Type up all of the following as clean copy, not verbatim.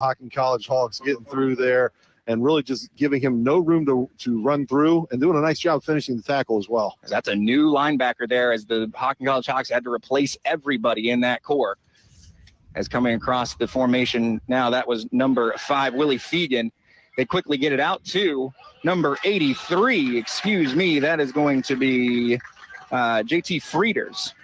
Hocking College Hawks getting through there and really just giving him no room to run through and doing a nice job finishing the tackle as well. That's a new linebacker there as the Hocking College Hawks had to replace everybody in that core. As coming across the formation now, that was number 5, Willie Fegan. They quickly get it out to number 83. Excuse me, that is going to be JT Frieders.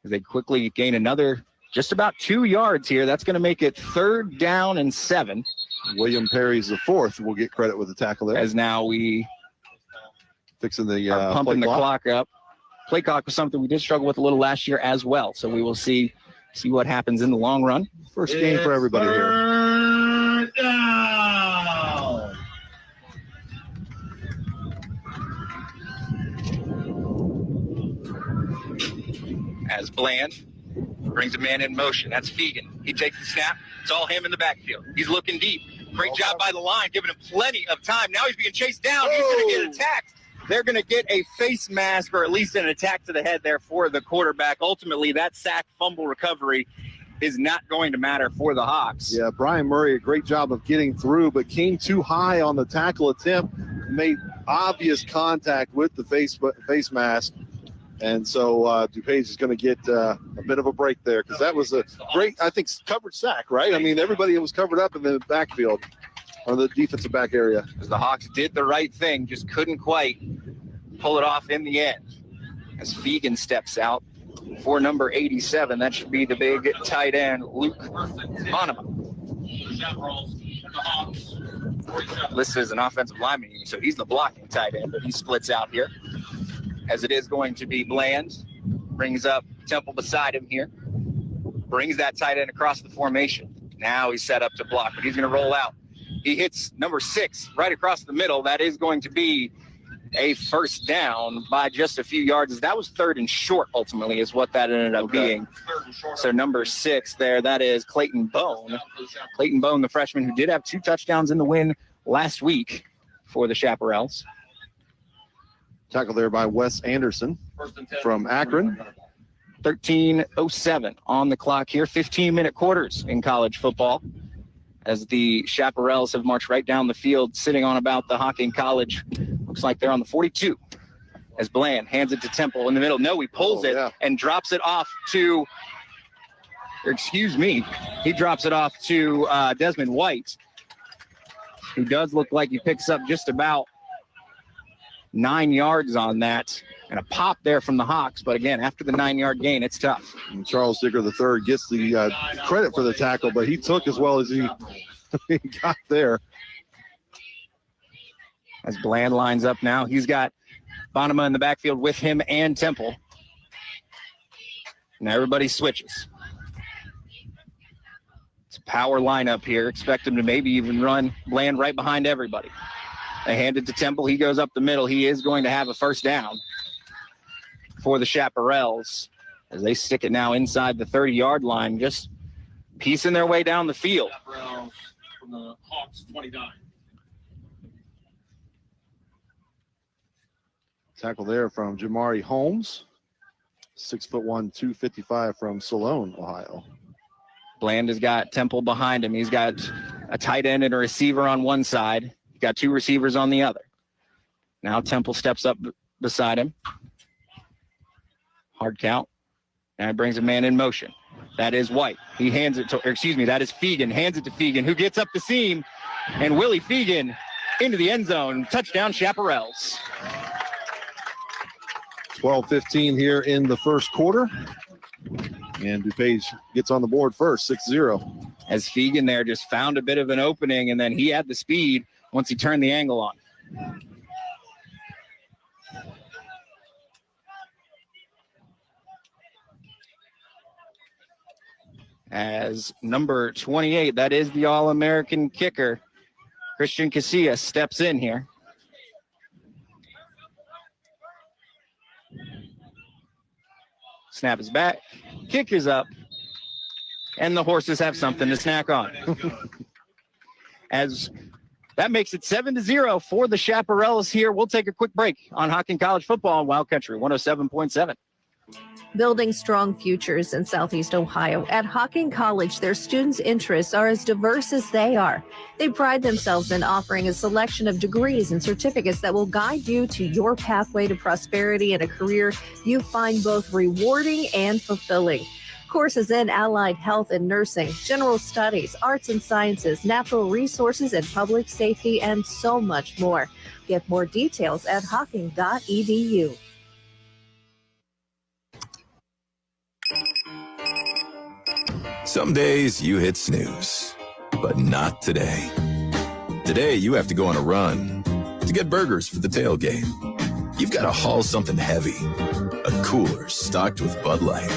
They quickly gain another just about 2 yards here. That's going to make it 3rd down and 7. William Perry's the 4th. We'll get credit with the tackle there. As now we fixing the pumping the clock up. Play clock was something we did struggle with a little last year as well. So we will see what happens in the long run. First game for everybody here. Down. As Bland brings a man in motion. That's Fegan. He takes the snap. It's all him in the backfield. He's looking deep. Great job by the line, giving him plenty of time. Now he's being chased down. He's going to get attacked. They're going to get a face mask or at least an attack to the head there for the quarterback. Ultimately, that sack fumble recovery is not going to matter for the Hawks. Yeah, Brian Murray, a great job of getting through, but came too high on the tackle attempt, made obvious contact with the face mask. And so DuPage is going to get a bit of a break there because that was a great, I think, covered sack, right? I mean, everybody was covered up in the backfield or the defensive back area. As the Hawks did the right thing, just couldn't quite pull it off in the end. As Fegan steps out for number 87, that should be the big tight end, Luke Bonema. Listed as an offensive lineman, so he's the blocking tight end, but he splits out here. As it is going to be Bland, brings up Temple beside him here, brings that tight end across the formation. Now he's set up to block, but he's going to roll out. He hits number 6 right across the middle. That is going to be a first down by just a few yards. That was 3rd and short, ultimately, is what that ended up being. So number 6 there, that is Clayton Bone. Clayton Bone, the freshman who did have 2 touchdowns in the win last week for the Chaparrals. Tackle there by Wes Anderson from Akron. 13:07 on the clock here. 15-minute quarters in college football as the Chaparrals have marched right down the field, sitting on about the Hocking College. Looks like they're on the 42 as Bland hands it to Temple in the middle. No, he pulls it and drops it off to, he drops it off to Desmond White, who does look like he picks up just about 9 yards on that, and a pop there from the Hawks. But again, after the 9-yard gain, it's tough. And Charles Digger III gets the credit for the tackle, but he took as well as he got there. As Bland lines up now, he's got Bonema in the backfield with him and Temple. Now everybody switches. It's a power lineup here. Expect him to maybe even run Bland right behind everybody. They hand it to Temple. He goes up the middle. He is going to have a first down for the Chaparrals as they stick it now inside the 30-yard line, just piecing their way down the field. From the Hawks 29. Tackle there from Jamari Holmes, 6'1", 255 from Salone, Ohio. Bland has got Temple behind him. He's got a tight end and a receiver on one side. He's got 2 receivers on the other. Now Temple steps up beside him. Hard count. And it brings a man in motion. That is White. He hands it to, that is Fegan. Hands it to Fegan, who gets up the seam. And Willie Fegan into the end zone. Touchdown, Chaparrals. 12-15 here in the first quarter. And DuPage gets on the board first, 6-0. As Fegan there just found a bit of an opening, and then he had the speed once he turned the angle on. As number 28, that is the All-American kicker, Christian Casillas, steps in here. Snap is back, kick is up, and the horses have something to snack on. As that makes it 7-0 for the Chaparrals here. We'll take a quick break on Hocking College football on Wild Country 107.7. Building strong futures in Southeast Ohio. At Hocking College, their students' interests are as diverse as they are. They pride themselves in offering a selection of degrees and certificates that will guide you to your pathway to prosperity and a career you find both rewarding and fulfilling. Courses in allied health and nursing, general studies, arts and sciences, natural resources and public safety, and so much more. Get more details at hocking.edu. Some days you hit snooze, but not today. Today you have to go on a run to get burgers for the tailgate. You've got to haul something heavy, a cooler stocked with Bud Light.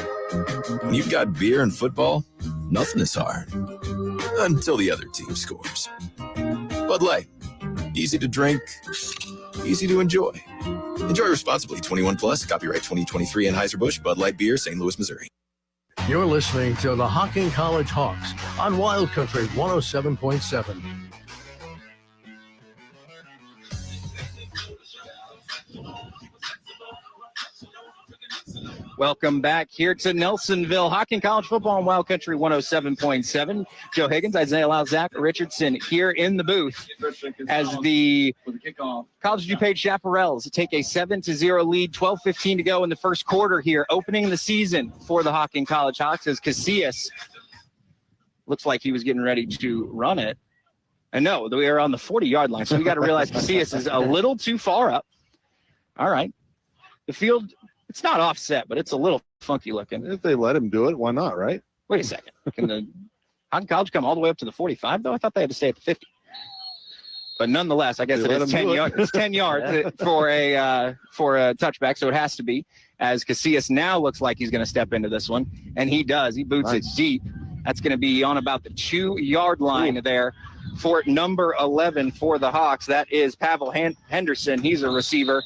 When you've got beer and football, nothing is hard. Until the other team scores. Bud Light. Easy to drink, easy to enjoy. Enjoy responsibly. 21 plus. Copyright 2023 Anheuser-Busch Bud Light Beer, St. Louis, Missouri. You're listening to the Hocking College Hawks on Wild Country 107.7. Welcome back here to Nelsonville. Hocking College football on Wild Country 107.7. Joe Higgins, Isaiah Lau, Zach Richardson here in the booth as the College DuPage Chaparrals take a 7-0 lead, 12:15 to go in the first quarter here, opening the season for the Hocking College Hawks as Casillas looks like he was getting ready to run it. And no, we are on the 40-yard line, so we got to realize Casillas is a little too far up. All right. The field, it's not offset, but it's a little funky looking. If they let him do it, why not, right? Wait a second. Can the Hocking College come all the way up to the 45, though? I thought they had to stay at the 50. But nonetheless, I guess it is 10 yards. It's 10 yards for a touchback, so it has to be. As Casillas now looks like he's going to step into this one, and he does. He boots it deep. That's going to be on about the 2-yard line there for number 11 for the Hawks. That is Pavel Henderson. He's a receiver.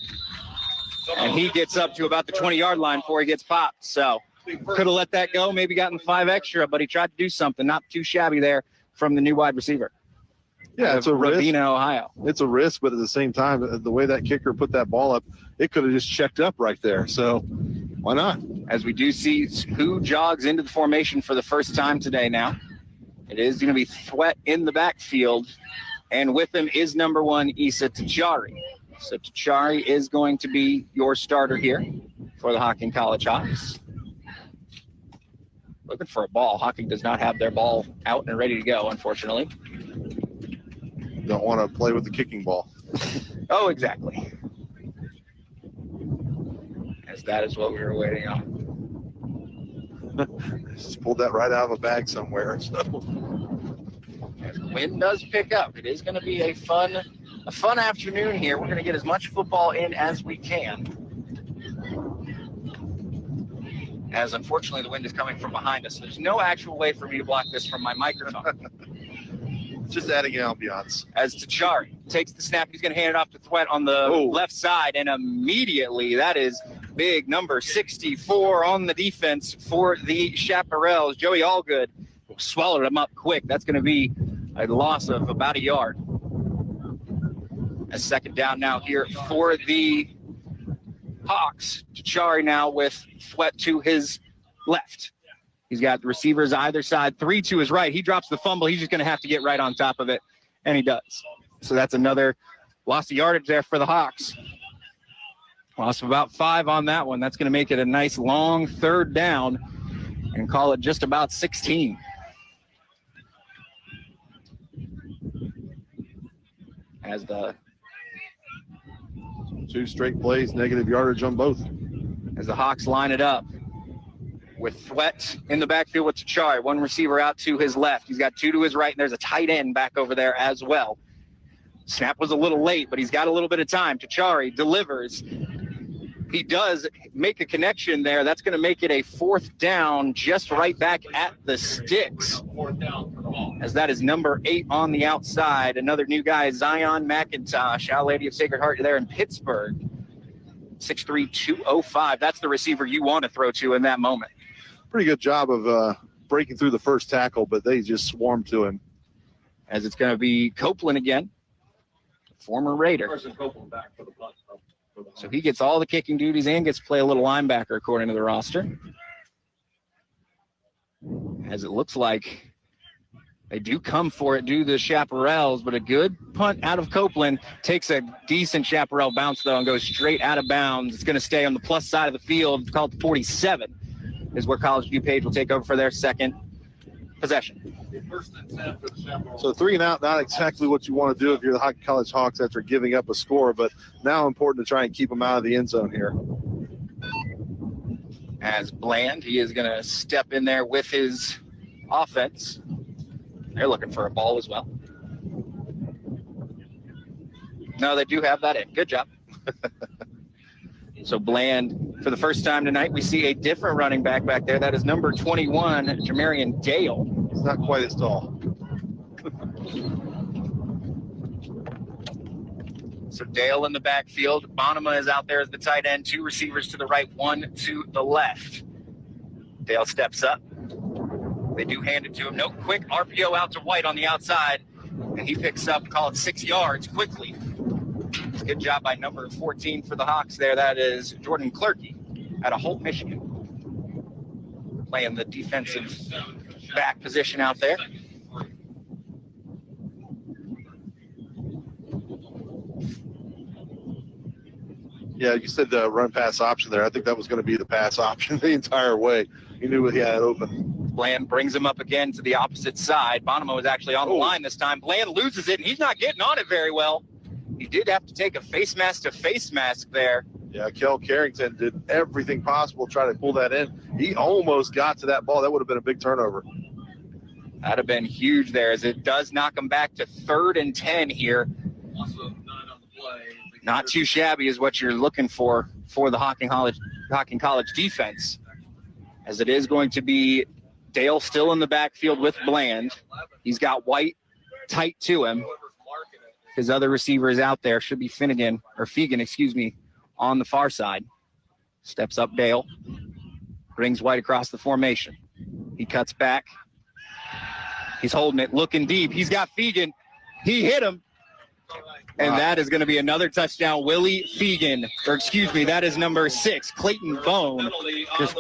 And he gets up to about the 20-yard line before he gets popped. So could have let that go, maybe gotten 5 extra, but he tried to do something. Not too shabby there from the new wide receiver. Yeah, it's a risk. Ravenna, Ohio. It's a risk, but at the same time, the way that kicker put that ball up, it could have just checked up right there. So why not? As we do see who jogs into the formation for the first time today now. It is going to be Thwett in the backfield, and with him is number 1, Issa Tachari. So Tachari is going to be your starter here for the Hocking College Hawks. Looking for a ball. Hocking does not have their ball out and ready to go, unfortunately. Don't want to play with the kicking ball. Oh, exactly. As that is what we were waiting on. Just pulled that right out of a bag somewhere. So. As the wind does pick up, it is going to be a fun afternoon here. We're going to get as much football in as we can. As unfortunately the wind is coming from behind us. There's no actual way for me to block this from my microphone. Just adding ambiance. As Tachari takes the snap, he's going to hand it off to Thwett on the left side, and immediately that is big number 64 on the defense for the Chaparrals. Joey Allgood swallowed him up quick. That's going to be a loss of about a yard. A second down now here for the Hawks. Tachari now with Thwett to his left. He's got the receivers either side, 3 to his right. He drops the fumble. He's just going to have to get right on top of it, and he does. So that's another loss of yardage there for the Hawks. Loss of about 5 on that one. That's going to make it a nice long third down and call it just about 16. As the 2 straight plays, negative yardage on both. As the Hawks line it up with Thwett in the backfield with Tachari. 1 receiver out to his left. He's got 2 to his right, and there's a tight end back over there as well. Snap was a little late, but he's got a little bit of time. Tachari delivers. He does make a connection there. That's going to make it a 4th down, just right back at the sticks. 4th down for the ball. As that is number 8 on the outside. Another new guy, Zion McIntosh, Our Lady of Sacred Heart there in Pittsburgh. 6'3", 205. That's the receiver you want to throw to in that moment. Pretty good job of breaking through the first tackle, but they just swarmed to him. As it's going to be Copeland again, former Raider. Carson Copeland back for the punt. So he gets all the kicking duties and gets to play a little linebacker according to the roster. As it looks like they do come for it, do the Chaparrals, but a good punt out of Copeland takes a decent Chaparral bounce, though, and goes straight out of bounds. It's going to stay on the plus side of the field, called 47, is where College DuPage will take over for their second possession. So 3 and out, not exactly what you want to do if you're the Hocking College Hawks after giving up a score, but now important to try and keep them out of the end zone here. As Bland, he is going to step in there with his offense. They're looking for a ball as well. No, they do have that in. Good job. So Bland, for the first time tonight, we see a different running back back there. That is number 21, Jamarian Dale. He's not quite as tall. So Dale in the backfield. Bonema is out there as the tight end. 2 receivers to the right, 1 to the left. Dale steps up. They do hand it to him. No quick RPO out to White on the outside. And he picks up, call it 6 yards quickly. Good job by number 14 for the Hawks there. That is Jordan Clerkey out of Holt, Michigan. Playing the defensive back position out there. Yeah, you said the run pass option there. I think that was going to be the pass option the entire way. He knew he had it open. Bland brings him up again to the opposite side. Bonema was actually on the line this time. Bland loses it, and he's not getting on it very well. He did have to take a face mask to face mask there. Yeah, Kel Carrington did everything possible to try to pull that in. He almost got to that ball. That would have been a big turnover. That'd have been huge there, as it does knock him back to 3rd and 10 here. Not too shabby is what you're looking for the Hocking College defense, as it is going to be Dale still in the backfield with Bland. He's got White tight to him. His other receiver is out there. Should be Fegan, on the far side. Steps up Dale. Brings White across the formation. He cuts back. He's holding it, looking deep. He's got Fegan. He hit him. And that is going to be another touchdown. Willie Fegan, that is number 6, Clayton Bone. Just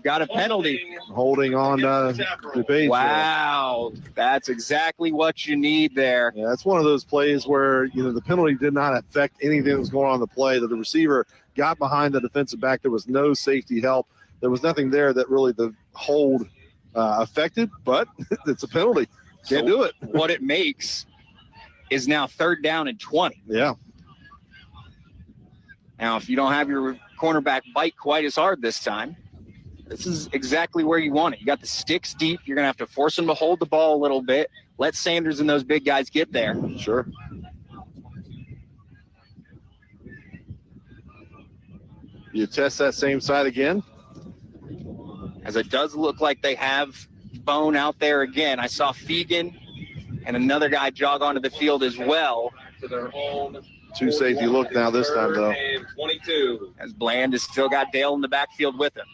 got a penalty. Holding on the base. Wow, that's exactly what you need there. Yeah, it's one of those plays where, the penalty did not affect anything that was going on in the play. That the receiver got behind the defensive back. There was no safety help. There was nothing there that really the hold affected, but it's a penalty. Can't do it. What it makes is now 3rd down and 20. Yeah. Now, if you don't have your cornerback bite quite as hard this time, this is exactly where you want it. You got the sticks deep. You're going to have to force them to hold the ball a little bit. Let Sanders and those big guys get there. Sure. You test that same side again. As it does look like they have Bone out there again. I saw Fegan and another guy jog onto the field as well. To their own 2 safety look now this time, though. 22. As Bland has still got Dale in the backfield with him.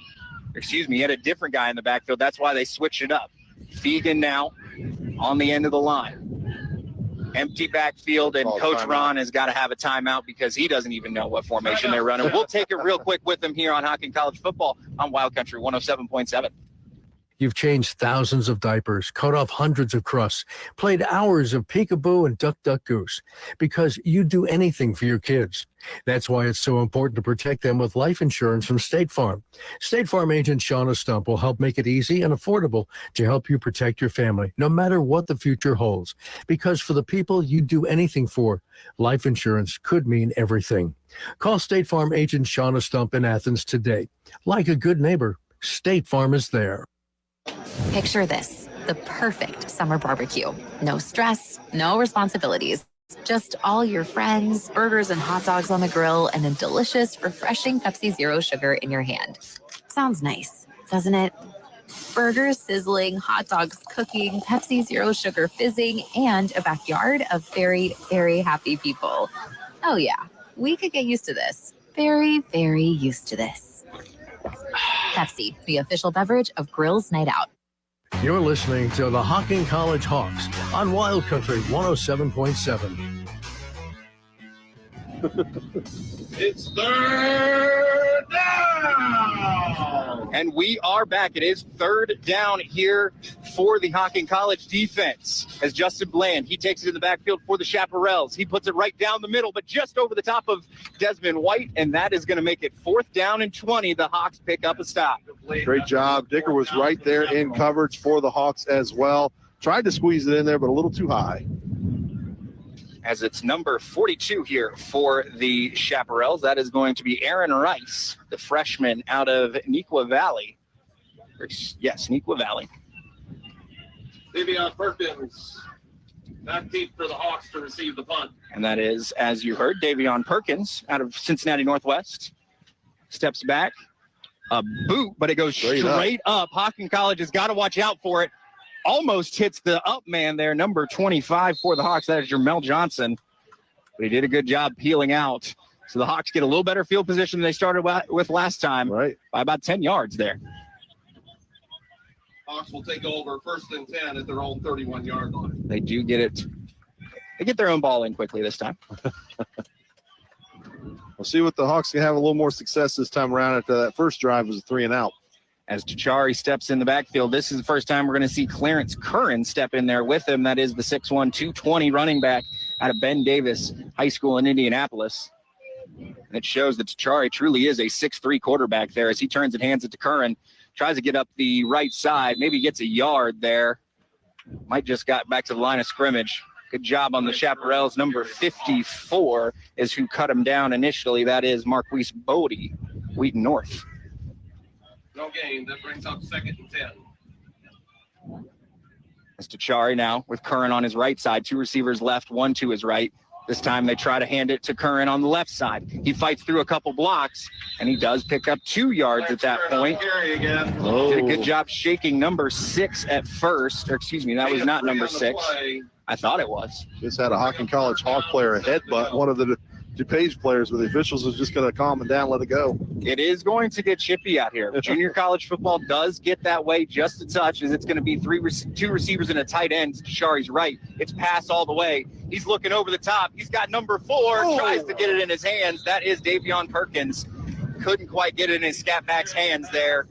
He had a different guy in the backfield. That's why they switched it up. Fegan now on the end of the line. Empty backfield, and Coach Ron has got to have a timeout because he doesn't even know what formation they're running. We'll take it real quick with him here on Hocking College Football on Wild Country 107.7. You've changed thousands of diapers, cut off hundreds of crusts, played hours of peekaboo and duck, duck, goose, because you do anything for your kids. That's why it's so important to protect them with life insurance from State Farm. State Farm agent Shauna Stump will help make it easy and affordable to help you protect your family, no matter what the future holds. Because for the people you do anything for, life insurance could mean everything. Call State Farm agent Shauna Stump in Athens today. Like a good neighbor, State Farm is there. Picture this, the perfect summer barbecue. No stress, no responsibilities. Just all your friends, burgers and hot dogs on the grill, and a delicious, refreshing Pepsi Zero Sugar in your hand. Sounds nice, doesn't it? Burgers sizzling, hot dogs cooking, Pepsi Zero Sugar fizzing, and a backyard of very, very happy people. Oh yeah, we could get used to this. Very, very used to this. Pepsi, the official beverage of Grills Night Out. You're listening to the Hocking College Hawks on Wild Country 107.7. It's third down. And we are back. It is third down here for the Hocking College defense. As Justin Bland, he takes it in the backfield for the Chaparrals. He puts it right down the middle, but just over the top of Desmond White, and that is going to make it 4th down and 20. The Hawks pick up a stop. Great job. Dicker was right there in coverage for the Hawks as well. Tried to squeeze it in there, but a little too high. As it's number 42 here for the Chaparrals. That is going to be Aaron Rice, the freshman out of Neuqua Valley. Yes, Neuqua Valley. Davion Perkins back deep for the Hawks to receive the punt. And that is, as you heard, Davion Perkins out of Cincinnati Northwest. Steps back. A boot, but it goes straight up. Hocking College has got to watch out for it. Almost hits the up man there, number 25 for the Hawks. That is Jermel Johnson. But he did a good job peeling out. So the Hawks get a little better field position than they started with last time, right, by about 10 yards there. Hawks will take over 1st and 10 at their own 31-yard line. They do get it. They get their own ball in quickly this time. We'll see what the Hawks can have a little more success this time around after that first drive was a 3 and out. As Tachari steps in the backfield, this is the first time we're going to see Clarence Curran step in there with him. That is the 6'1", 220 running back out of Ben Davis High School in Indianapolis. And it shows that Tachari truly is a 6'3" quarterback there as he turns and hands it to Curran. Tries to get up the right side, maybe gets a yard there. Might just got back to the line of scrimmage. Good job on the Chaparrals. Number 54 is who cut him down initially. That is Marquise Bodie, Wheaton North. No gain. That brings up 2nd and 10. It's Tachari now with Curran on his right side. 2 receivers left, 1 to his right. This time they try to hand it to Curran on the left side. He fights through a couple blocks, and he does pick up 2 yards at that point. Did a good job shaking number 6 at first. Or excuse me, that was not number 6. I thought it was. Just had a Hocking College Hawk player headbutt one of the DuPage players, but the officials are just going to calm it down, let it go. It is going to get chippy out here. Junior college football does get that way just a touch, as it's going to be 2 receivers and a tight end. Tachari's right. It's pass all the way. He's looking over the top. He's got number 4, tries to get it in his hands. That is Davion Perkins. Couldn't quite get it in his scat back's hands there.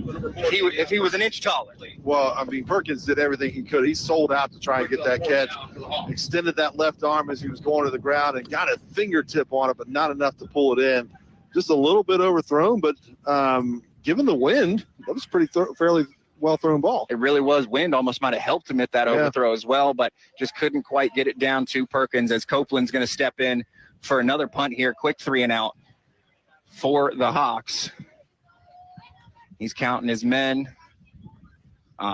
If he was an inch taller. Well, I mean, Perkins did everything he could. He sold out to try and get that catch. Extended that left arm as he was going to the ground and got a fingertip on it, but not enough to pull it in. Just a little bit overthrown, but given the wind, that was pretty fairly well-thrown ball. It really was. Wind almost might have helped him at that overthrow as well, but just couldn't quite get it down to Perkins as Copeland's going to step in for another punt here. Quick 3 and out for the Hawks. He's counting his men.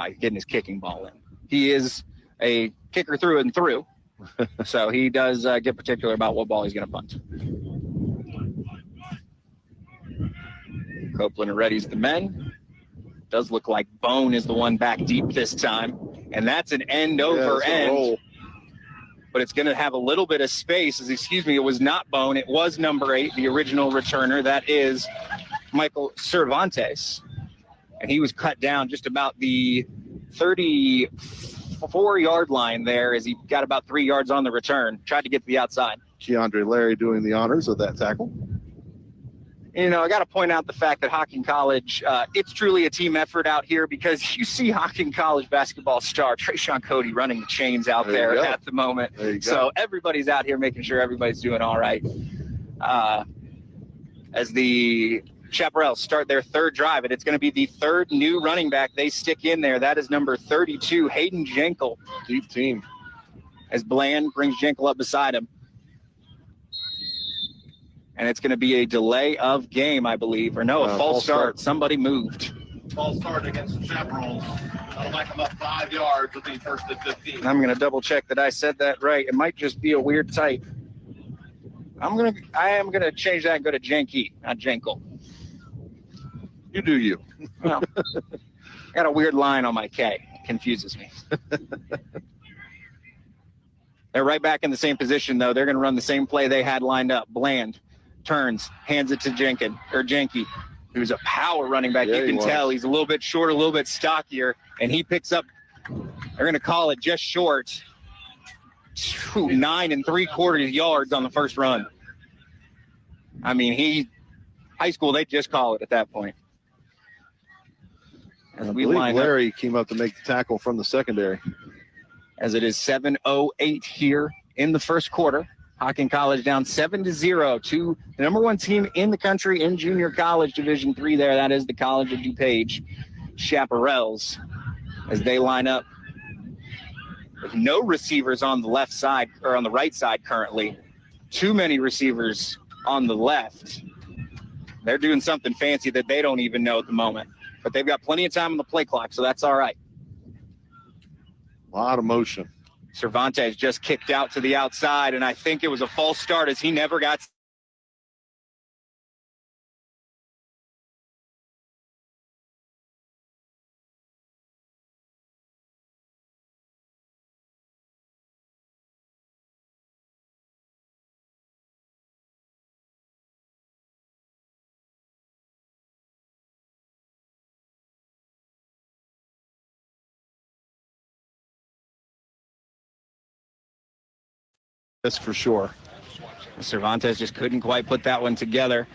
He's getting his kicking ball in. He is a kicker through and through, so he does get particular about what ball he's going to punt. Copeland readies the men. Does look like Bone is the one back deep this time, and that's an end over end. But it's going to have a little bit of space. It was not Bone. It was number 8, the original returner. That is Michael Cervantes. And he was cut down just about the 34-yard line there as he got about 3 yards on the return. Tried to get to the outside. Keandre Larry doing the honors of that tackle. You know, I got to point out the fact that Hocking College, it's truly a team effort out here because you see Hocking College basketball star Trayshawn Cody running the chains out there at the moment. So everybody's out here making sure everybody's doing all right. As the Chaparrals start their 3rd drive, and it's going to be the 3rd new running back they stick in there. That is number 32, Hayden Jenkel. Deep team. As Bland brings Jenkel up beside him. And it's going to be a delay of game, I believe. Or no, a false start. Somebody moved. False start against the Chaparrals. That'll back them up 5 yards with the 1st and 15. I'm going to double check that I said that right. It might just be a weird type. I am going to change that and go to Jenke, not Jenkel. You do you. Well, I got a weird line on my K. It confuses me. They're right back in the same position, though. They're going to run the same play they had lined up. Bland turns, hands it to Jenke, who's a power running back. You can tell he's a little bit short, a little bit stockier, and he picks up, they're going to call it just short. 9 3/4 yards on the first run. I mean, high school, they just call it at that point. I believe Larry came up to make the tackle from the secondary. As it is 7:08 here in the first quarter. Hocking College down 7-0 to the number 1 team in the country in junior college Division III there. That is the College of DuPage Chaparrals, as they line up with no receivers on the left side or on the right side currently. Too many receivers on the left. They're doing something fancy that they don't even know at the moment. But they've got plenty of time on the play clock, so that's all right. A lot of motion. Cervantes just kicked out to the outside, and I think it was a false start as he never got. That's for sure. Cervantes just couldn't quite put that one together.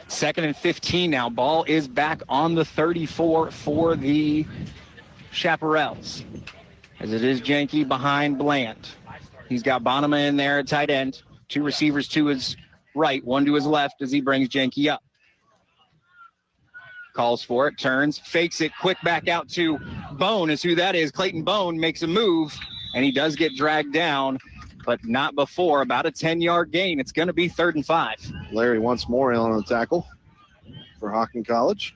2nd and 15 now. Ball is back on the 34 for the Chaparrals, as it is Janke behind Bland. He's got Bonema in there at tight end. 2 receivers to his right, 1 to his left as he brings Janke up. Calls for it, turns, fakes it, quick back out to Bone is who that is. Clayton Bone makes a move, and he does get dragged down, but not before about a 10-yard gain. It's going to be 3rd and 5. Larry once more in on the tackle for Hocking College.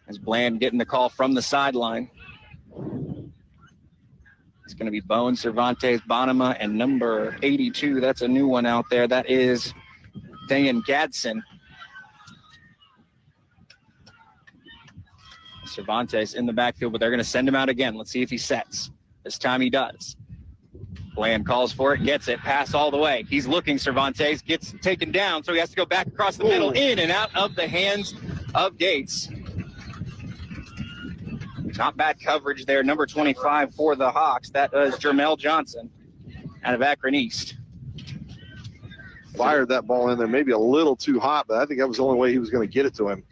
As Bland getting the call from the sideline. It's going to be Bone, Cervantes, Bonema, and number 82. That's a new one out there. That is Dan Gadsden. Cervantes in the backfield, but they're going to send him out again. Let's see if he sets. This time he does. Bland calls for it, gets it, pass all the way. He's looking, Cervantes gets taken down, so he has to go back across the middle, in and out of the hands of Gates. Not bad coverage there. Number 25 for the Hawks. That is Jermel Johnson out of Akron East. Fired that ball in there, maybe a little too hot, but I think that was the only way he was going to get it to him.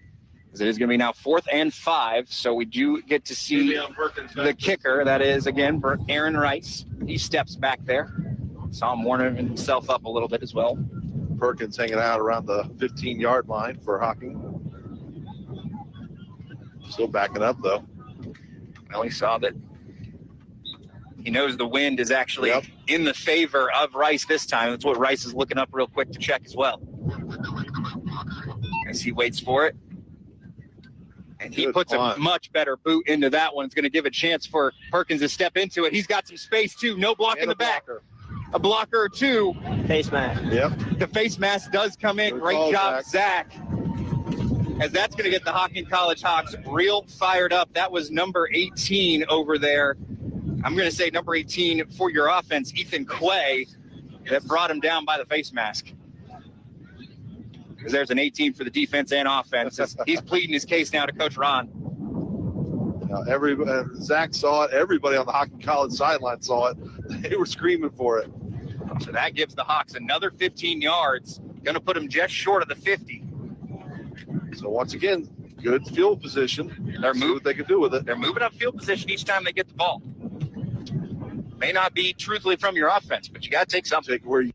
It is going to be now 4th and 5, so we do get to see the kicker. That is, again, Aaron Rice. He steps back there. Saw him warming himself up a little bit as well. Perkins hanging out around the 15-yard line for Hocking. Still backing up, though. Well, he saw that. He knows the wind is actually in the favor of Rice this time. That's what Rice is looking up real quick to check as well. As he waits for it. And he puts a much better boot into that one. It's going to give a chance for Perkins to step into it. He's got some space, too. No block in the back. A blocker or two. Face mask. Yep. The face mask does come in. Great job, Zach. As that's going to get the Hocking College Hawks real fired up. That was number 18 over there. I'm going to say number 18 for your offense, Ethan Quay, that brought him down by the face mask. Because there's an 18 for the defense and offense. He's pleading his case now to Coach Ron. Zach saw it. Everybody on the Hocking College sideline saw it. They were screaming for it. So that gives the Hawks another 15 yards. Going to put them just short of the 50. So once again, good field position. They're See what they can do with it. They're moving up field position each time they get the ball. May not be truthfully from your offense, but you got to take something. Take where you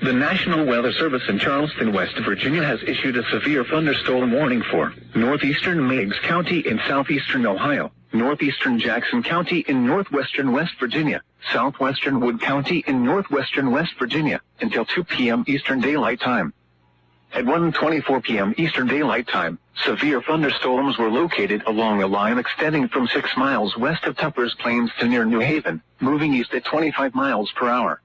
The National Weather Service in Charleston, West Virginia has issued a severe thunderstorm warning for northeastern Meigs County in southeastern Ohio, northeastern Jackson County in northwestern West Virginia, southwestern Wood County in northwestern West Virginia until 2 p.m. Eastern Daylight Time. At 1:24 p.m. Eastern Daylight Time, severe thunderstorms were located along a line extending from 6 miles west of Tupper's Plains to near New Haven, moving east at 25 miles per hour.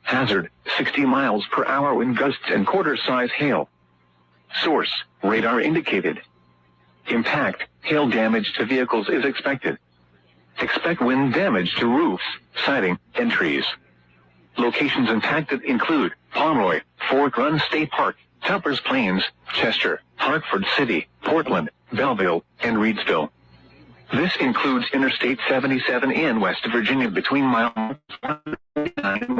Hazard, 60 miles per hour wind gusts and quarter-size hail. Source, radar indicated. Impact, hail damage to vehicles is expected. Expect wind damage to roofs, siding, and trees. Locations impacted include Pomeroy, Fort Run State Park, Tuppers Plains, Chester, Hartford City, Portland, Belleville, and Reedsville. This includes Interstate 77 in West Virginia between miles 109 and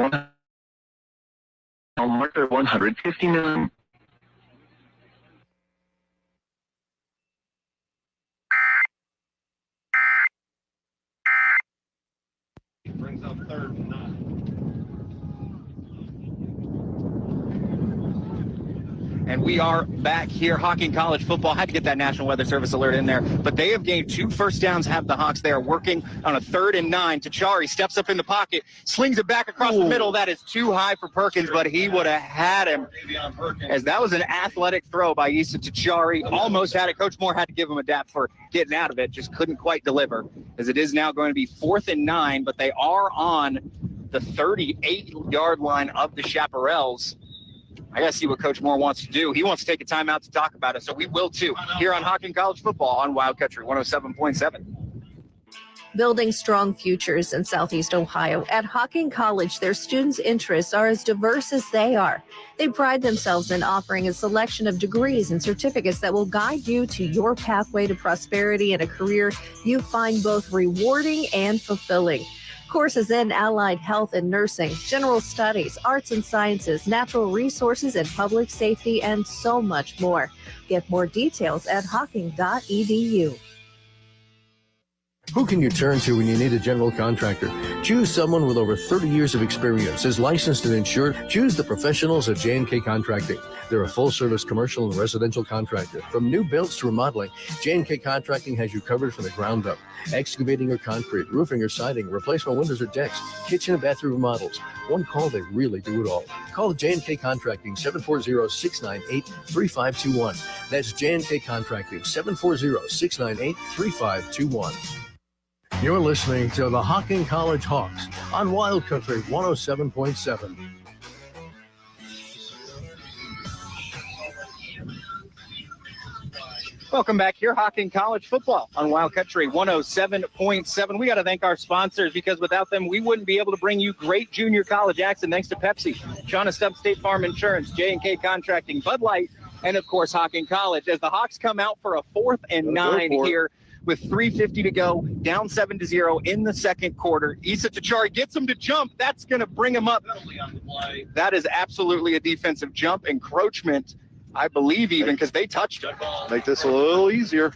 159. Brings up 3rd and 9. And we are back here. Hocking College football. Had to get that National Weather Service alert in there. But they have gained 2 first downs, have the Hawks. They are working on a 3rd and 9. Tachari steps up in the pocket, slings it back across the middle. That is too high for Perkins, but he would have had him. As that was an athletic throw by Issa Tachari. Almost had it. Coach Moore had to give him a dap for getting out of it. Just couldn't quite deliver. As it is now going to be 4th and 9, but they are on the 38-yard line of the Chaparrals. I got to see what Coach Moore wants to do. He wants to take a timeout to talk about it, so we will too, here on Hocking College Football on Wild Country 107.7. Building strong futures in Southeast Ohio. At Hocking College, their students' interests are as diverse as they are. They pride themselves in offering a selection of degrees and certificates that will guide you to your pathway to prosperity and a career you find both rewarding and fulfilling. Courses in allied health and nursing, general studies, arts and sciences, natural resources and public safety, and so much more. Get more details at hocking.edu. Who can you turn to when you need a general contractor? Choose someone with over 30 years of experience, is licensed and insured. Choose the professionals at J&K Contracting. They're a full-service commercial and residential contractor. From new builds to remodeling, J&K Contracting has you covered from the ground up. Excavating or concrete, roofing or siding, replacement windows or decks, kitchen and bathroom remodels. One call, they really do it all. Call J&K Contracting, 740-698-3521. That's J&K Contracting, 740-698-3521. You're listening to the Hocking College Hawks on Wild Country 107.7. Welcome back here, Hocking College football on Wild Country 107.7. We got to thank our sponsors, because without them, we wouldn't be able to bring you great junior college action. Thanks to Pepsi, Shauna Stubbs State Farm Insurance, J&K Contracting, Bud Light, and of course, Hocking College. As the Hawks come out for a 4th and 9 here with 3:50 to go, down 7-0 in the second quarter. Issa Tachari gets him to jump. That's going to bring him up. That is absolutely a defensive jump. Encroachment, I believe, even, because they touched it. Make this a little easier.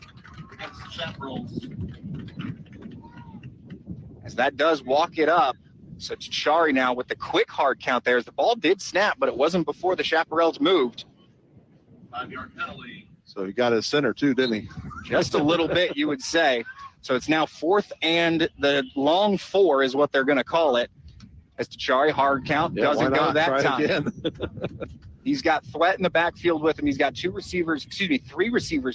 As that does walk it up. So Tachari now with the quick hard count there, as the ball did snap, but it wasn't before the Chaparrals moved. 5-yard penalty. So he got his center too, didn't he? Just a little bit, you would say. So it's now 4th and the long 4 is what they're going to call it. As Tachari hard count doesn't go that time. He's got Thwett in the backfield with him. He's got 3 receivers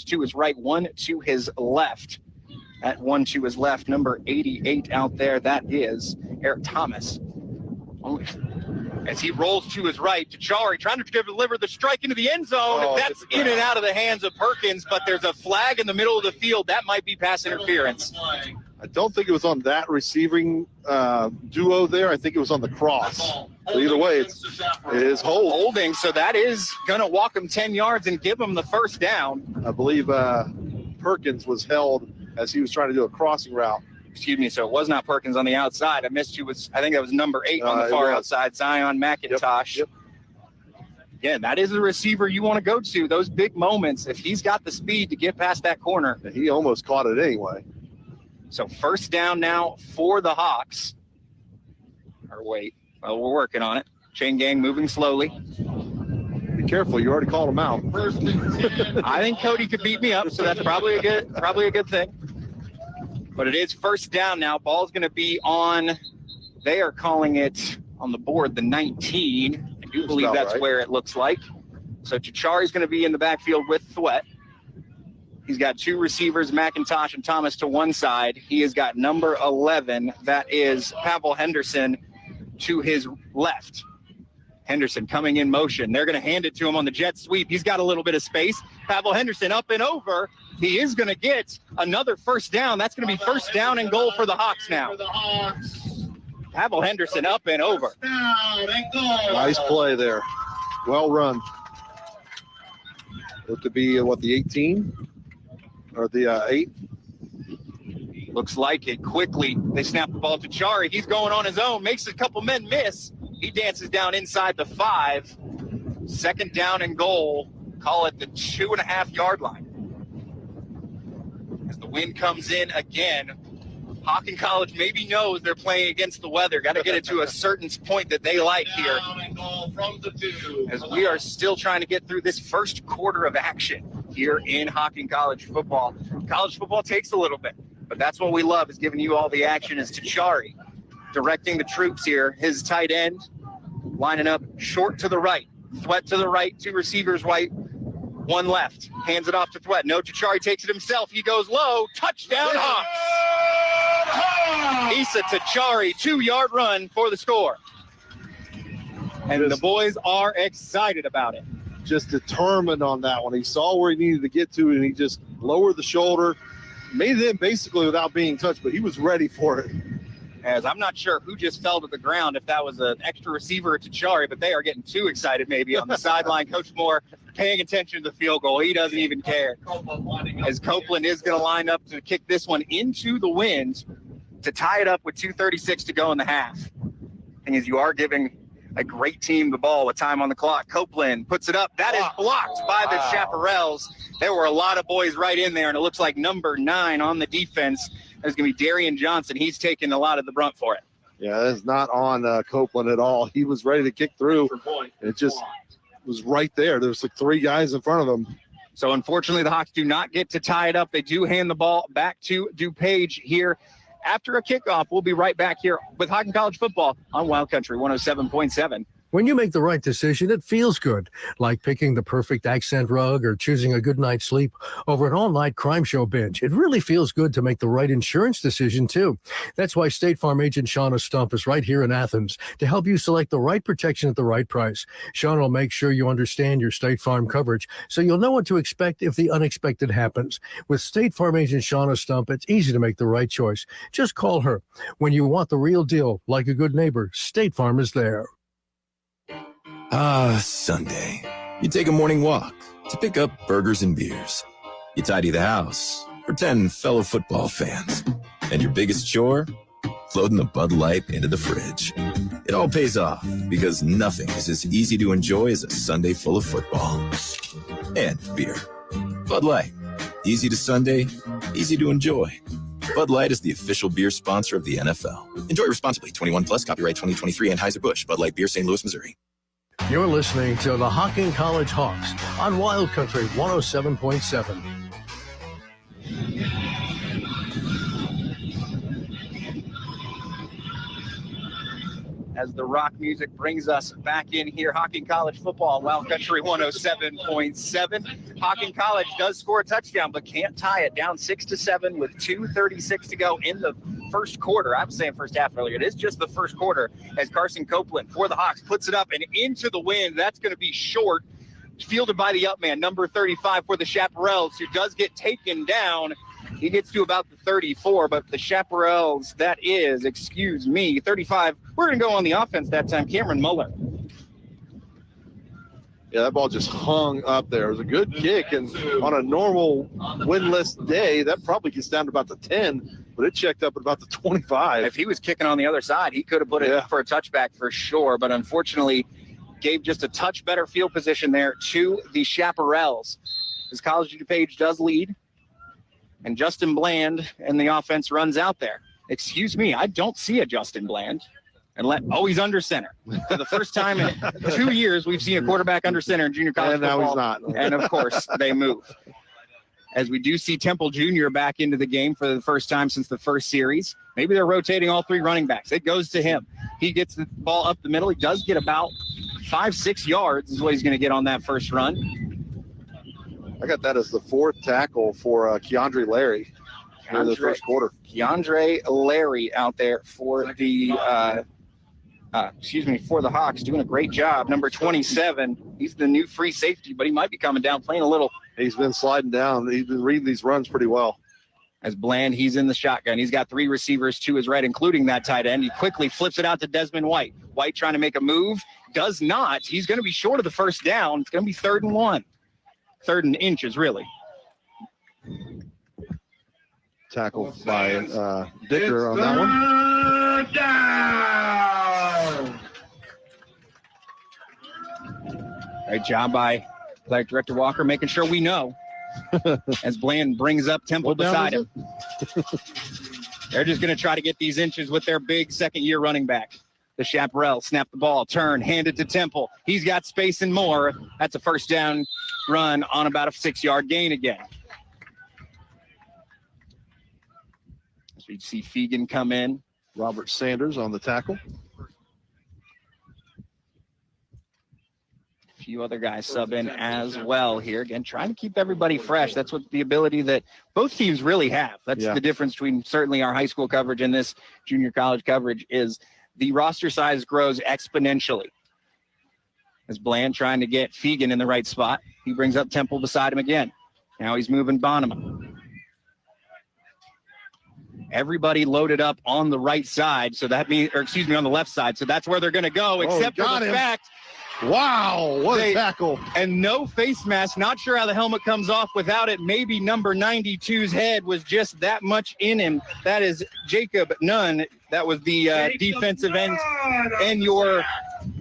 to his right, 1 to his left. At 1 to his left, number 88 out there, that is Eric Thomas. As he rolls to his right, Tachari trying to deliver the strike into the end zone. That's in and out of the hands of Perkins, but there's a flag in the middle of the field. That might be pass interference. I don't think it was on that receiving duo there. I think it was on the cross. So either way, it is holding. So that is going to walk him 10 yards and give him the first down. I believe Perkins was held as he was trying to do a crossing route. Excuse me, so it was not Perkins on the outside. I missed you. I think that was number 8 on the far outside, Zion McIntosh. Yep. Again, that is a receiver you want to go to. Those big moments, if he's got the speed to get past that corner. He almost caught it anyway. So first down now for the Hawks. Or wait, well, we're working on it. Chain gang moving slowly. Be careful, you already called him out. I think Cody could beat me up, so that's probably a good thing. But it is first down now. Ball's going to be on, they are calling it on the board, the 19. I do believe that's right. Where it looks like. So Tachari's going to be in the backfield with Thwett. He's got 2 receivers, McIntosh and Thomas, to one side. He has got number 11. That is Pavel Henderson to his left. Henderson coming in motion. They're going to hand it to him on the jet sweep. He's got a little bit of space. Pavel Henderson up and over. He is going to get another first down. That's going to be first down and goal for the Hawks now. Pavel Henderson up and over. Nice play there. Well run. Looked to be, the 18? Or the 8? Looks like it. Quickly, they snap the ball to Chari. He's going on his own. Makes a couple men miss. He dances down inside the 5. Second down and goal. Call it the 2.5-yard line. As the wind comes in again, Hocking College maybe knows they're playing against the weather. Got to get it to a certain point that they like here. As we are still trying to get through this first quarter of action here in Hocking College football. College football takes a little bit, but that's what we love, is giving you all the action. Is Tachari directing the troops here. His tight end lining up short to the right. Thwet to the right, 2 receivers right, 1 left. Hands it off to Thwet. No, Tachari takes it himself. He goes low. Touchdown Hawks. Issa Tachari, 2-yard run for the score. And the boys are excited about it. Just determined on that one. He saw where he needed to get to, and he just lowered the shoulder, made it in basically without being touched, but he was ready for it. As I'm not sure who just fell to the ground, if that was an extra receiver to Chari, but they are getting too excited maybe on the sideline. Coach Moore paying attention to the field goal. He doesn't even care. As Copeland is going to line up to kick this one into the wind to tie it up with 2:36 to go in the half. And as you are giving a great team the ball with time on the clock, Copeland puts it up. That is blocked by the Chaparrals. There were a lot of boys right in there, and it looks like number 9 on the defense. There's going to be Darian Johnson. He's taking a lot of the brunt for it. Yeah, that's not on Copeland at all. He was ready to kick through. It just was right there. There's like 3 guys in front of him. So unfortunately, the Hawks do not get to tie it up. They do hand the ball back to DuPage here after a kickoff. We'll be right back here with Hocking College football on Wild Country 107.7. When you make the right decision, it feels good, like picking the perfect accent rug or choosing a good night's sleep over an all-night crime show binge. It really feels good to make the right insurance decision, too. That's why State Farm agent Shauna Stump is right here in Athens to help you select the right protection at the right price. Shauna will make sure you understand your State Farm coverage so you'll know what to expect if the unexpected happens. With State Farm agent Shauna Stump, it's easy to make the right choice. Just call her. When you want the real deal, like a good neighbor, State Farm is there. Ah, Sunday. You take a morning walk to pick up burgers and beers. You tidy the house for 10 fellow football fans. And your biggest chore? Loading the Bud Light into the fridge. It all pays off because nothing is as easy to enjoy as a Sunday full of football. And beer. Bud Light. Easy to Sunday, easy to enjoy. Bud Light is the official beer sponsor of the NFL. Enjoy responsibly. 21 plus, copyright 2023, Anheuser-Busch. Bud Light Beer, St. Louis, Missouri. You're listening to the Hocking College Hawks on Wild Country 107.7. As the rock music brings us back in here, Hocking College football on Wild Country 107.7. Hocking College does score a touchdown, but can't tie it, down 6-7 with 2:36 to go in the first quarter. I was saying first half earlier. It is just the first quarter as Carson Copeland for the Hawks puts it up and into the wind. That's going to be short. Fielded by the up man, number 35 for the Chaparrals, who does get taken down. He gets to about the 34, but the Chaparrals, that is, 35. We're going to go on the offense that time. Cameron Muller. Yeah, that ball just hung up there. It was a good kick, and on a normal windless day, that probably gets down to about the 10, but it checked up at about the 25. If he was kicking on the other side, he could have put it for a touchback for sure, but unfortunately gave just a touch better field position there to the Chaparrals. As College of DuPage does lead, and Justin Bland and the offense runs out there. Excuse me, I don't see a Justin Bland. He's under center. For the first time in 2 years, we've seen a quarterback under center in junior college football. And now he's not. And, of course, they move. As we do see Temple Jr. back into the game for the first time since the first series. Maybe they're rotating all 3 running backs. It goes to him. He gets the ball up the middle. He does get about 5-6 yards is what he's going to get on that first run. I got that as the 4th tackle for Keandre Larry in the first quarter. Keandre Larry out there for the for the Hawks, doing a great job. Number 27, he's the new free safety, but he might be coming down, playing a little. He's been sliding down. He's been reading these runs pretty well. As Bland, he's in the shotgun. He's got 3 receivers to his right, including that tight end. He quickly flips it out to Desmond White. White trying to make a move, does not. He's going to be short of the first down. It's going to be 3rd and 1. 3rd and inches, really. Tackle by Dicker on that one. Down. Great job by Athletic Director Walker, making sure we know. As Bland brings up Temple beside him. They're just going to try to get these inches with their big second-year running back. The Chaparral snap the ball, turn, hand it to Temple. He's got space and more. That's a first down run on about a 6-yard gain again. So you see Fegan come in. Robert Sanders on the tackle. A few other guys sub in as well here. Again, trying to keep everybody fresh. That's what the ability that both teams really have. That's the difference between certainly our high school coverage and this junior college coverage is the roster size grows exponentially. As Bland trying to get Fegan in the right spot. He brings up Temple beside him again. Now he's moving Bonham. Everybody loaded up on the right side. So that means, or excuse me, on the left side. So that's where they're going to go, except for the fact. Wow, what a tackle. And no face mask. Not sure how the helmet comes off without it. Maybe number 92's head was just that much in him. That is Jacob Nunn. That was the defensive end and your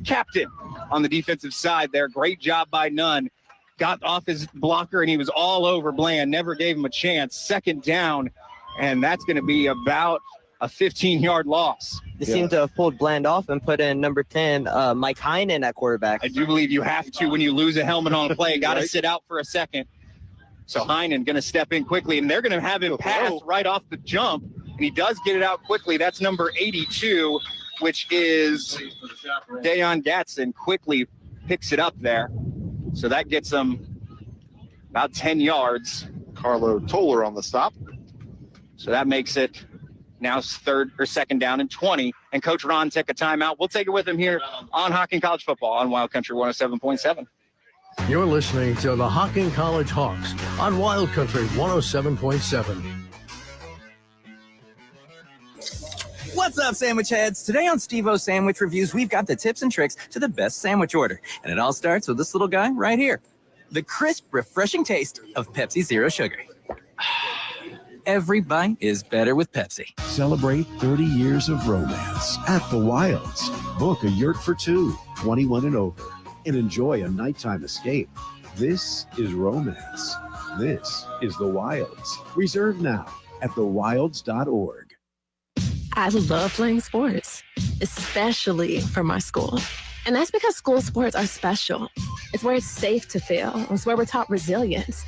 captain on the defensive side there. Great job by Nunn. Got off his blocker, and he was all over Bland. Never gave him a chance. 2nd down, and that's going to be about a 15-yard loss. They seem to have pulled Bland off and put in number 10, Mike Heinen at quarterback. I do believe you have to when you lose a helmet on a play. Got to sit out for a second. So Heinen going to step in quickly, and they're going to have him pass right off the jump, and he does get it out quickly. That's number 82, which is Dayon Gatson. Quickly picks it up there. So that gets them about 10 yards. Carlo Toller on the stop. So that makes it now 3rd or 2nd down and 20. And Coach Ron take a timeout. We'll take it with him here on Hocking College Football on Wild Country 107.7. You're listening to the Hocking College Hawks on Wild Country 107.7. What's up, sandwich heads? Today on Steve-O's Sandwich Reviews, we've got the tips and tricks to the best sandwich order. And it all starts with this little guy right here. The crisp, refreshing taste of Pepsi Zero Sugar. Every bite is better with Pepsi. Celebrate 30 years of romance at the Wilds. Book a yurt for 2, 21 and over, and enjoy a nighttime escape. This is romance. This is the Wilds. Reserve now at thewilds.org. I love playing sports, especially for my school. And that's because school sports are special. It's where it's safe to fail. It's where we're taught resilience,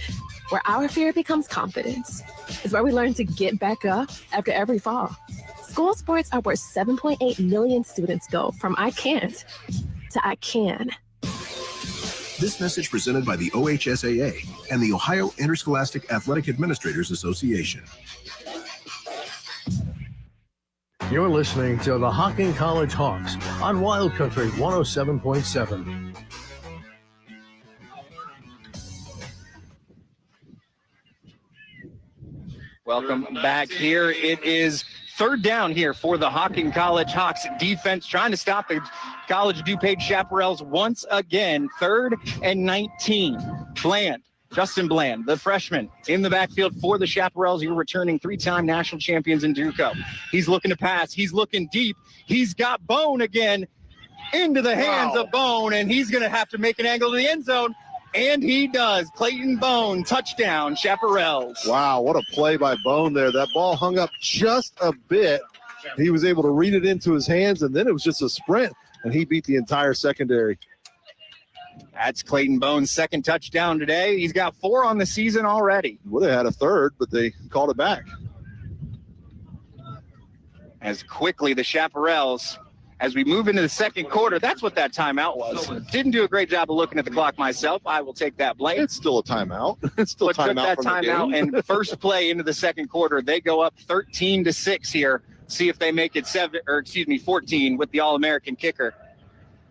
where our fear becomes confidence. It's where we learn to get back up after every fall. School sports are where 7.8 million students go from I can't to I can. This message presented by the OHSAA and the Ohio Interscholastic Athletic Administrators Association. You're listening to the Hocking College Hawks on Wild Country 107.7. Welcome back here. It is 3rd down here for the Hocking College Hawks defense, trying to stop the College DuPage Chaparrals once again. 3rd and 19. Bland, Justin Bland, the freshman, in the backfield for the Chaparrals. You're returning 3-time national champions in JUCO. He's looking to pass. He's looking deep. He's got Bone again into the hands of Bone, and he's going to have to make an angle to the end zone. And he does. Clayton Bone, touchdown, Chaparrals. Wow, what a play by Bone there. That ball hung up just a bit. He was able to read it into his hands, and then it was just a sprint, and he beat the entire secondary. That's Clayton Bone's 2nd touchdown today. He's got 4 on the season already. Would have had a 3rd, but they called it back. As quickly the Chaparrals, as we move into the 2nd quarter, that's what that timeout was. Didn't do a great job of looking at the clock myself. I will take that blame. It's still a timeout. It's still a timeout. Took that timeout, and first play into the 2nd quarter, they go up 13-6 here See if they make it 14 with the All-American kicker.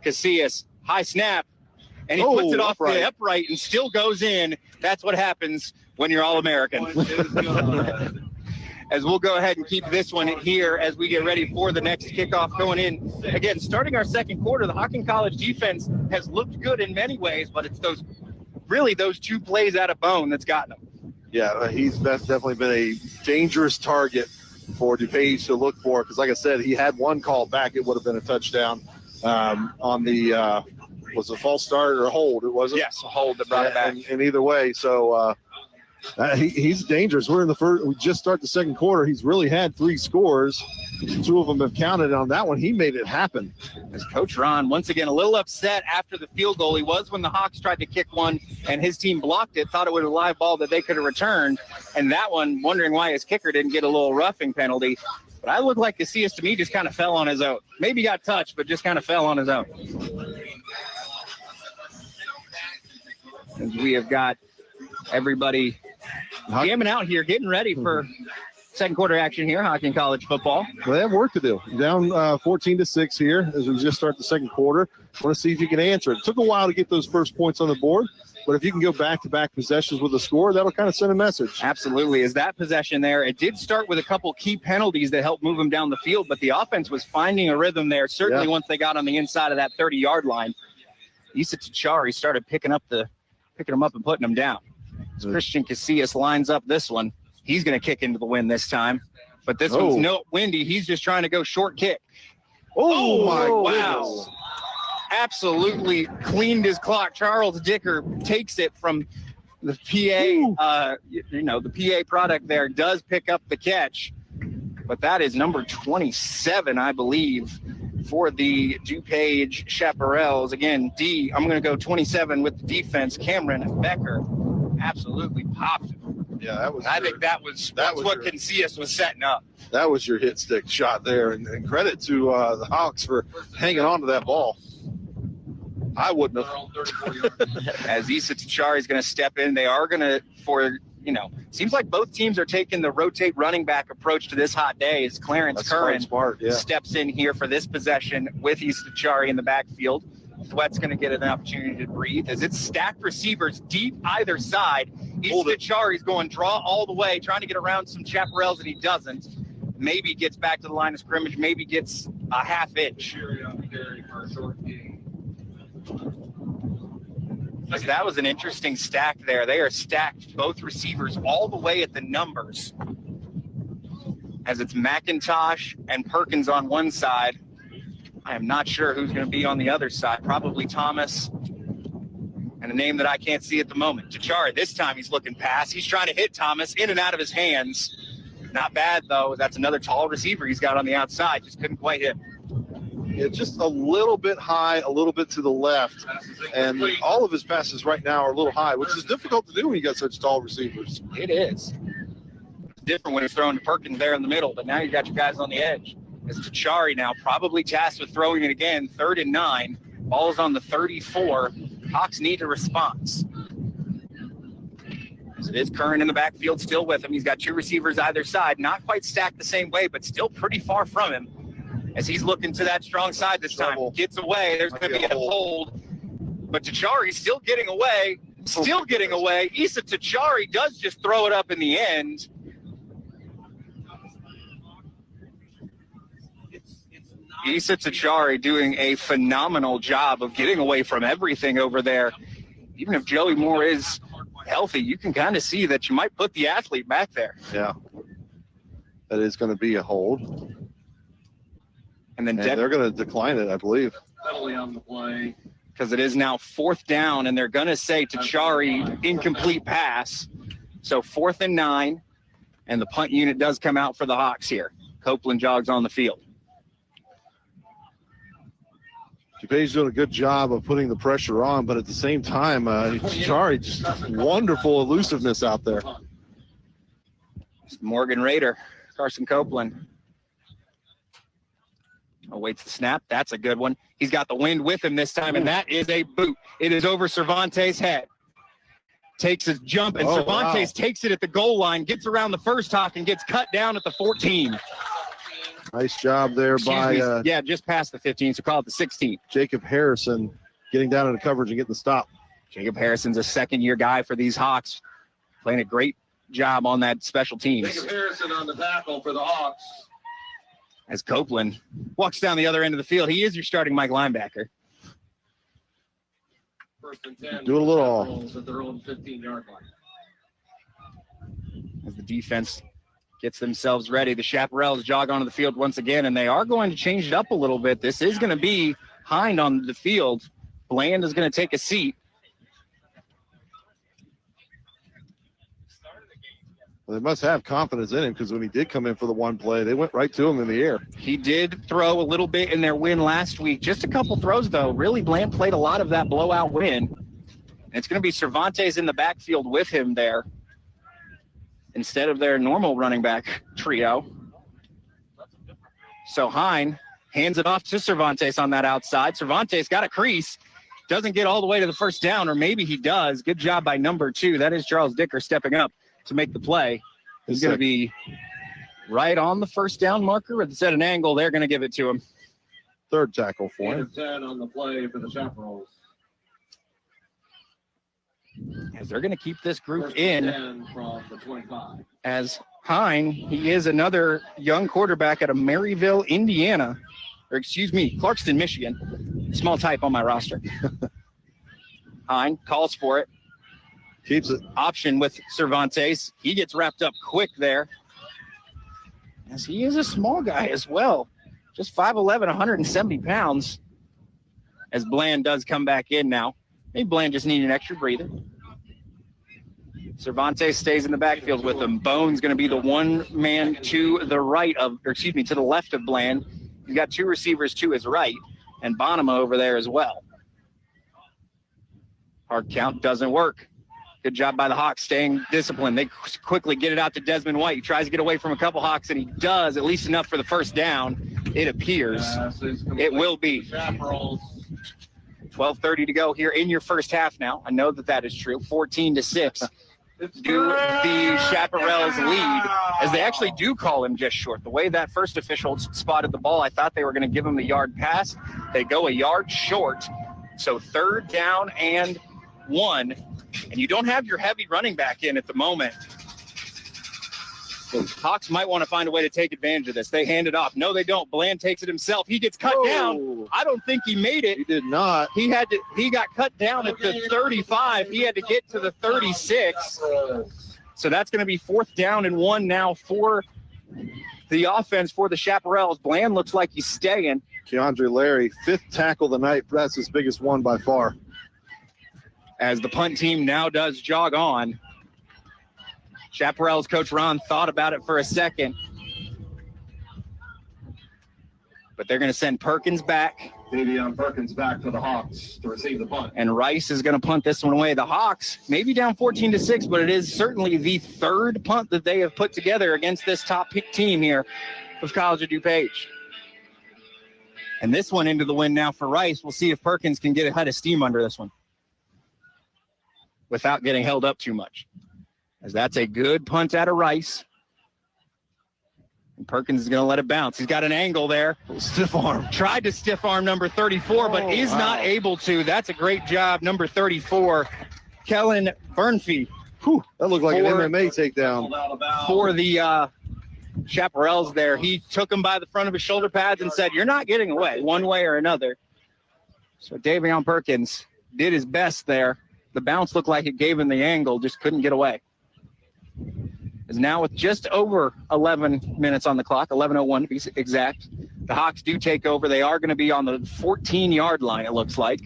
Casillas, high snap, and he puts it off the upright and still goes in. That's what happens when you're All-American. As we'll go ahead and keep this one here as we get ready for the next kickoff going in. Again, starting our second quarter, the Hocking College defense has looked good in many ways, but it's those 2 plays out of Bone that's gotten him. Yeah, he's definitely been a dangerous target for DuPage to look for, because like I said, he had one call back. It would have been a touchdown on the was it a false start or a hold? It wasn't? Yes, a hold that brought it back. And either way, so he's dangerous. We're in the first. We just start the second quarter. He's really had 3 scores. 2 of them have counted. On that one, he made it happen. As Coach Ron, once again, a little upset after the field goal. He was when the Hawks tried to kick one and his team blocked it, thought it was a live ball that they could have returned. And that one, wondering why his kicker didn't get a little roughing penalty. But I look like Casillas to me just kind of fell on his own. Maybe got touched, but just kind of fell on his own. As we have got everybody jamming out here, getting ready for second quarter action here, Hocking College football. Well, they have work to do. Down 14-6 here as we just start the second quarter. Want to see if you can answer it. It took a while to get those first points on the board, but if you can go back-to-back possessions with a score, that'll kind of send a message. Absolutely. As that possession there, it did start with a couple key penalties that helped move them down the field, but the offense was finding a rhythm there, certainly once they got on the inside of that 30-yard line. Issa Tachari started picking them up and putting them down. As Christian Casillas lines up this one. He's going to kick into the wind this time, but this one's no windy. He's just trying to go short kick. Oh my wow. goodness. Absolutely cleaned his clock. Charles Dicker takes it from the PA, the PA product there, does pick up the catch, but that is number 27, I believe, for the DuPage Chaparrals. Again, I'm going to go 27 with the defense. Cameron Becker absolutely popped it. Yeah, that was. I think that was what Casillas was setting up. That was your hit stick shot there, and credit to the Hawks for hanging on to that ball. I wouldn't have. As Issa Tachari is going to step in, they are going to, seems like both teams are taking the rotate running back approach to this hot day as Clarence Curran steps in here for this possession with Issa Tachari in the backfield. Thwett's going to get an opportunity to breathe as it's stacked receivers deep either side. Issa Tachari's going draw all the way, trying to get around some chaparrals, and he doesn't. Maybe gets back to the line of scrimmage, maybe gets a half inch. That was an interesting stack there. They are stacked, both receivers, all the way at the numbers. As it's McIntosh and Perkins on one side. I am not sure who's going to be on the other side. Probably Thomas and a name that I can't see at the moment. Tachari, this time he's looking past. He's trying to hit Thomas in and out of his hands. Not bad, though. That's another tall receiver he's got on the outside. Just couldn't quite hit. Yeah, just a little bit high, a little bit to the left. And all of his passes right now are a little high, which is difficult to do when you got such tall receivers. It is. It's different when it's thrown to Perkins there in the middle, but now you got your guys on the edge. As Tachari now probably tasked with throwing it again, 3rd and 9. Ball's on the 34. Hawks need a response. As it is Curran in the backfield still with him. He's got 2 receivers either side, not quite stacked the same way, but still pretty far from him. As he's looking to that strong side this time. Gets away. There's going to be a hold. But Tachari's still getting away. Issa Tachari does just throw it up in the end. Issa Tachari doing a phenomenal job of getting away from everything over there. Even if Joey Moore is healthy, you can kind of see that you might put the athlete back there. Yeah. That is going to be a hold. And then they're going to decline it, I believe. Penalty on the play. Because it is now 4th down, and they're going to say Tachari incomplete pass. So 4th and 9, and the punt unit does come out for the Hawks here. Copeland jogs on the field. DuPage's doing a good job of putting the pressure on, but at the same time, Tachari, just wonderful elusiveness out there. Morgan Raider, Carson Copeland. Awaits the snap. That's a good one. He's got the wind with him this time, and that is a boot. It is over Cervantes' head. Takes his jump, and Cervantes takes it at the goal line, gets around the first Hawk, and gets cut down at the 14. Nice job there by just past the 15, so call it the 16. Jacob Harrison getting down into coverage and getting the stop. Jacob Harrison's a second-year guy for these Hawks, playing a great job on that special teams. Jacob Harrison on the tackle for the Hawks. As Copeland walks down the other end of the field, he is your starting Mike linebacker. First and 10. Do a little at their own 15-yard line. As the defense gets themselves ready, the Chaparrals jog onto the field once again, and they are going to change it up a little bit. This is going to be Hind on the field. Bland is going to take a seat. Well, they must have confidence in him because when he did come in for the one play, they went right to him in the air. He did throw a little bit in their win last week. Just a couple throws, though. Really, Bland played a lot of that blowout win. And it's going to be Cervantes in the backfield with him there instead of their normal running back trio. So Hine hands it off to Cervantes on that outside. Cervantes got a crease. Doesn't get all the way to the first down, or maybe he does. Good job by number 2. That is Charles Dicker stepping up to make the play. He's going to be right on the first down marker. It's at an angle. They're going to give it to him. Third tackle for him. 10 on the play for the Chaparrals. As they're going to keep this group in. 10 from the 25. As Hine, he is another young quarterback out of Maryville, Indiana. Or excuse me, Clarkston, Michigan. Small type on my roster. Hine calls for it. Keeps it. Option with Cervantes. He gets wrapped up quick there. As he is a small guy as well. Just 5'11", 170 pounds. As Bland does come back in now. Maybe Bland just needed an extra breather. Cervantes stays in the backfield with him. Bone's going to be the one man to the right of, or excuse me, to the left of Bland. He's got 2 receivers to his right, and Bonema over there as well. Hard count doesn't work. Good job by the Hawks staying disciplined. They quickly get it out to Desmond White. He tries to get away from a couple Hawks, and he does, at least enough for the first down. It appears. It will be. 12:30 to go here in your first half now. I know that is true. 14-6. Do the Chaparrals lead, as they actually do call him just short. The way that first official spotted the ball, I thought they were going to give him the yard pass. They go a yard short. So 3rd down and 1. And you don't have your heavy running back in at the moment. The Hawks might want to find a way to take advantage of this. They hand it off. No, they don't. Bland takes it himself. He gets cut down. I don't think he made it. He did not. He got cut down at the 35. He had to get to the 36. So that's going to be 4th down and 1 now for the offense for the Chaparrals. Bland looks like he's staying. Keandre Larry, 5th tackle of the night. That's his biggest one by far. As the punt team now does jog on. Chaparrals coach Ron thought about it for a second. But they're going to send Perkins back. Davion Perkins back for the Hawks to receive the punt. And Rice is going to punt this one away. The Hawks maybe down 14-6, but it is certainly the 3rd punt that they have put together against this top team here of College of DuPage. And this one into the wind now for Rice. We'll see if Perkins can get a head of steam under this one without getting held up too much. As that's a good punt out of Rice. And Perkins is going to let it bounce. He's got an angle there. Stiff arm. Tried to stiff arm number 34, but is not able to. That's a great job, number 34, Kellen Burnfee. Whew, that looked like an MMA takedown. For the Chaparrals there. He took him by the front of his shoulder pads and said, "You're not getting away one way or another." So Davion Perkins did his best there. The bounce looked like it gave him the angle, just couldn't get away. Is now with just over 11 minutes on the clock, 11:01 to be exact. The Hawks do take over. They are going to be on the 14-yard line, it looks like.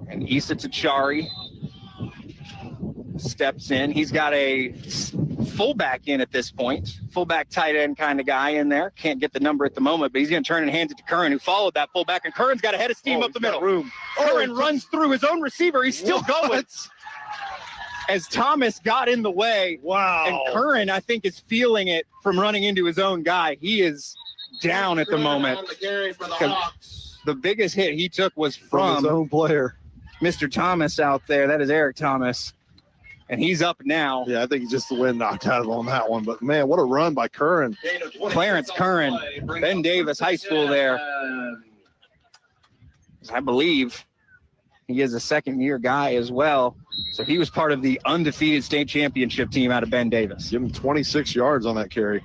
And Issa Tachari steps in. He's got a fullback in at this point. Fullback tight end kind of guy in there. Can't get the number at the moment, but he's going to turn and hand it to Curran, who followed that fullback. And Curran's got a head of steam up the middle. Curran runs through his own receiver. He's still going. As Thomas got in the way. Wow. And Curran, I think, is feeling it from running into his own guy. He is down at the moment. The biggest hit he took was from his own player. Mr. Thomas out there. That is Eric Thomas. and he's up now. Yeah, I think just the wind knocked out of him on that one. But, man, what a run by Curran. Clarence Curran, Ben Davis High School there. I believe he is a second-year guy as well. So he was part of the undefeated state championship team out of Ben Davis. Give him 26 yards on that carry.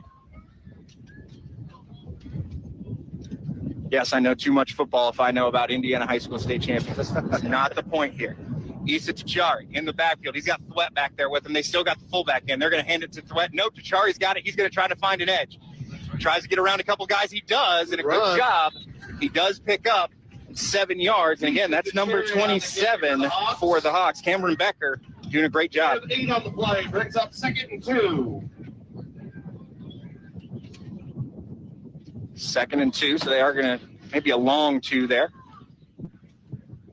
Yes, I know too much football if I know about Indiana high school state champions. That's not the point here. Issa Tachari in the backfield. He's got Thwett back there with him. They still got the fullback in. They're going to hand it to Thwett. No, Tachari's got it. He's going to try to find an edge. Tries to get around a couple guys. He does, and a good job. He does pick up 7 yards. And again, that's number 27 for the Hawks. Cameron Becker doing a great job. 8 on the play. Brings up 2nd and 2. 2nd and 2, so they are going to maybe a long 2 there.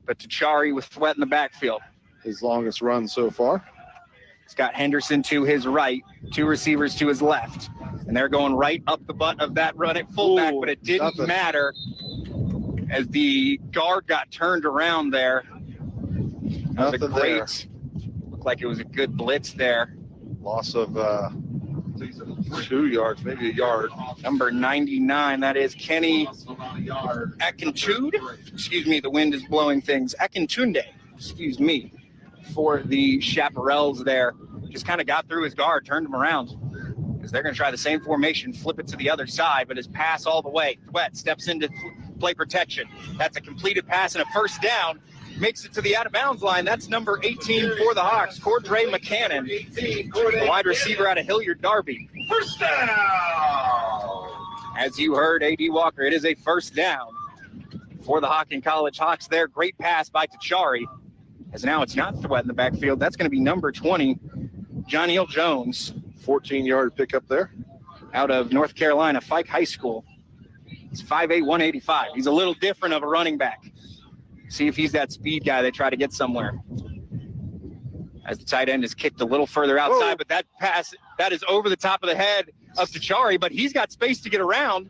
But Tachari with Thwett in the backfield. His longest run so far. He's got Henderson to his right, 2 receivers to his left. And they're going right up the butt of that run at fullback, but it didn't matter as the guard got turned around there. That was a great, looked like it was a good blitz there. Loss of 2 yards, maybe a yard. Number 99, that is Kenny Akintunde. Excuse me, the wind is blowing things. Akintunde, excuse me, for the Chaparrals there. Just kind of got through his guard, turned him around. Because they're going to try the same formation, flip it to the other side, but his pass all the way. Thwett steps into play protection. That's a completed pass and a first down. Makes it to the out-of-bounds line. That's number 18 for the Hawks, Cordray McCannon, the wide receiver out of Hilliard Darby. First down! As you heard, A.D. Walker, it is a first down for the Hocking College Hawks there. Great pass by Tachari. As now it's not Thwett in the backfield. That's going to be number 20, Johniel Jones. 14-yard pickup there. Out of North Carolina, Fike High School. He's 5'8", 185. He's a little different of a running back. See if he's that speed guy they try to get somewhere. As the tight end is kicked a little further outside, but that pass, that is over the top of the head of Tachari, but he's got space to get around.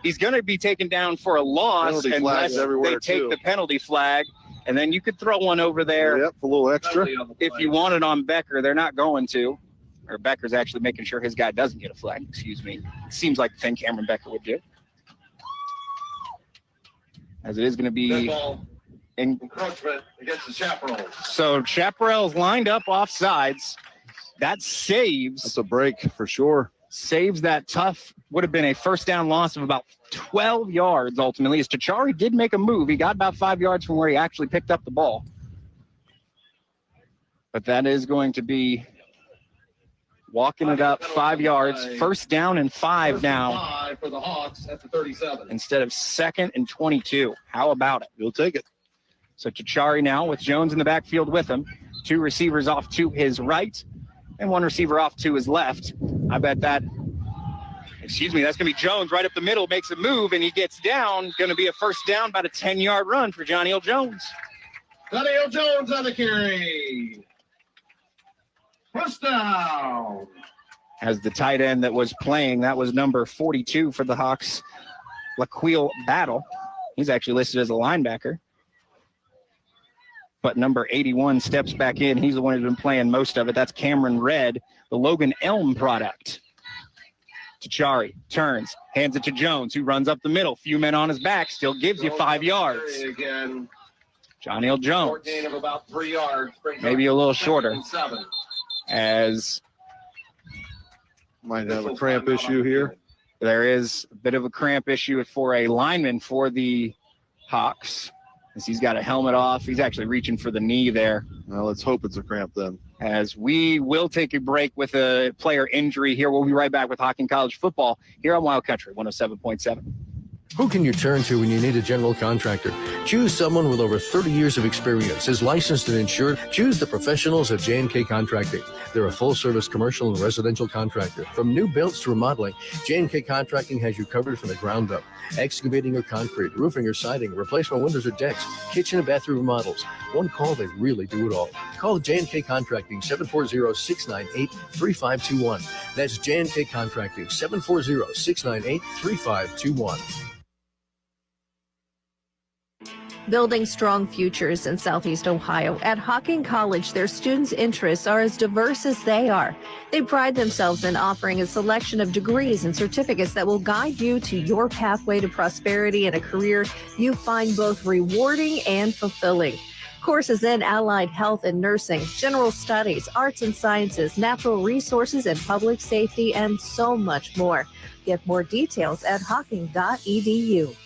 He's going to be taken down for a loss unless they take the penalty flag. And then you could throw one over there. Yep, a little extra. If you want it on Becker, they're not going to. Or Becker's actually making sure his guy doesn't get a flag, excuse me. Seems like the thing Cameron Becker would do. As it is going to be encroachment against the Chaparrals. So Chaparrals lined up off sides. That saves. That's a break for sure. Saves that tough, would have been a first down loss of about 12 yards ultimately. As Tachari did make a move. He got about 5 yards from where he actually picked up the ball. But that is going to be walking it up 5 yards. First down and 5 now. 5 for the Hawks at the 37. Instead of 2nd and 22. How about it? You'll take it. So Tachari now with Jones in the backfield with him. 2 receivers off to his right and 1 receiver off to his left. I bet that, excuse me, that's going to be Jones right up the middle, makes a move, and he gets down. Going to be a first down, about a 10-yard run for Johniel Jones. Johniel Jones on the carry. First down. As the tight end that was playing, that was number 42 for the Hawks, Laquille Battle. He's actually listed as a linebacker. But number 81 steps back in. He's the one who's been playing most of it. That's Cameron Red, the Logan Elm product. Tachari turns, hands it to Jones, who runs up the middle. Few men on his back, still gives you 5 yards. Again. Johniel Jones. Short gain of about 3 yards. Maybe a little shorter. 7. As might have a cramp issue here. There is a bit of a cramp issue for a lineman for the Hawks. As he's got a helmet off. He's actually reaching for the knee there. Well, let's hope it's a cramp then. As we will take a break with a player injury here. We'll be right back with Hocking College football here on Wild Country 107.7. Who can you turn to when you need a general contractor? Choose someone with over 30 years of experience, is licensed and insured. Choose the professionals at J&K Contracting. They're a full-service commercial and residential contractor. From new builds to remodeling, J&K Contracting has you covered from the ground up. Excavating or concrete, roofing or siding, replacement windows or decks, kitchen and bathroom remodels. One call, they really do it all. Call J&K Contracting, 740-698-3521. That's J&K Contracting, 740-698-3521. Building strong futures in Southeast Ohio. At Hocking College, their students' interests are as diverse as they are. They pride themselves in offering a selection of degrees and certificates that will guide you to your pathway to prosperity and a career you find both rewarding and fulfilling. Courses in allied health and nursing, general studies, arts and sciences, natural resources and public safety, and so much more. Get more details at hocking.edu.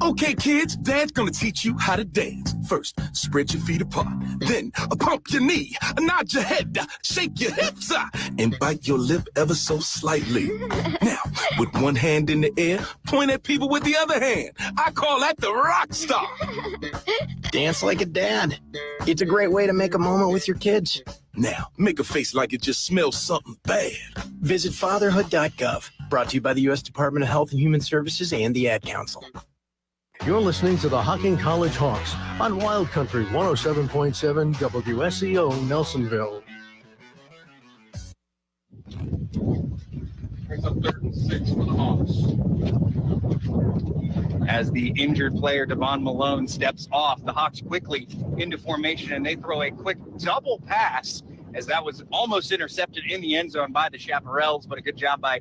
Okay, kids, Dad's gonna teach you how to dance. First, spread your feet apart. Then, pump your knee, nod your head, shake your hips, and bite your lip ever so slightly. Now, with one hand in the air, point at people with the other hand. I call that the rock star. Dance like a dad. It's a great way to make a moment with your kids. Now, make a face like it just smells something bad. Visit fatherhood.gov. Brought to you by the U.S. Department of Health and Human Services and the Ad Council. You're listening to the Hocking College Hawks on Wild Country 107.7 WSEO Nelsonville. Brings up 3rd and 6 for the Hawks. As the injured player, Devon Malone, steps off, the Hawks quickly into formation, and they throw a quick double pass as that was almost intercepted in the end zone by the Chaparrals, but a good job by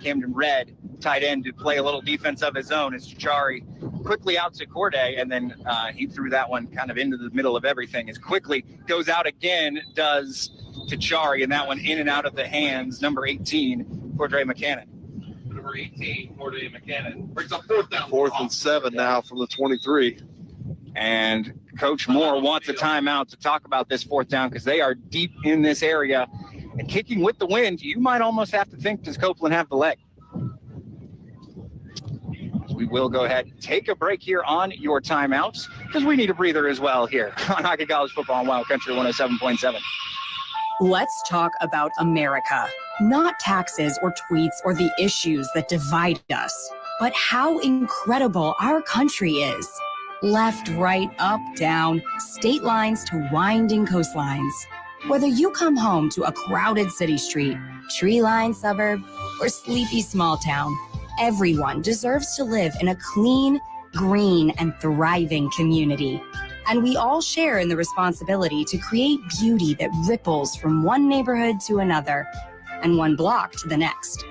Camden Red, tight end, to play a little defense of his own as Chari quickly out to Corday, and then he threw that one kind of into the middle of everything as quickly goes out again, does to Chari, and that one in and out of the hands, number 18, Cordray McCannon. Number 18, Corday McCannon. Brings up 4th down. 4th and 7 now from the 23. And Coach Moore wants a timeout to talk about this 4th down because they are deep in this area. And kicking with the wind, you might almost have to think, does Copeland have the leg? We will go ahead and take a break here on your timeouts because we need a breather as well here on Hocking College Football on Wild Country 107.7. Let's talk about America. Not taxes or tweets or the issues that divide us, but how incredible our country is. Left, right, up, down, state lines to winding coastlines. Whether you come home to a crowded city street, tree-lined suburb, or sleepy small town, everyone deserves to live in a clean, green, and thriving community. And we all share in the responsibility to create beauty that ripples from one neighborhood to another and one block to the next.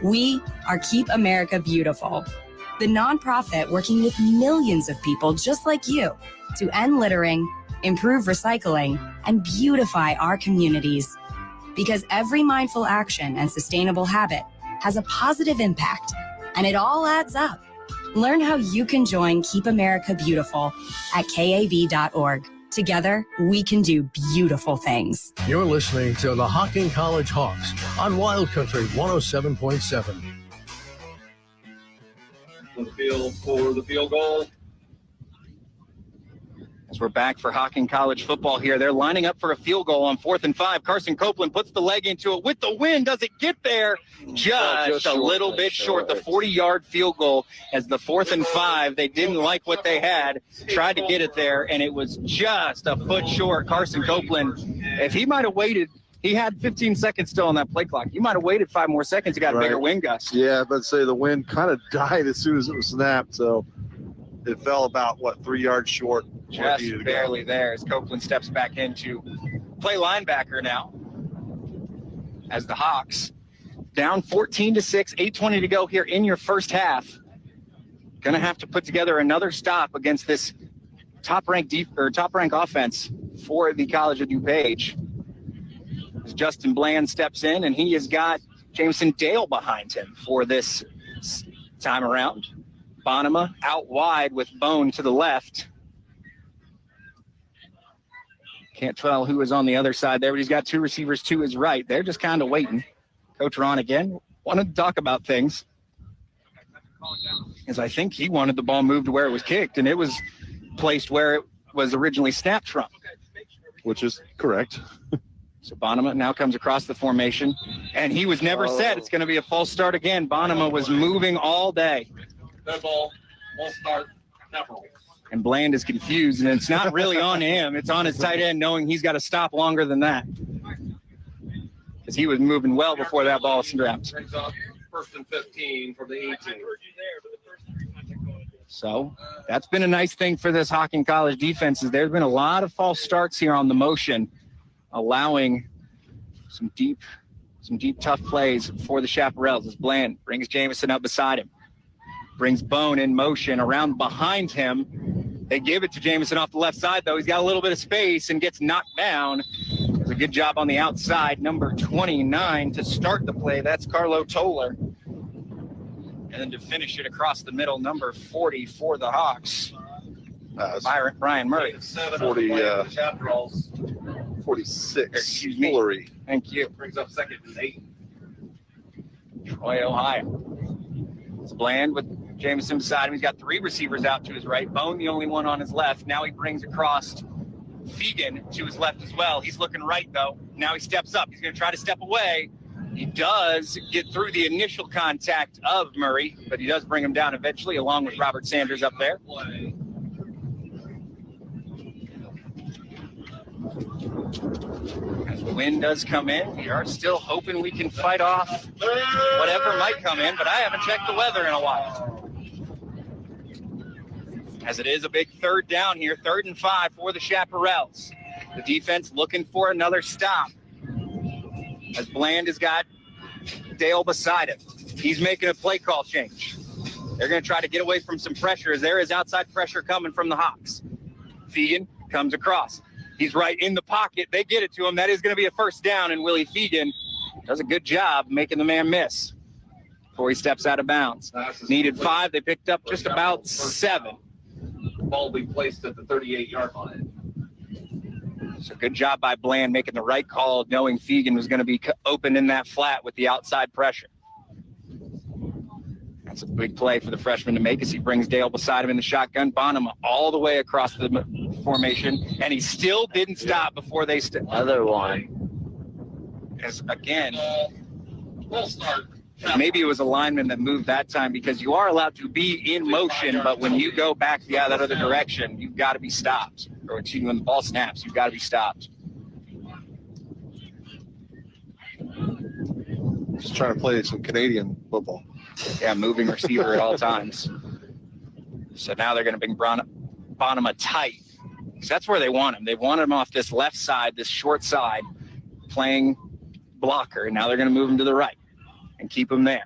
We are Keep America Beautiful, the nonprofit working with millions of people just like you to end littering, improve recycling, and beautify our communities. Because every mindful action and sustainable habit has a positive impact, and it all adds up. Learn how you can join Keep America Beautiful at KAB.org. Together, we can do beautiful things. You're listening to the Hocking College Hawks on Wild Country 107.7. On the field for the field goal. As we're back for Hocking College football here, they're lining up for a field goal on 4th and 5. Carson Copeland puts the leg into it with the wind. Does it get there? Just a little bit short. The 40-yard field goal as the 4th and 5. They didn't like what they had, tried to get it there, and it was just a foot short. Carson Copeland, if he might have waited, he had 15 seconds still on that play clock. He might have waited 5 more seconds. He got a bigger wind gust. Yeah, but say the wind kind of died as soon as it was snapped, so it fell about, 3 yards short. Just barely there as Copeland steps back in to play linebacker now. As the Hawks down 14-6, 8:20 to go here in your first half. Going to have to put together another stop against this top-ranked offense for the College of DuPage. As Justin Bland steps in, and he has got Jameson Dale behind him for this time around. Bonema out wide with Bone to the left. Can't tell who is on the other side there, but he's got 2 receivers to his right. They're just kind of waiting. Coach Ron again wanted to talk about things, as I think he wanted the ball moved to where it was kicked, and it was placed where it was originally snapped from. Which is correct. So Bonema now comes across the formation, and he was never said it's going to be a false start again. Bonema was moving all day. That ball won't start. Never. And Bland is confused, and it's not really on him. It's on his tight end, knowing he's got to stop longer than that. Because he was moving well before that ball was snapped. 1st and 15 from the 18. So that's been a nice thing for this Hocking College defense is there's been a lot of false starts here on the motion, allowing some deep, tough plays for the Chaparrals as Bland brings Jamison up beside him, brings Bone in motion around behind him. They give it to Jamison off the left side, though. He's got a little bit of space and gets knocked down. It's a good job on the outside, number 29 to start the play. That's Carlo Toller. And then to finish it across the middle, number 40 for the Hawks, Brian Murray. 46. Excuse me. Hillary. Thank you. Brings up second and 8. Troy, Ohio. It's Bland with Jamison beside him. He's got 3 receivers out to his right. Bone, the only one on his left. Now he brings across Fegan to his left as well. He's looking right, though. Now he steps up. He's going to try to step away. He does get through the initial contact of Murray, but he does bring him down eventually, along with Robert Sanders up there. As the wind does come in, we are still hoping we can fight off whatever might come in, but I haven't checked the weather in a while. As it is a big third down here, 3rd and 5 for the Chaparrals. The defense looking for another stop. As Bland has got Dale beside him. He's making a play call change. They're going to try to get away from some pressure as there is outside pressure coming from the Hawks. Fegan comes across. He's right in the pocket. They get it to him. That is going to be a first down, and Willie Fegan does a good job making the man miss before he steps out of bounds. Needed 5. They picked up just about 7. Ball will be placed at the 38-yard line. So good job by Bland making the right call, knowing Fegan was going to be open in that flat with the outside pressure. That's a big play for the freshman to make as he brings Dale beside him in the shotgun. Bonham all the way across the formation, and he still didn't stop before they Other one. As again, We'll start. maybe it was a lineman that moved that time because you are allowed to be in motion, but when you go back that other direction, you've got to be stopped. Or excuse me, when the ball snaps, you've got to be stopped. Just trying to play some Canadian football. Yeah, moving receiver at all times. So now they're going to bring Bonham tight. So that's where they want him. They want him off this left side, this short side, playing blocker. And now they're going to move him to the right and keep him there.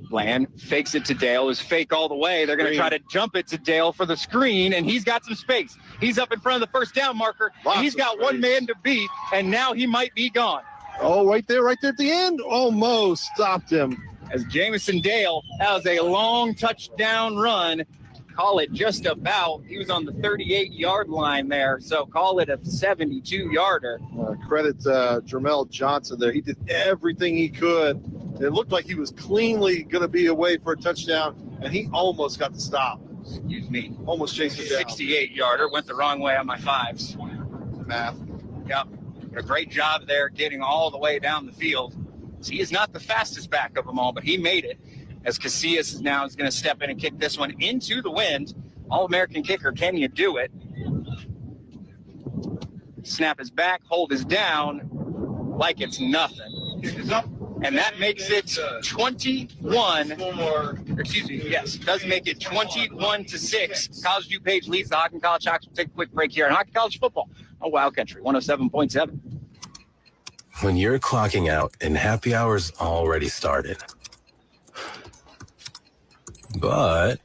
Bland fakes it to Dale. It was fake all the way. They're going to try to jump it to Dale for the screen, and he's got some space. He's up in front of the first down marker, and he's got one man to beat, and now he might be gone. Oh, right there at the end. Almost stopped him. As Jamison Dale has a long touchdown run. Call it just about. He was on the 38-yard line there, so call it a 72-yarder. Credit Jermel Johnson there. He did everything he could. It looked like he was cleanly going to be away for a touchdown, and he almost got the stop. Excuse me. Almost chased it down. 68-yarder. Went the wrong way on my 5s. Math. Yep. A great job there getting all the way down the field. So he is not the fastest back of them all, but he made it. As Casillas is going to step in and kick this one into the wind. All-American kicker, can you do it? Snap is back, hold is down, like it's nothing. And that makes it 21. Excuse me, yes, does make it 21-6. College DuPage leads the Hocking College Hawks. We'll take a quick break here on Hocking College football on Wild Country 107.7. When you're clocking out and happy hour's already started. But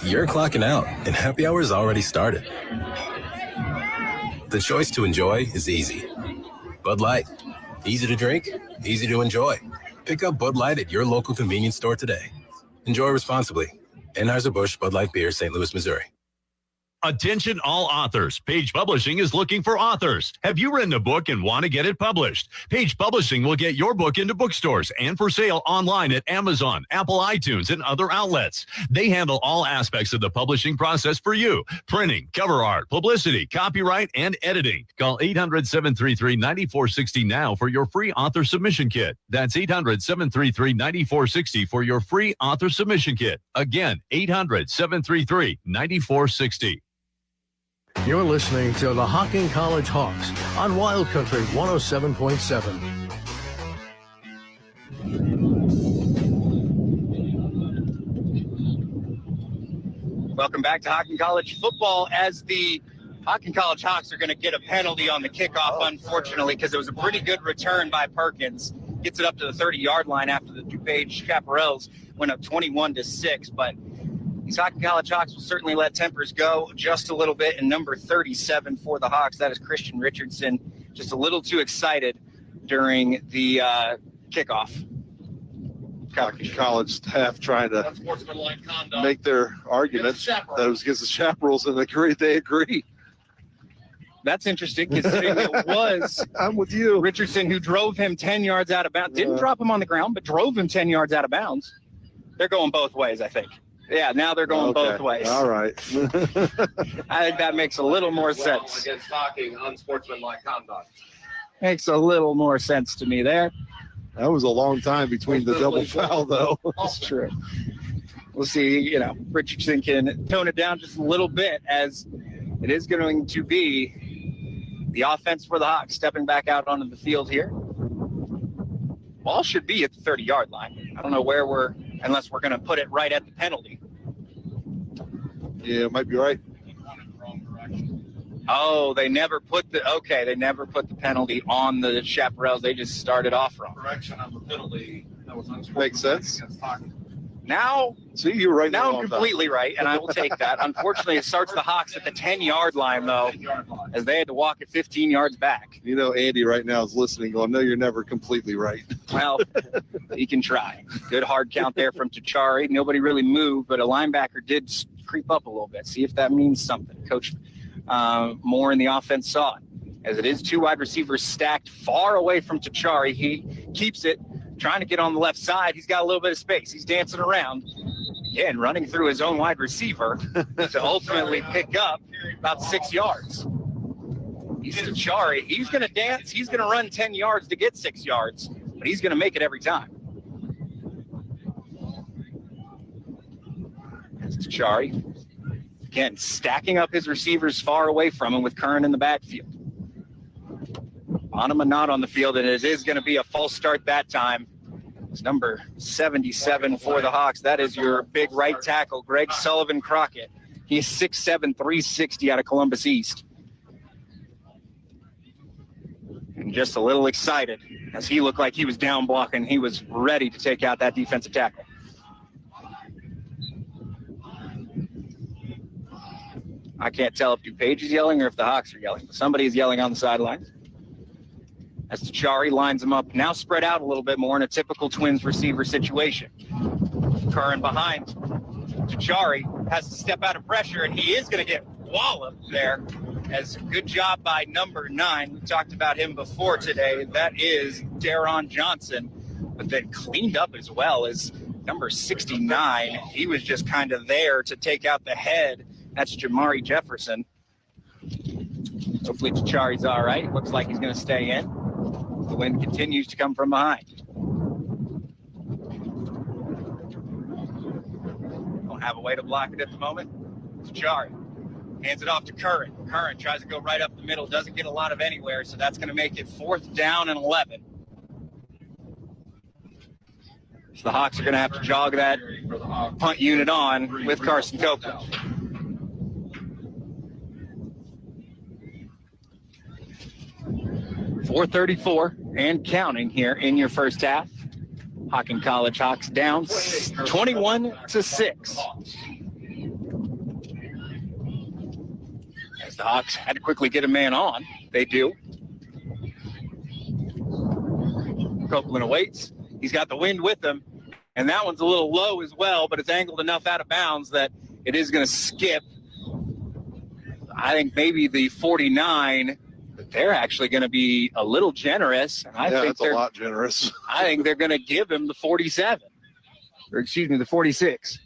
you're clocking out and happy hour's already started. The choice to enjoy is easy. Bud Light. Easy to drink, easy to enjoy. Pick up Bud Light at your local convenience store today. Enjoy responsibly. Anheuser-Busch Bud Light Beer, St. Louis, Missouri. Attention all authors. Page Publishing is looking for authors. Have you written a book and want to get it published? Page Publishing will get your book into bookstores and for sale online at Amazon, Apple iTunes, and other outlets. They handle all aspects of the publishing process for you. Printing, cover art, publicity, copyright, and editing. Call 800-733-9460 now for your free author submission kit. That's 800-733-9460 for your free author submission kit. Again, 800-733-9460. You're listening to the Hocking College Hawks on Wild Country 107.7. Welcome back to Hocking College football, as the Hocking College Hawks are going to get a penalty on the kickoff, unfortunately, because it was a pretty good return by Perkins. Gets it up to the 30-yard line after the DuPage Chaparrals went up 21-6. But these Hocking College Hawks will certainly let tempers go just a little bit. And number 37 for the Hawks, that is Christian Richardson, just a little too excited during the kickoff. Hocking College staff trying to make their argument that it was against the Chaparrals, and they agree. That's interesting, considering it was I'm with you. Richardson who drove him 10 yards out of bounds. Didn't drop him on the ground, but drove him 10 yards out of bounds. They're going both ways, I think. Yeah, now they're going both ways. All right. I think that makes a little more sense. Against Hocking, unsportsmanlike conduct. Makes a little more sense to me there. That was a long time between the double foul, though. That's true. We'll see, Richardson can tone it down just a little bit, as it is going to be the offense for the Hawks stepping back out onto the field here. Ball should be at the 30-yard line. I don't know where unless we're going to put it right at the penalty. Yeah, it might be right. Oh, they never put the penalty on the Chaparrals. They just started off wrong. Correction on the penalty. That was Makes sense. Now, see, you were right. Now I'm completely right, and I will take that. Unfortunately, it starts the Hawks at the 10-yard line, though, as they had to walk it 15 yards back. Andy right now is listening going, no, you're never completely right. Well, he can try. Good hard count there from Tachari. Nobody really moved, but a linebacker did creep up a little bit. See if that means something. Coach Moore in the offense saw it. As it is two wide receivers stacked far away from Tachari. He keeps it, trying to get on the left side. He's got a little bit of space. He's dancing around. Again, running through his own wide receiver to ultimately pick up about 6 yards. He's Tachari. He's going to dance. He's going to run 10 yards to get 6 yards, but he's going to make it every time. That's Tachari. Again, stacking up his receivers far away from him with Kern in the backfield. Bonham not on the field, and it is going to be a false start that time. It's number 77 for the Hawks. That is your big right tackle, Greg Sullivan Crockett. He's 6'7", 360 out of Columbus East. And just a little excited, as he looked like he was down blocking. He was ready to take out that defensive tackle. I can't tell if DuPage is yelling or if the Hawks are yelling, but somebody is yelling on the sidelines. As Tachari lines them up, now spread out a little bit more in a typical Twins receiver situation. Curran behind. Tachari has to step out of pressure, and he is going to get walloped there. As good job by number 9. We talked about him before today. That is Daron Johnson, but then cleaned up as well as number 69. He was just kind of there to take out the head. That's Jamari Jefferson. Hopefully Tachari's all right. Looks like he's going to stay in. The wind continues to come from behind. Don't have a way to block it at the moment. Tachari hands it off to Curran. Curran tries to go right up the middle, doesn't get a lot of anywhere, so that's going to make it 4th down and 11. So the Hawks are going to have to jog that punt unit on with Carson Copeland. .434 and counting here in your first half. Hocking College Hawks down 21-6. As the Hawks had to quickly get a man on. They do. Copeland awaits. He's got the wind with him. And that one's a little low as well, but it's angled enough out of bounds that it is going to skip. I think maybe the 49. They're actually going to be a little generous. I think that's a lot generous. I think they're going to give him the 47, or excuse me, the 46.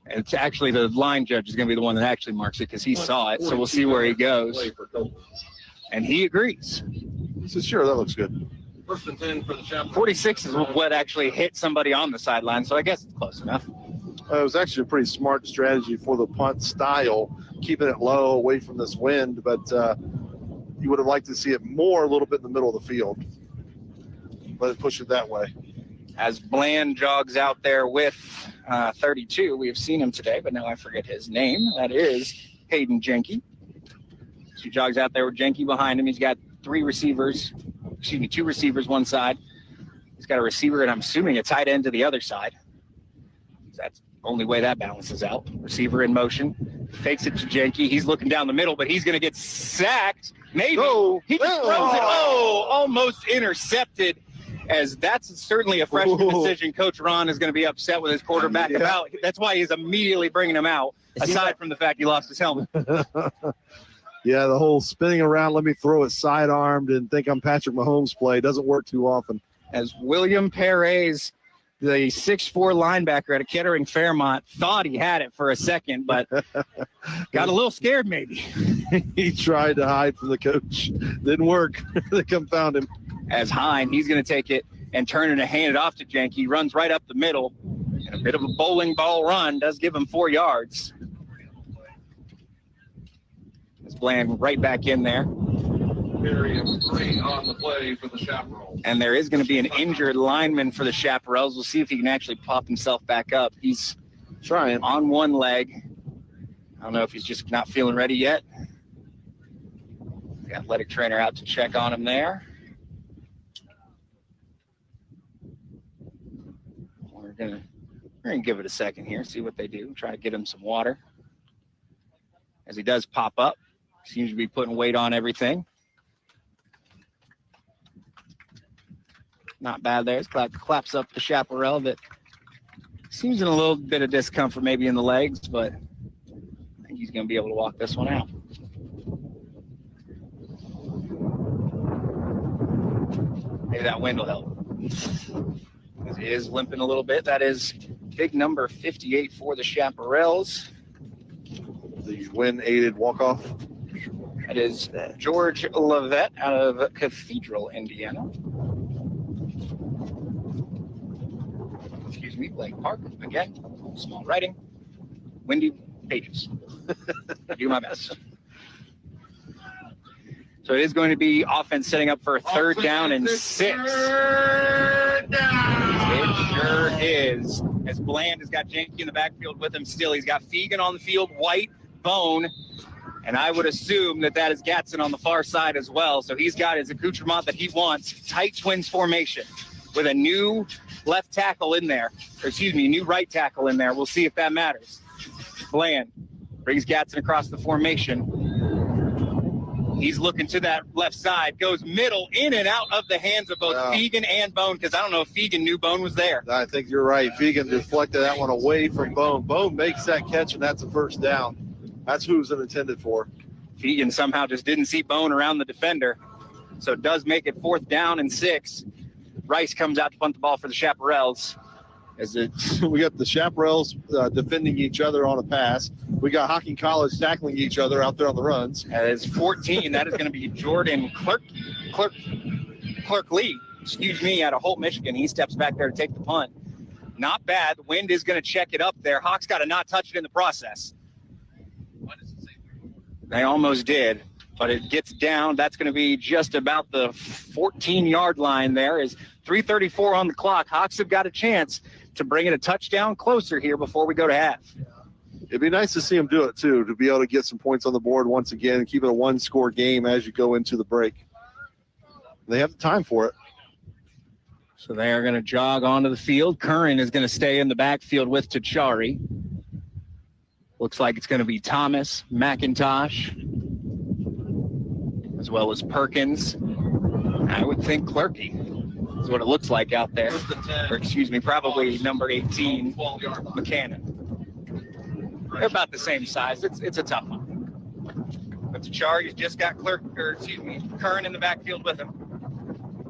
And it's actually the line judge is going to be the one that actually marks it because he saw it. So we'll see where he goes. And he agrees. He says, sure, that looks good. 1st and 10 for the Chaparrals. 46 is what actually hit somebody on the sideline, so I guess it's close enough. It was actually a pretty smart strategy for the punt style, keeping it low away from this wind, but you would have liked to see it more a little bit in the middle of the field. Let it push it that way. As Bland jogs out there with 32. We have seen him today, but now I forget his name. That is Hayden Jenke. So he jogs out there with Jenke behind him. He's got two receivers one side. He's got a receiver, and I'm assuming a tight end to the other side. That's the only way that balances out. Receiver in motion. Fakes it to Jenke. He's looking down the middle, but he's going to get sacked. Maybe. He just throws it. Almost intercepted. As that's certainly a freshman decision. Coach Ron is going to be upset with his quarterback about. That's why he's immediately bringing him out, aside from the fact he lost his helmet. Yeah, the whole spinning around, let me throw it sidearmed and think I'm Patrick Mahomes play doesn't work too often. As William Perez, the 6'4" linebacker at Kettering Fairmont, thought he had it for a second, but got a little scared maybe. He tried to hide from the coach. Didn't work. They confound him. As Hine, he's going to take it and turn it and hand it off to Jenke. He runs right up the middle. And a bit of a bowling ball run does give him 4 yards. As Bland right back in there. Perry and 3 on the play for the Chaparrals. And there is going to be an injured lineman for the Chaparrals. We'll see if he can actually pop himself back up. He's trying on one leg. I don't know if he's just not feeling ready yet. The athletic trainer out to check on him there. We're gonna give it a second here, see what they do. Try to get him some water. As he does pop up, seems to be putting weight on everything. Not bad there. It's claps up the Chaparral that seems in a little bit of discomfort maybe in the legs, but I think he's going to be able to walk this one out. Maybe that wind will help. He is limping a little bit. That is big number 58 for the Chaparrals. The wind-aided walk-off. That is George Levette out of Cathedral, Indiana. Excuse me, Lake Park. Again, small writing. Windy pages. Do my best. So it is going to be offense setting up for a 3rd down and 6. It sure is. As Bland has got Jenke in the backfield with him still. He's got Fegan on the field, White, Bone, and I would assume that is Gatson on the far side as well. So he's got his accoutrement that he wants. Tight twins formation with a new left tackle in there. New right tackle in there. We'll see if that matters. Bland brings Gatson across the formation. He's looking to that left side, goes middle, in and out of the hands of both Fegan and Bone, because I don't know if Fegan knew Bone was there. I think you're right. Fegan deflected that one away from Bone. Bone makes that catch, and that's a 1st down. That's who it was intended for. Fegan somehow just didn't see Bone around the defender, so it does make it 4th down and 6. Rice comes out to punt the ball for the Chaparrals. We got the Chaparrals defending each other on a pass. We got Hocking College tackling each other out there on the runs. As 14, that is going to be Jordan Clark Lee, out of Holt, Michigan. He steps back there to take the punt. Not bad. The wind is going to check it up there. Hawks got to not touch it in the process. They almost did, but it gets down. That's going to be just about the 14-yard line there. Is 3:34 on the clock. Hawks have got a chance to bring it a touchdown closer here before we go to half. It'd be nice to see them do it, too, to be able to get some points on the board once again and keep it a 1-score game as you go into the break. They have the time for it. So they are going to jog onto the field. Curran is going to stay in the backfield with Tachari. Looks like it's going to be Thomas, McIntosh, as well as Perkins. I would think Clerky is what it looks like out there. Or probably number 18, McCannon. They're about the same size. It's a tough one. But Tachari's just got Curran in the backfield with him.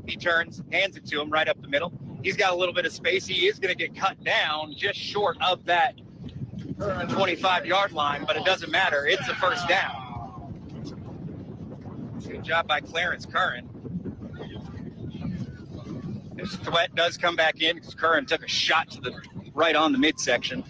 He turns, hands it to him right up the middle. He's got a little bit of space. He is going to get cut down just short of that 25-yard line, but it doesn't matter. It's a 1st down. Good job by Clarence Curran. This threat does come back in because Curran took a shot to the right on the midsection.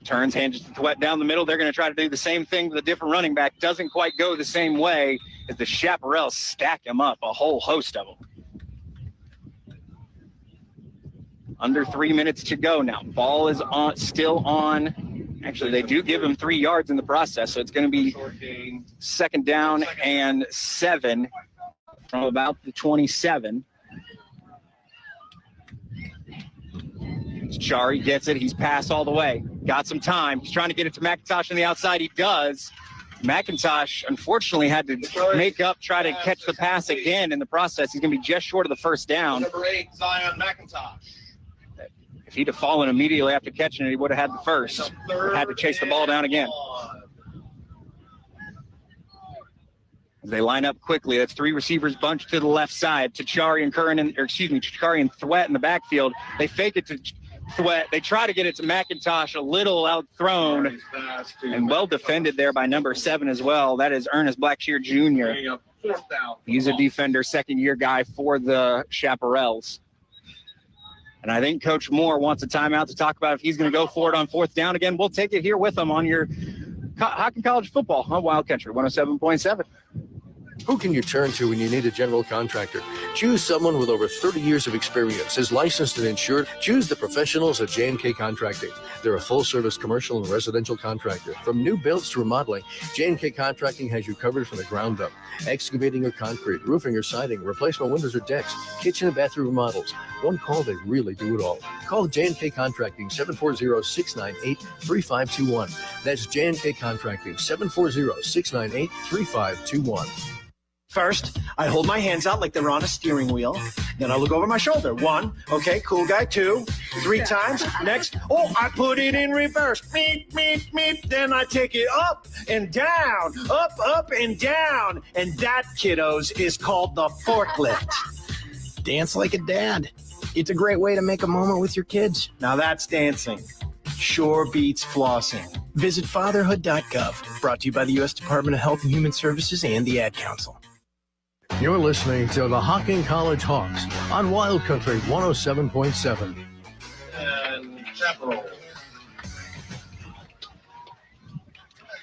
Turns, hands the Thwet down the middle. They're going to try to do the same thing with a different running back. Doesn't quite go the same way. as the Chaparrals stack him up, a whole host of them. Under 3 minutes to go now. Ball is still on. Actually, they do give him 3 yards in the process, so it's going to be second down and 7 from about the 27. Chari gets it. He's passed all the way. Got some time. He's trying to get it to McIntosh on the outside. He does. McIntosh, unfortunately, had to try to catch the pass again in the process. He's going to be just short of the first down. Number 8, Zion McIntosh. If he'd have fallen immediately after catching it, he would have had the first. Had to chase the ball down again. As they line up quickly, that's 3 receivers bunched to the left side. Chari and Chari and Thwett in the backfield. They fake it to Thwett. They try to get it to McIntosh, a little outthrown and well defended there by number 7 as well. That is Ernest Blackshear Jr. He's a defender, second-year guy for the Chaparrals. And I think Coach Moore wants a timeout to talk about if he's going to go for it on 4th down again. We'll take it here with him on your Hocking College football on Wild Country 107.7. Who can you turn to when you need a general contractor? Choose someone with over 30 years of experience, is licensed and insured. Choose the professionals at J&K Contracting. They're a full-service commercial and residential contractor. From new builds to remodeling, J&K Contracting has you covered from the ground up. Excavating or concrete, roofing or siding, replacement windows or decks, kitchen and bathroom remodels. One call, they really do it all. Call J&K Contracting, 740-698-3521. That's J&K Contracting, 740-698-3521. First, I hold my hands out like they're on a steering wheel. Then I look over my shoulder. 1, okay, cool guy. 2, 3 times. Next, I put it in reverse. Meep, meep, meep. Then I take it up and down, up and down. And that, kiddos, is called the forklift. Dance like a dad. It's a great way to make a moment with your kids. Now that's dancing. Sure beats flossing. Visit fatherhood.gov. Brought to you by the U.S. Department of Health and Human Services and the Ad Council. You're listening to the Hocking College Hawks on Wild Country 107.7. And Chaparral.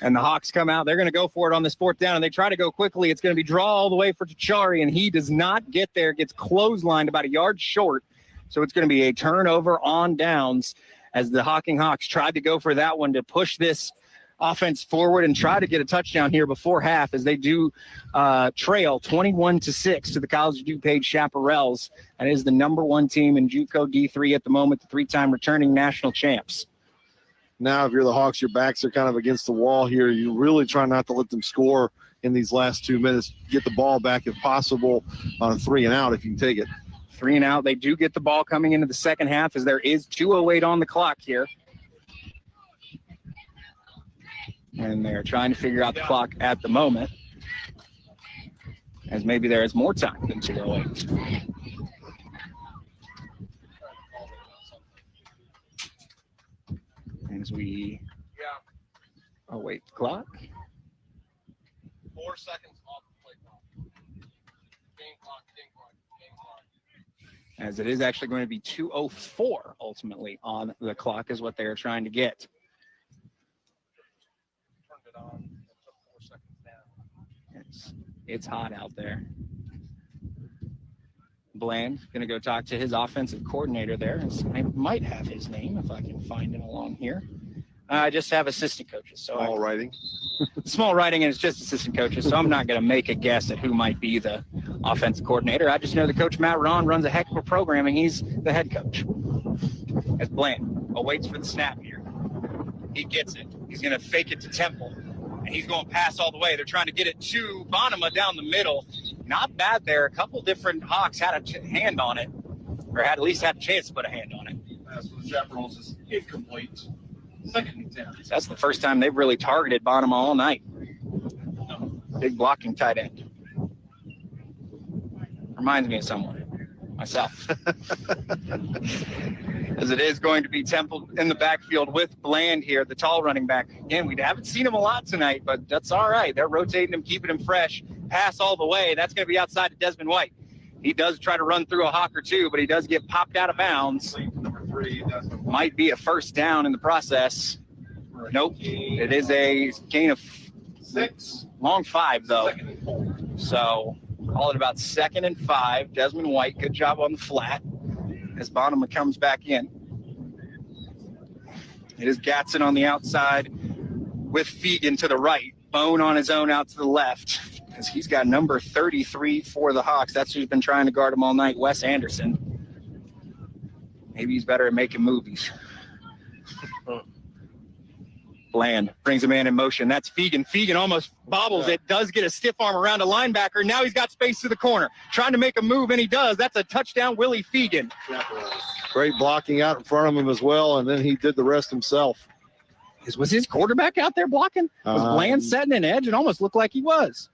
And the Hawks come out. They're going to go for it on this 4th down, and they try to go quickly. It's going to be draw all the way for Chari, and he does not get there. Gets clotheslined about a yard short. So it's going to be a turnover on downs as the Hocking Hawks tried to go for that one to push this offense forward and try to get a touchdown here before half, as they do trail 21-6 to the College of DuPage Chaparrals. That is the number 1 team in JUCO D3 at the moment, the 3-time returning national champs. Now, if you're the Hawks, your backs are kind of against the wall here. You really try not to let them score in these last 2 minutes. Get the ball back if possible on 3 and out if you can take it. 3 and out. They do get the ball coming into the second half, as there is 2:08 on the clock here. And they're trying to figure out the clock at the moment, as maybe there is more time than 2:08. As we await the clock. 4 seconds off the play clock. Game clock. As it is actually going to be 2:04 ultimately on the clock is what they're trying to get. It's hot out there. Bland going to go talk to his offensive coordinator there. I might have his name if I can find him along here. I just have assistant coaches. So Small writing. Small writing, and it's just assistant coaches. So I'm not going to make a guess at who might be the offensive coordinator. I just know that Coach Matt Ron runs a heck of a program, and he's the head coach. As Bland awaits for the snap here. He gets it. He's going to fake it to Temple. And he's going past all the way. They're trying to get it to Bonema down the middle. Not bad there. A couple different Hawks had a hand on it, or at least had a chance to put a hand on it. As for the Chaparrals, is incomplete. 2nd and 10. So that's the first time they've really targeted Bonema all night. Big blocking tight end. Reminds me of someone. Myself. As it is going to be Temple in the backfield with Bland here, the tall running back. Again, we haven't seen him a lot tonight, but that's all right. They're rotating him, keeping him fresh. Pass all the way. That's going to be outside to Desmond White. He does try to run through a Hawk or two, but he does get popped out of bounds. Number 3, might be a first down in the process. Nope. It is a gain of 6. Long 5, though. So call it about 2nd and 5. Desmond White, good job on the flat as Bonham comes back in. It is Gatson on the outside with Fegan to the right. Bone on his own out to the left because he's got number 33 for the Hawks. That's who's been trying to guard him all night, Wes Anderson. Maybe he's better at making movies. Bland brings a man in motion. That's Fegan. Fegan almost bobbles it, does get a stiff arm around a linebacker. Now he's got space to the corner. Trying to make a move, and he does. That's a touchdown, Willie Fegan. Great blocking out in front of him as well, and then he did the rest himself. Was his quarterback out there blocking? Was Bland setting an edge? It almost looked like he was.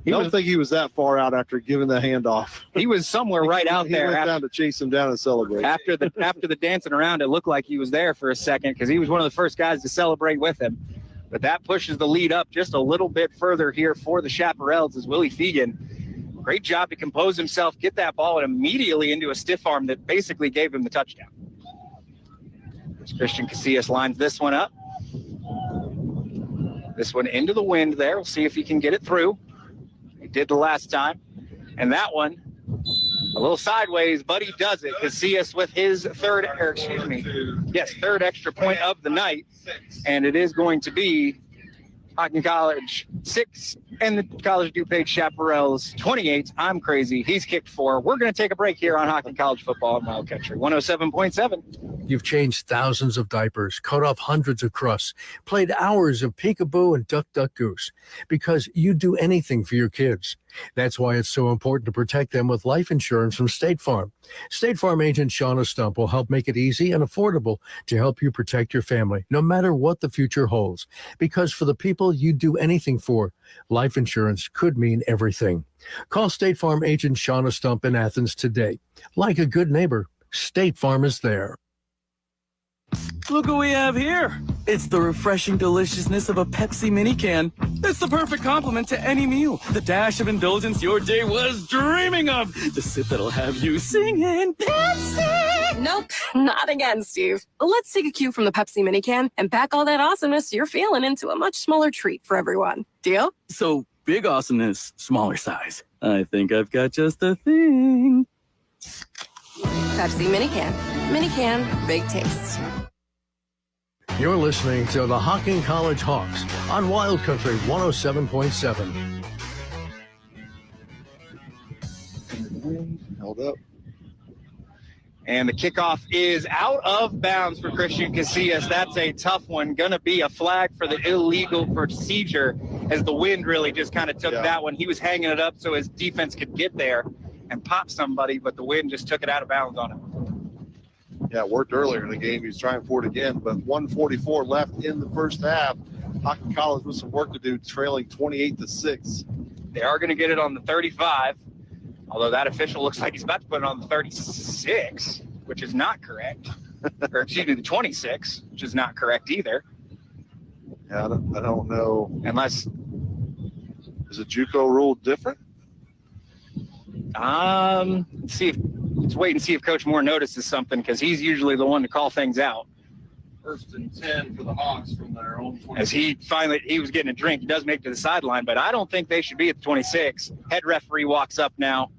I don't think he was that far out after giving the handoff. He was somewhere right out there. He went down to chase him down and celebrate. After the dancing around, it looked like he was there for a second because he was one of the first guys to celebrate with him. But that pushes the lead up just a little bit further here for the Chaparrals as Willie Fegan. Great job to compose himself, get that ball, and immediately into a stiff arm that basically gave him the touchdown. Christian Casillas lines this one up. This one into the wind there. We'll see if he can get it through. He did the last time. And that one, a little sideways, but he does it. Casillas with his third extra point of the night. And it is going to be Hocking College 6 and the College DuPage Chaparrals 28. I'm crazy. He's kicked 4. We're going to take a break here on Hocking College football in Wild Country 107.7. You've changed thousands of diapers, cut off hundreds of crusts, played hours of peekaboo and duck, duck, goose because you do anything for your kids. That's why it's so important to protect them with life insurance from State Farm. State Farm agent Shauna Stump will help make it easy and affordable to help you protect your family, no matter what the future holds. Because for the people you do anything for, life insurance could mean everything. Call State Farm agent Shauna Stump in Athens today. Like a good neighbor, State Farm is there. Look what we have here. It's the refreshing deliciousness of a Pepsi mini can. It's the perfect complement to any meal. The dash of indulgence your day was dreaming of. The sip that'll have you singing Pepsi. Nope, not again, Steve. Let's take a cue from the Pepsi mini can and pack all that awesomeness you're feeling into a much smaller treat for everyone. Deal? So, big awesomeness, smaller size. I think I've got just the thing. Pepsi mini can. Mini can, big taste. You're listening to the Hocking College Hawks on Wild Country 107.7. Held up. And the kickoff is out of bounds for Christian Casillas. That's a tough one. Going to be a flag for the illegal procedure as the wind really just kind of took that one. He was hanging it up so his defense could get there and pop somebody, but the wind just took it out of bounds on him. Yeah, it worked earlier in the game. He was trying for it again, but 1:44 left in the first half. Hocking College with some work to do, trailing 28-6. They are going to get it on the 35, although that official looks like he's about to put it on the 36, which is not correct. Or excuse me, the 26, which is not correct either. Yeah, I don't know. Unless is the JUCO rule different? Let's wait and see if Coach Moore notices something because he's usually the one to call things out. 1st and 10 for the Hawks from their own 20. As he was getting a drink. He does make it to the sideline, but I don't think they should be at the 26. Head referee walks up now,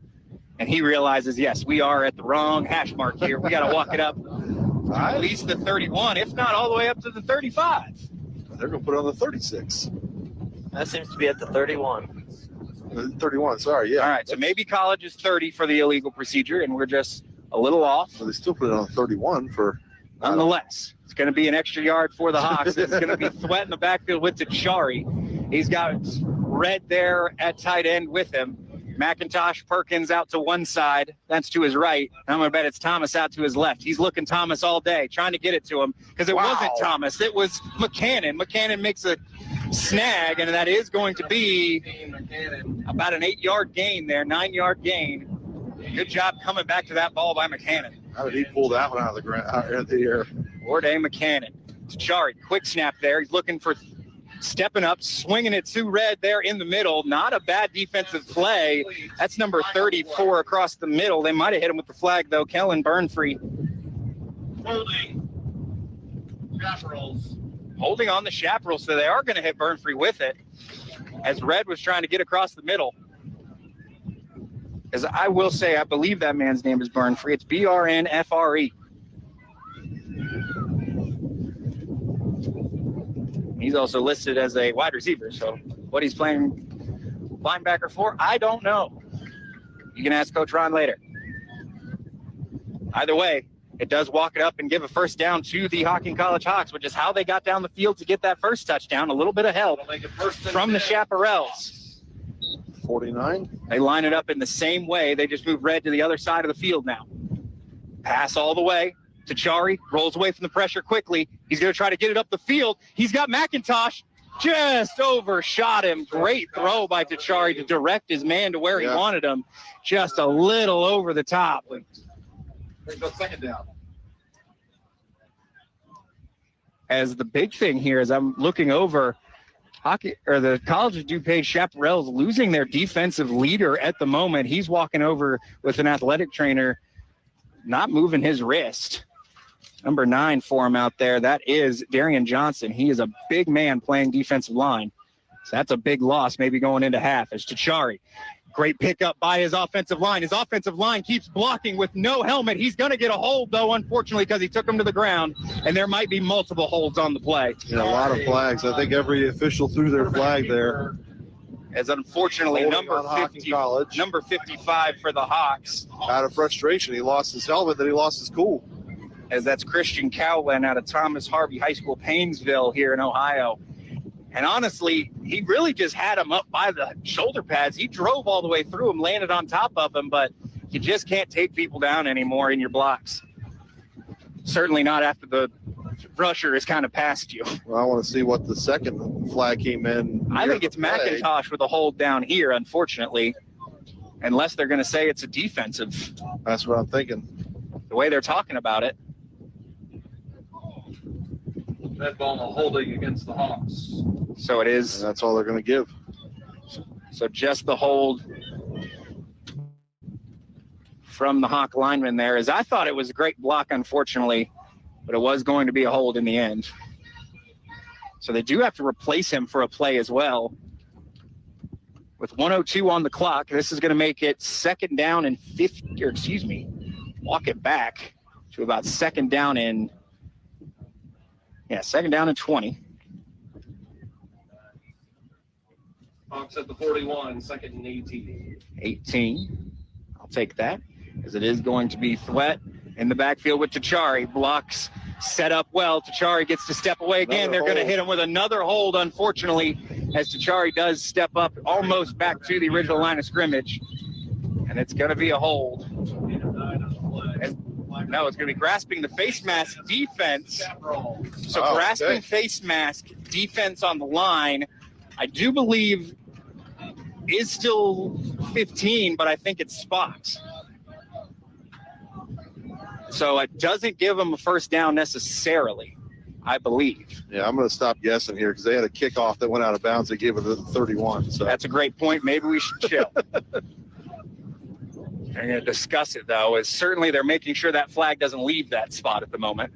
and he realizes, yes, we are at the wrong hash mark here. We got to walk it up to at least the 31, if not all the way up to the 35. They're going to put it on the 36. That seems to be at the 31. 31, sorry, yeah. All right, so maybe College is 30 for the illegal procedure, and we're just a little off. So they still put it on 31 for... Nonetheless, it's going to be an extra yard for the Hawks. It's going to be Thwett in the backfield with Tachari. He's got Red there at tight end with him. McIntosh, Perkins out to one side. That's to his right. And I'm going to bet it's Thomas out to his left. He's looking Thomas all day, trying to get it to him because it wasn't Thomas. It was McCannon. McCannon makes a snag, and that is going to be about an 8-yard gain there, 9-yard gain. Good job coming back to that ball by McCannon. How did he pull that one out of the ground, out of the air? Warday McCannon. Tachari, quick snap there. He's looking for stepping up, swinging it to Red there in the middle. Not a bad defensive play. That's number 34 across the middle. They might have hit him with the flag, though. Kellen Burnfree. Holding. Chaparrals holding on the chaparral, so they are going to hit Burn Free with it, as Red was trying to get across the middle. As I will say, I believe that man's name is Burn Free. It's BRNFRE. He's also listed as a wide receiver, so what he's playing linebacker for, I don't know. You can ask Coach Ron later. Either way, it does walk it up and give a first down to the Hocking College Hawks, which is how they got down the field to get that first touchdown. A little bit of help from the Chaparrals. 49. They line it up in the same way. They just move Red to the other side of the field now. Pass all the way to Chari. Rolls away from the pressure quickly. He's going to try to get it up the field. He's got McIntosh. Just overshot him. Great throw by Tachari to direct his man to where he wanted him. Just a little over the top. Second down. As the big thing here is I'm looking over the College of DuPage Chaparrals losing their defensive leader at the moment. He's walking over with an athletic trainer, not moving his wrist. Number 9 for him out there. That is Darian Johnson. He is a big man playing defensive line. So that's a big loss maybe going into half as Tachari. Great pickup by his offensive line. His offensive line keeps blocking with no helmet. He's going to get a hold, though, unfortunately, because he took him to the ground, and there might be multiple holds on the play. Yeah, a lot of flags. I think every official threw their flag there. As unfortunately, number 55 for the Hawks. Out of frustration, he lost his helmet, then he lost his cool. As that's Christian Cowlin out of Thomas Harvey High School, Painesville here in Ohio. And honestly, he really just had him up by the shoulder pads. He drove all the way through him, landed on top of him, but you just can't take people down anymore in your blocks. Certainly not after the rusher is kind of past you. Well, I want to see what the second flag came in. I think it's McIntosh with a hold down here, unfortunately, unless they're going to say it's a defensive. That's what I'm thinking. The way they're talking about it. That ball holding against the Hawks. So it is. And that's all they're going to give. So just the hold from the Hawk lineman there. As I thought it was a great block, unfortunately, but it was going to be a hold in the end. So they do have to replace him for a play as well. With 1:02 on the clock, this is going to make it second down and 50, or excuse me, walk it back to about second down and 20. Hawks at the 41, second and 18. 18. I'll take that, as it is going to be Thwett in the backfield with Tachari. Blocks set up well. Tachari gets to step away again. They're going to hit him with another hold, unfortunately, as Tachari does step up almost back to the original line of scrimmage. And it's going to be a hold. No, it's going to be grasping the face mask defense. So grasping face mask defense on the line, I do believe is still 15, but I think it's spots. So it doesn't give them a first down necessarily, I believe. Yeah, I'm going to stop guessing here because they had a kickoff that went out of bounds. They gave it a 31. So that's a great point. Maybe we should chill. They're going to discuss it, though, as certainly they're making sure that flag doesn't leave that spot at the moment.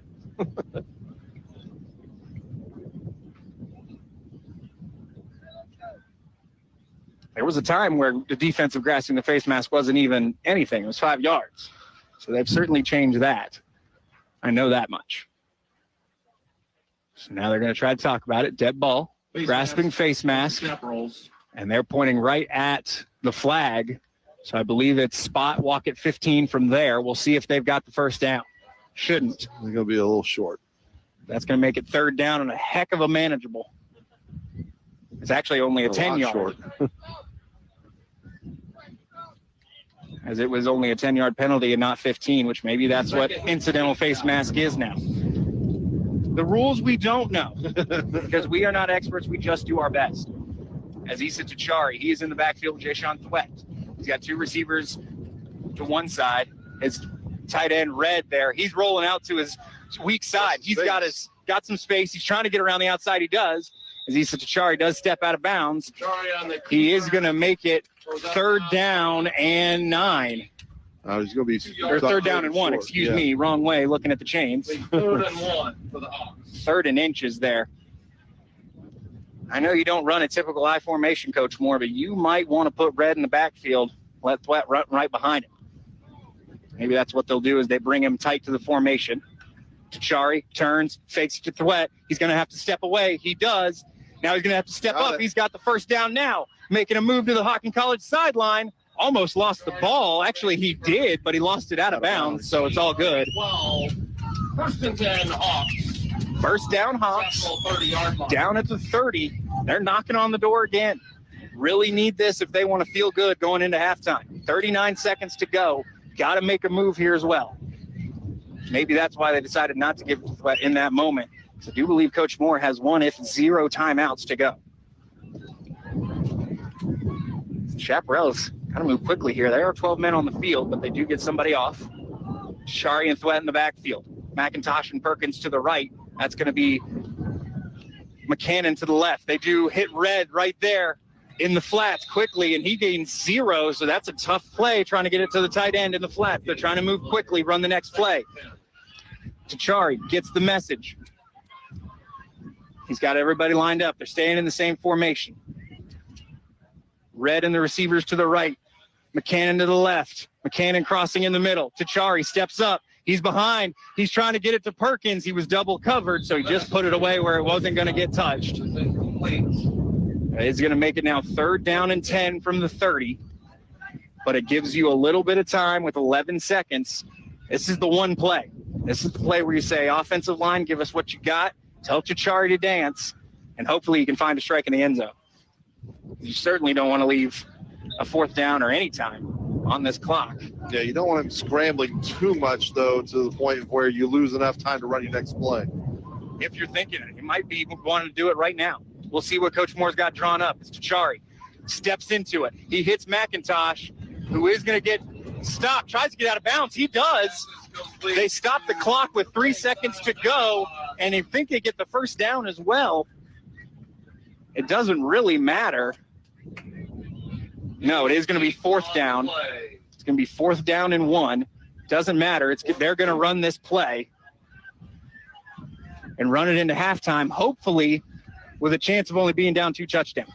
There was a time where the defensive grasping the face mask wasn't even anything. It was 5 yards. So they've certainly changed that. I know that much. So now they're going to try to talk about it. Dead ball, grasping face mask. And they're pointing right at the flag. So I believe it's spot, walk at 15 from there. We'll see if they've got the first down. Shouldn't. They're going to be a little short. That's going to make it third down and a heck of a manageable. It's actually only a 10-yard. As it was only a 10-yard penalty and not 15, which maybe that's what incidental face mask is now. The rules we don't know because we are not experts. We just do our best. As Issa Tachari, he is in the backfield with Jayshawn Thwett. He's got 2 receivers to one side. His tight end Red there. He's rolling out to his weak side. He's got some space. He's trying to get around the outside. He does. As Issa Tachari does step out of bounds. He is going to make it third down and 9. He's going to be or third down and 1. Excuse me, wrong way. Looking at the chains. Third and 1 for the Hawks. Third and inches there. I know you don't run a typical I formation, Coach Moore, but you might want to put Red in the backfield, let Thwett run right behind him. Maybe that's what they'll do is they bring him tight to the formation. Tachari turns, fakes it to Thwett. He's going to have to step away. He does. Now he's going to have to step up. He's got the first down now, making a move to the Hocking College sideline. Almost lost the ball. Actually, he did, but he lost it out of bounds, so it's all good. 1st and 10 Hawks. First down, Hawks. Down at the 30. They're knocking on the door again. Really need this if they want to feel good going into halftime. 39 seconds to go. Got to make a move here as well. Maybe that's why they decided not to give it to Thwett in that moment. So I do believe Coach Moore has 1 if 0 timeouts to go. Chaparral's got to move quickly here. There are 12 men on the field, but they do get somebody off. Shari and Thwett in the backfield. McIntosh and Perkins to the right. That's going to be McCannon to the left. They do hit Red right there in the flats quickly, and he gains 0, so that's a tough play trying to get it to the tight end in the flats. They're trying to move quickly, run the next play. Tachari gets the message. He's got everybody lined up. They're staying in the same formation. Red and the receivers to the right. McCannon to the left. McCannon crossing in the middle. Tachari steps up. He's behind. He's trying to get it to Perkins. He was double covered, so he just put it away where it wasn't going to get touched. It's going to make it now 3rd down and 10 from the 30, but it gives you a little bit of time with 11 seconds. This is the one play. This is the play where you say, offensive line, give us what you got. Tell Tachari to dance, and hopefully you can find a strike in the end zone. You certainly don't want to leave a 4th down or any time on this clock. Yeah, you don't want him scrambling too much, though, to the point where you lose enough time to run your next play. If you're thinking it, you might be wanting to do it right now. We'll see what Coach Moore's got drawn up. It's Tachari. Steps into it. He hits McIntosh, who is going to get stopped. Tries to get out of bounds. He does. They stop the clock with 3 seconds to go, and they think they get the first down as well. It doesn't really matter. No, it is going to be 4th down. It's going to be 4th down and 1. Doesn't matter. They're going to run this play and run it into halftime, hopefully with a chance of only being down 2 touchdowns.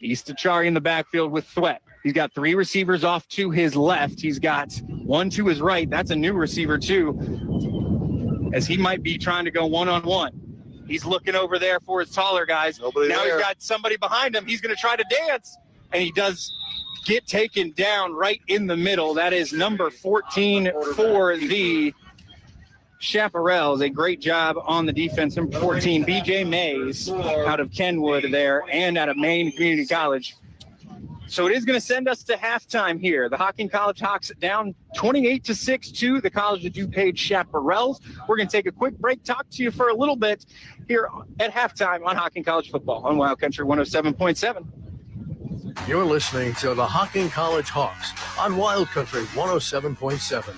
East Tachari in the backfield with Thwett. He's got 3 receivers off to his left. He's got 1 to his right. That's a new receiver too, as he might be trying to go one-on-one. He's looking over there for his taller guys. Now he's got somebody behind him. He's going to try to dance, and he does get taken down right in the middle. That is number 14 for the Chaparrals. A great job on the defense. Number 14, B.J. Mays out of Kenwood there and out of Maine Community College. So it is going to send us to halftime here. The Hocking College Hawks down 28-6 to the College of DuPage Chaparrals. We're going to take a quick break, talk to you for a little bit here at halftime on Hocking College football on Wild Country 107.7. You're listening to the Hocking College Hawks on Wild Country 107.7.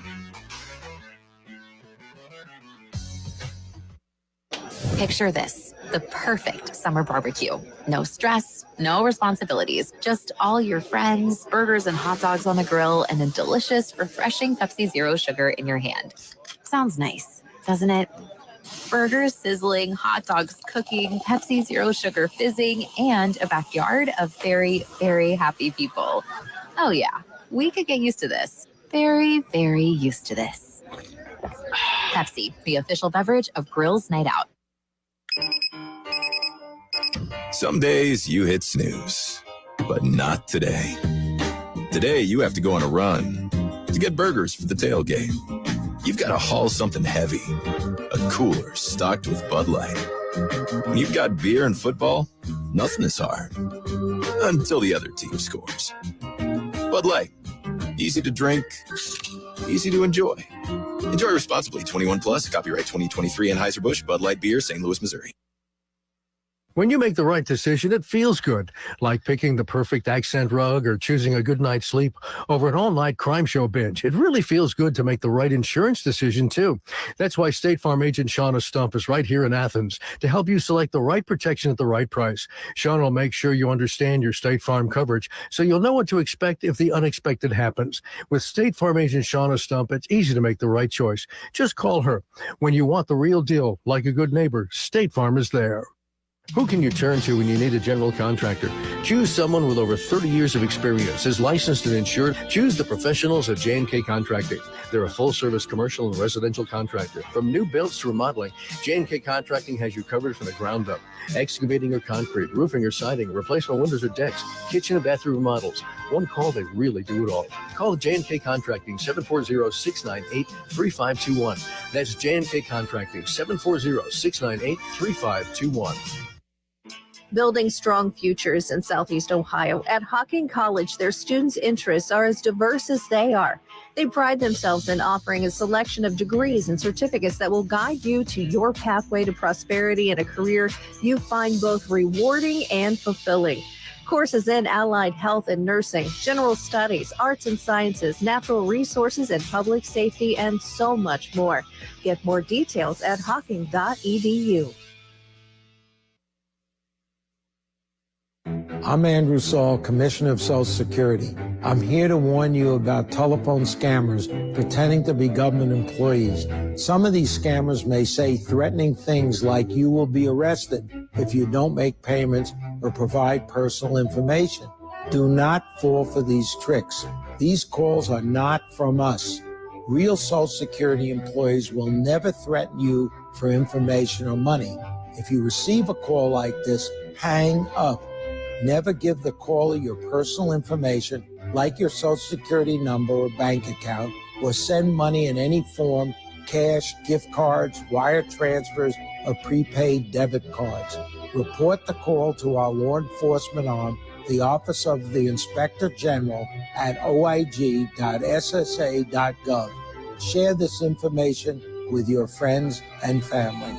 Picture this, the perfect summer barbecue. No stress, no responsibilities, just all your friends, burgers and hot dogs on the grill, and a delicious, refreshing Pepsi Zero Sugar in your hand. Sounds nice, doesn't it? Burgers sizzling, hot dogs cooking, Pepsi Zero Sugar fizzing, and a backyard of very, very happy people. Oh yeah, we could get used to this. Very, very used to this. Pepsi, the official beverage of Grills Night Out. Some days you hit snooze, but not today. Today you have to go on a run to get burgers for the tailgate. You've got to haul something heavy, a cooler stocked with Bud Light. When you've got beer and football, nothing is hard. Until the other team scores. Bud Light, easy to drink, easy to enjoy. Enjoy responsibly. 21 plus, copyright 2023 Anheuser-Busch, Bud Light Beer, St. Louis, Missouri. When you make the right decision, it feels good, like picking the perfect accent rug or choosing a good night's sleep over an all-night crime show binge. It really feels good to make the right insurance decision, too. That's why State Farm agent Shauna Stump is right here in Athens to help you select the right protection at the right price. Shauna will make sure you understand your State Farm coverage so you'll know what to expect if the unexpected happens. With State Farm agent Shauna Stump, it's easy to make the right choice. Just call her. When you want the real deal, like a good neighbor, State Farm is there. Who can you turn to when you need a general contractor? Choose someone with over 30 years of experience, is licensed and insured. Choose the professionals at J&K Contracting. They're a full-service commercial and residential contractor. From new builds to remodeling, J&K Contracting has you covered from the ground up. Excavating or concrete, roofing or siding, replacement windows or decks, kitchen and bathroom remodels. One call, they really do it all. Call J&K Contracting, 740-698-3521. That's J&K Contracting, 740-698-3521. Building strong futures in Southeast Ohio. At Hocking College, their students' interests are as diverse as they are. They pride themselves in offering a selection of degrees and certificates that will guide you to your pathway to prosperity and a career you find both rewarding and fulfilling. Courses in allied health and nursing, general studies, arts and sciences, natural resources and public safety, and so much more. Get more details at hocking.edu. I'm Andrew Saul, Commissioner of Social Security. I'm here to warn you about telephone scammers pretending to be government employees. Some of these scammers may say threatening things like you will be arrested if you don't make payments or provide personal information. Do not fall for these tricks. These calls are not from us. Real Social Security employees will never threaten you for information or money. If you receive a call like this, hang up. Never give the caller your personal information, like your Social Security number or bank account, or send money in any form, cash, gift cards, wire transfers, or prepaid debit cards. Report the call to our law enforcement arm, the Office of the Inspector General, at oig.ssa.gov. Share this information with your friends and family.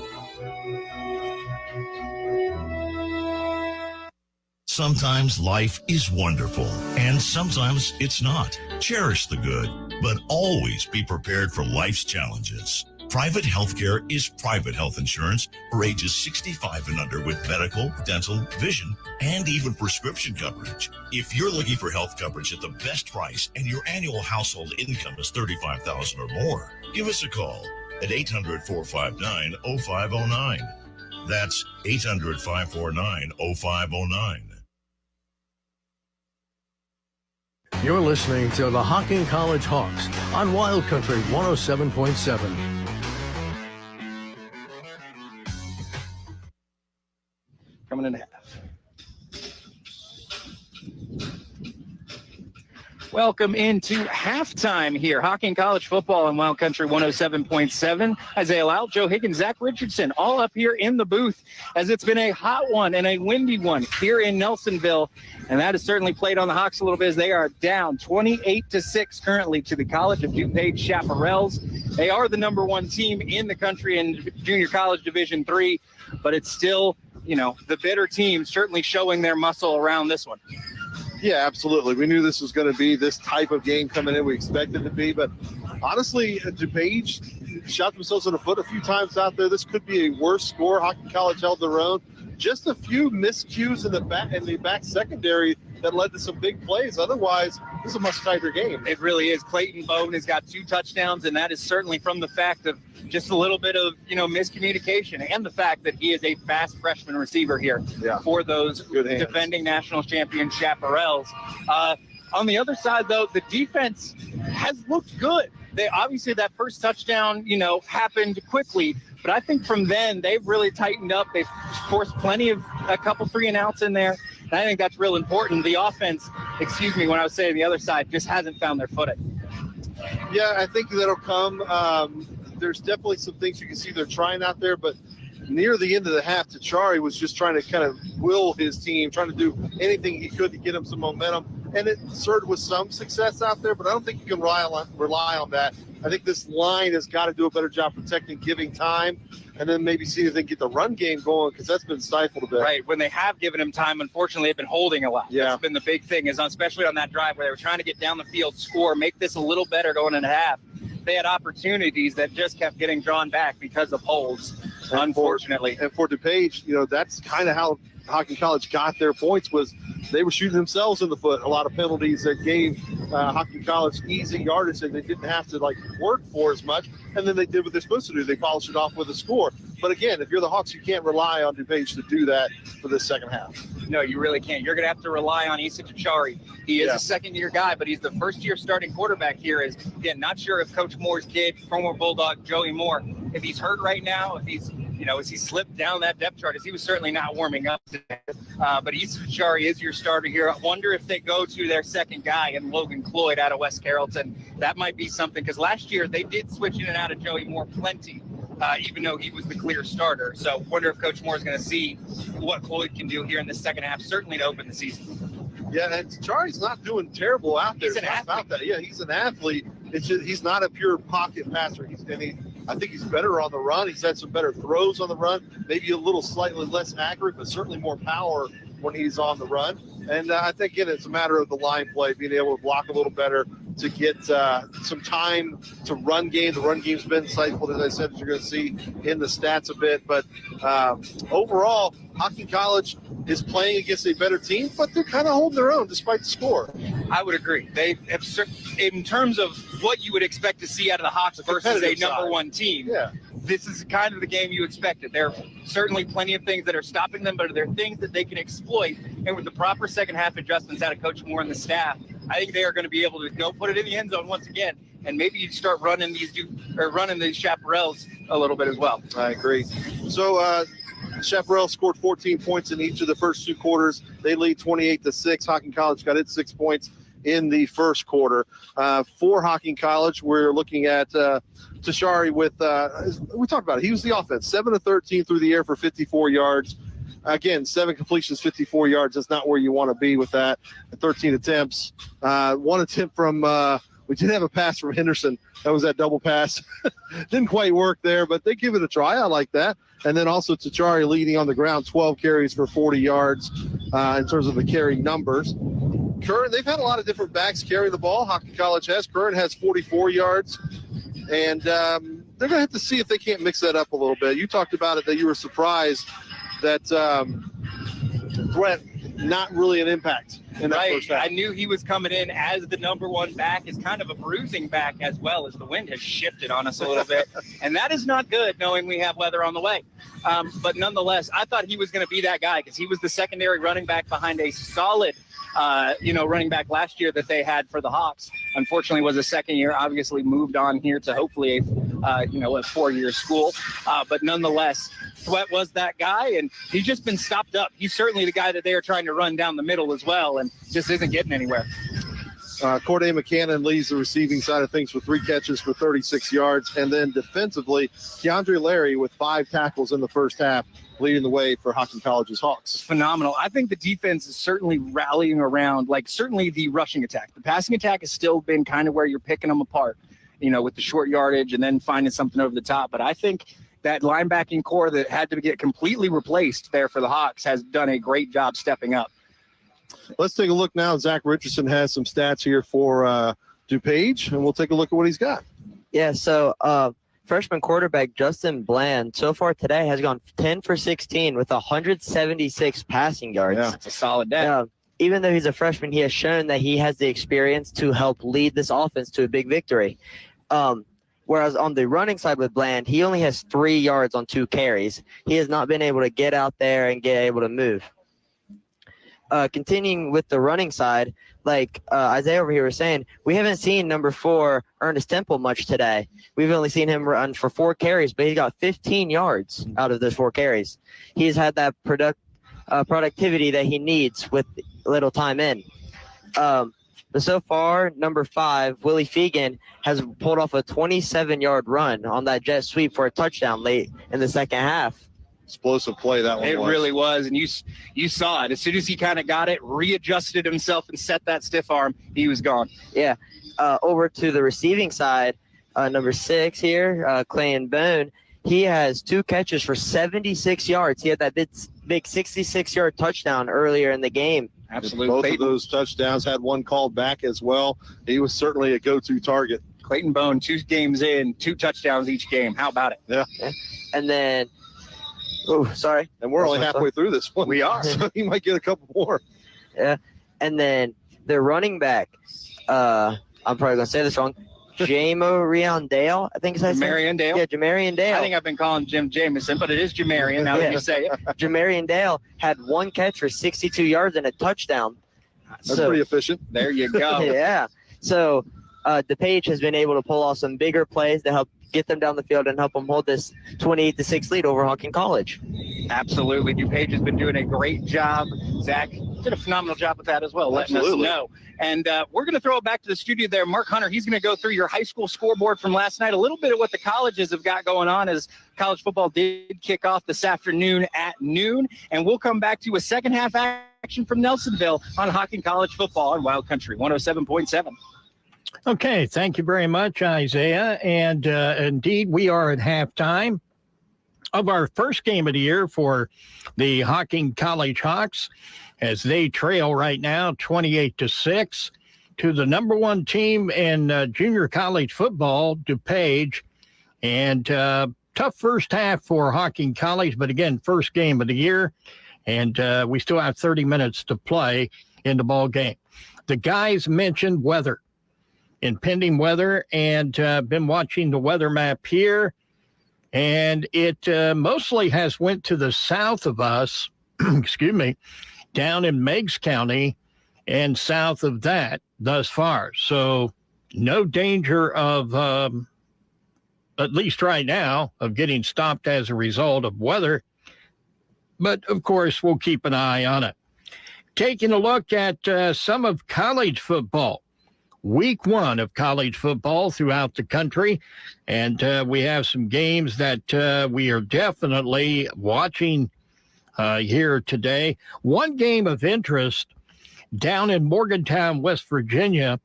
Sometimes life is wonderful, and sometimes it's not. Cherish the good, but always be prepared for life's challenges. Private healthcare is private health insurance for ages 65 and under with medical, dental, vision, and even prescription coverage. If you're looking for health coverage at the best price and your annual household income is $35,000 or more, give us a call at 800-459-0509. That's 800-549-0509. You're listening to the Hocking College Hawks on Wild Country 107.7. Coming in half. Welcome into halftime here. Hocking College football on Wild Country 107.7. Isaiah Lyle, Joe Higgins, Zach Richardson, all up here in the booth as it's been a hot one and a windy one here in Nelsonville. And that has certainly played on the Hawks a little bit as they are down 28-6 currently to the College of DuPage Chaparrals. They are the number one team in the country in Junior College Division III, but it's still, you know, the better team certainly showing their muscle around this one. Yeah, absolutely. We knew this was going to be this type of game coming in. We expected it to be, but honestly, DuPage shot themselves in the foot a few times out there. This could be a worse score. Hocking College held their own. Just a few miscues in the back secondary that led to some big plays. Otherwise, this is a much tighter game. It really is. Clayton Bowden has got 2 touchdowns, and that is certainly from the fact of just a little bit of, miscommunication and the fact that he is a fast freshman receiver here for those defending national champion Chaparrals. On the other side, though, the defense has looked good. They obviously, that first touchdown, happened quickly. But I think from then, they've really tightened up. They've forced plenty of a couple 3-and-outs in there. And I think that's real important. The offense, when I was saying the other side, just hasn't found their footing. Yeah, I think that'll come. There's definitely some things you can see they're trying out there, but near the end of the half, Tachari was just trying to kind of will his team, trying to do anything he could to get him some momentum. And it served with some success out there, but I don't think you can rely on that. I think this line has got to do a better job protecting, giving time, and then maybe see if they can get the run game going, because that's been stifled a bit. Right. When they have given him time, unfortunately, they've been holding a lot. Yeah. That's been the big thing, is especially on that drive where they were trying to get down the field, score, make this a little better going into half. They had opportunities that just kept getting drawn back because of holds, unfortunately. And for DuPage, that's kind of how Hocking College got their points, was they were shooting themselves in the foot. A lot of penalties that gave Hocking College easy yardage, and they didn't have to work for as much. And then they did what they're supposed to do. They polished it off with a score. But again, if you're the Hawks, you can't rely on DuPage to do that for this second half. No, you really can't. You're going to have to rely on Issa Tachari. He is a second-year guy, but he's the first-year starting quarterback here. Is again, not sure if Coach Moore's kid, former Bulldog Joey Moore, if he's hurt right now, if he's, has he slipped down that depth chart? As he was certainly not warming up today. But Issa Tachari is your starter here. I wonder if they go to their second guy and Logan Cloyd out of West Carrollton. That might be something, because last year they did switch in and out of Joey Moore plenty. Even though he was the clear starter. So wonder if Coach Moore is going to see what Cloyd can do here in the second half, certainly to open the season. Yeah, and Tachari's not doing terrible out there. He's an athlete. Yeah, he's an athlete. It's just, he's not a pure pocket passer. I think he's better on the run. He's had some better throws on the run, maybe a little slightly less accurate, but certainly more power when he's on the run. And I think, again, it's a matter of the line play, being able to block a little better, to get some time to run game. The run game's been insightful, as I said, as you're going to see in the stats a bit. But overall, Hocking College is playing against a better team, but they're kind of holding their own despite the score. I would agree. They have, in terms of what you would expect to see out of the Hawks versus a number one team. Yeah. This is kind of the game you expected. There are certainly plenty of things that are stopping them, but there are things that they can exploit. And with the proper second half adjustments out of Coach Moore and the staff, I think they are going to be able to go put it in the end zone once again. And maybe you start running these chaparrals a little bit as well. I agree. So Chaparral scored 14 points in each of the first two quarters. They lead 28-6. Hocking College got its 6 points in the first quarter. For Hocking College, we're looking at Tachari with, we talked about it. He was the offense, 7 of 13 through the air for 54 yards. Again, 7 completions, 54 yards. That's not where you want to be with that. 13 attempts. One attempt from, we did have a pass from Henderson. That was that double pass. Didn't quite work there, but they give it a try. I like that. And then also Tachari leading on the ground, 12 carries for 40 yards in terms of the carry numbers. Curran, they've had a lot of different backs carry the ball. Hocking College has. Curran has 44 yards. And they're going to have to see if they can't mix that up a little bit. You talked about it, that you were surprised that Brett, not really an impact in that first half. I knew he was coming in as the number one back, as kind of a bruising back as well, as the wind has shifted on us a little bit. And that is not good, knowing we have weather on the way. But nonetheless, I thought he was going to be that guy, because he was the secondary running back behind a solid running back last year that they had for the Hawks. Unfortunately, was a second year, obviously moved on here to hopefully a 4-year school. But nonetheless, Sweat was that guy, and he's just been stopped up. He's certainly the guy that they are trying to run down the middle as well, and just isn't getting anywhere. Corday McCannon leads the receiving side of things with 3 catches for 36 yards. And then defensively, Keandre Larry with 5 tackles in the first half, leading the way for Hocking College's Hawks. Phenomenal. I think the defense is certainly rallying around, certainly the rushing attack. The passing attack has still been kind of where you're picking them apart, with the short yardage and then finding something over the top. But I think that linebacking core that had to get completely replaced there for the Hawks has done a great job stepping up. Let's take a look now. Zach Richardson has some stats here for DuPage, and we'll take a look at what he's got. Yeah, so freshman quarterback Justin Bland so far today has gone 10 for 16 with 176 passing yards. Yeah, that's a solid day. Even though he's a freshman, he has shown that he has the experience to help lead this offense to a big victory. Whereas on the running side with Bland, he only has 3 yards on 2 carries. He has not been able to get out there and get able to move. Continuing with the running side, like Isaiah over here was saying, we haven't seen number 4, Ernest Temple, much today. We've only seen him run for 4 carries, but he got 15 yards out of those 4 carries. He's had that productivity that he needs with little time in. But so far, number 5, Willie Fegan, has pulled off a 27-yard run on that jet sweep for a touchdown late in the second half. Explosive play that one was. It really was, and you saw it. As soon as he kind of got it, readjusted himself and set that stiff arm, he was gone. Yeah. Over to the receiving side, number 6 here, Clayton Bone, he has 2 catches for 76 yards. He had that big 66-yard touchdown earlier in the game. Absolutely. Both of those touchdowns, had one called back as well. He was certainly a go-to target. Clayton Bone, 2 games in, 2 touchdowns each game. How about it? Yeah. And then, and we're only halfway through this one. We are. So he might get a couple more. Yeah. And then the running back, I'm probably going to say this wrong, Jamarion Dale, I think is that Jamarion Dale? Yeah, Jamarion Dale. I think I've been calling Jim Jamison, but it is Jamarion now that you say it. Jamarion Dale had one catch for 62 yards and a touchdown. That's pretty efficient. There you go. Yeah. So DuPage has been able to pull off some bigger plays to help get them down the field and help them hold this 28-6 lead over Hocking College. Absolutely. DuPage has been doing a great job. Zach did a phenomenal job with that as well, letting us know. And we're going to throw it back to the studio there. Mark Hunter, he's going to go through your high school scoreboard from last night, a little bit of what the colleges have got going on as college football did kick off this afternoon at noon. And we'll come back to a second half action from Nelsonville on Hocking College football on Wild Country 107.7. Okay, thank you very much, Isaiah. And indeed, we are at halftime of our first game of the year for the Hocking College Hawks as they trail right now 28-6 to the number one team in junior college football, DuPage. And tough first half for Hocking College, but again, first game of the year. And we still have 30 minutes to play in the ball game. The guys mentioned weather. Impending weather, and been watching the weather map here, and it mostly has went to the south of us, excuse me, down in Meigs County and south of that thus far. So no danger of, at least right now, of getting stopped as a result of weather. But, of course, we'll keep an eye on it. Taking a look at some of college football. Week one of college football throughout the country. And we have some games that we are definitely watching here today. One game of interest down in Morgantown, West Virginia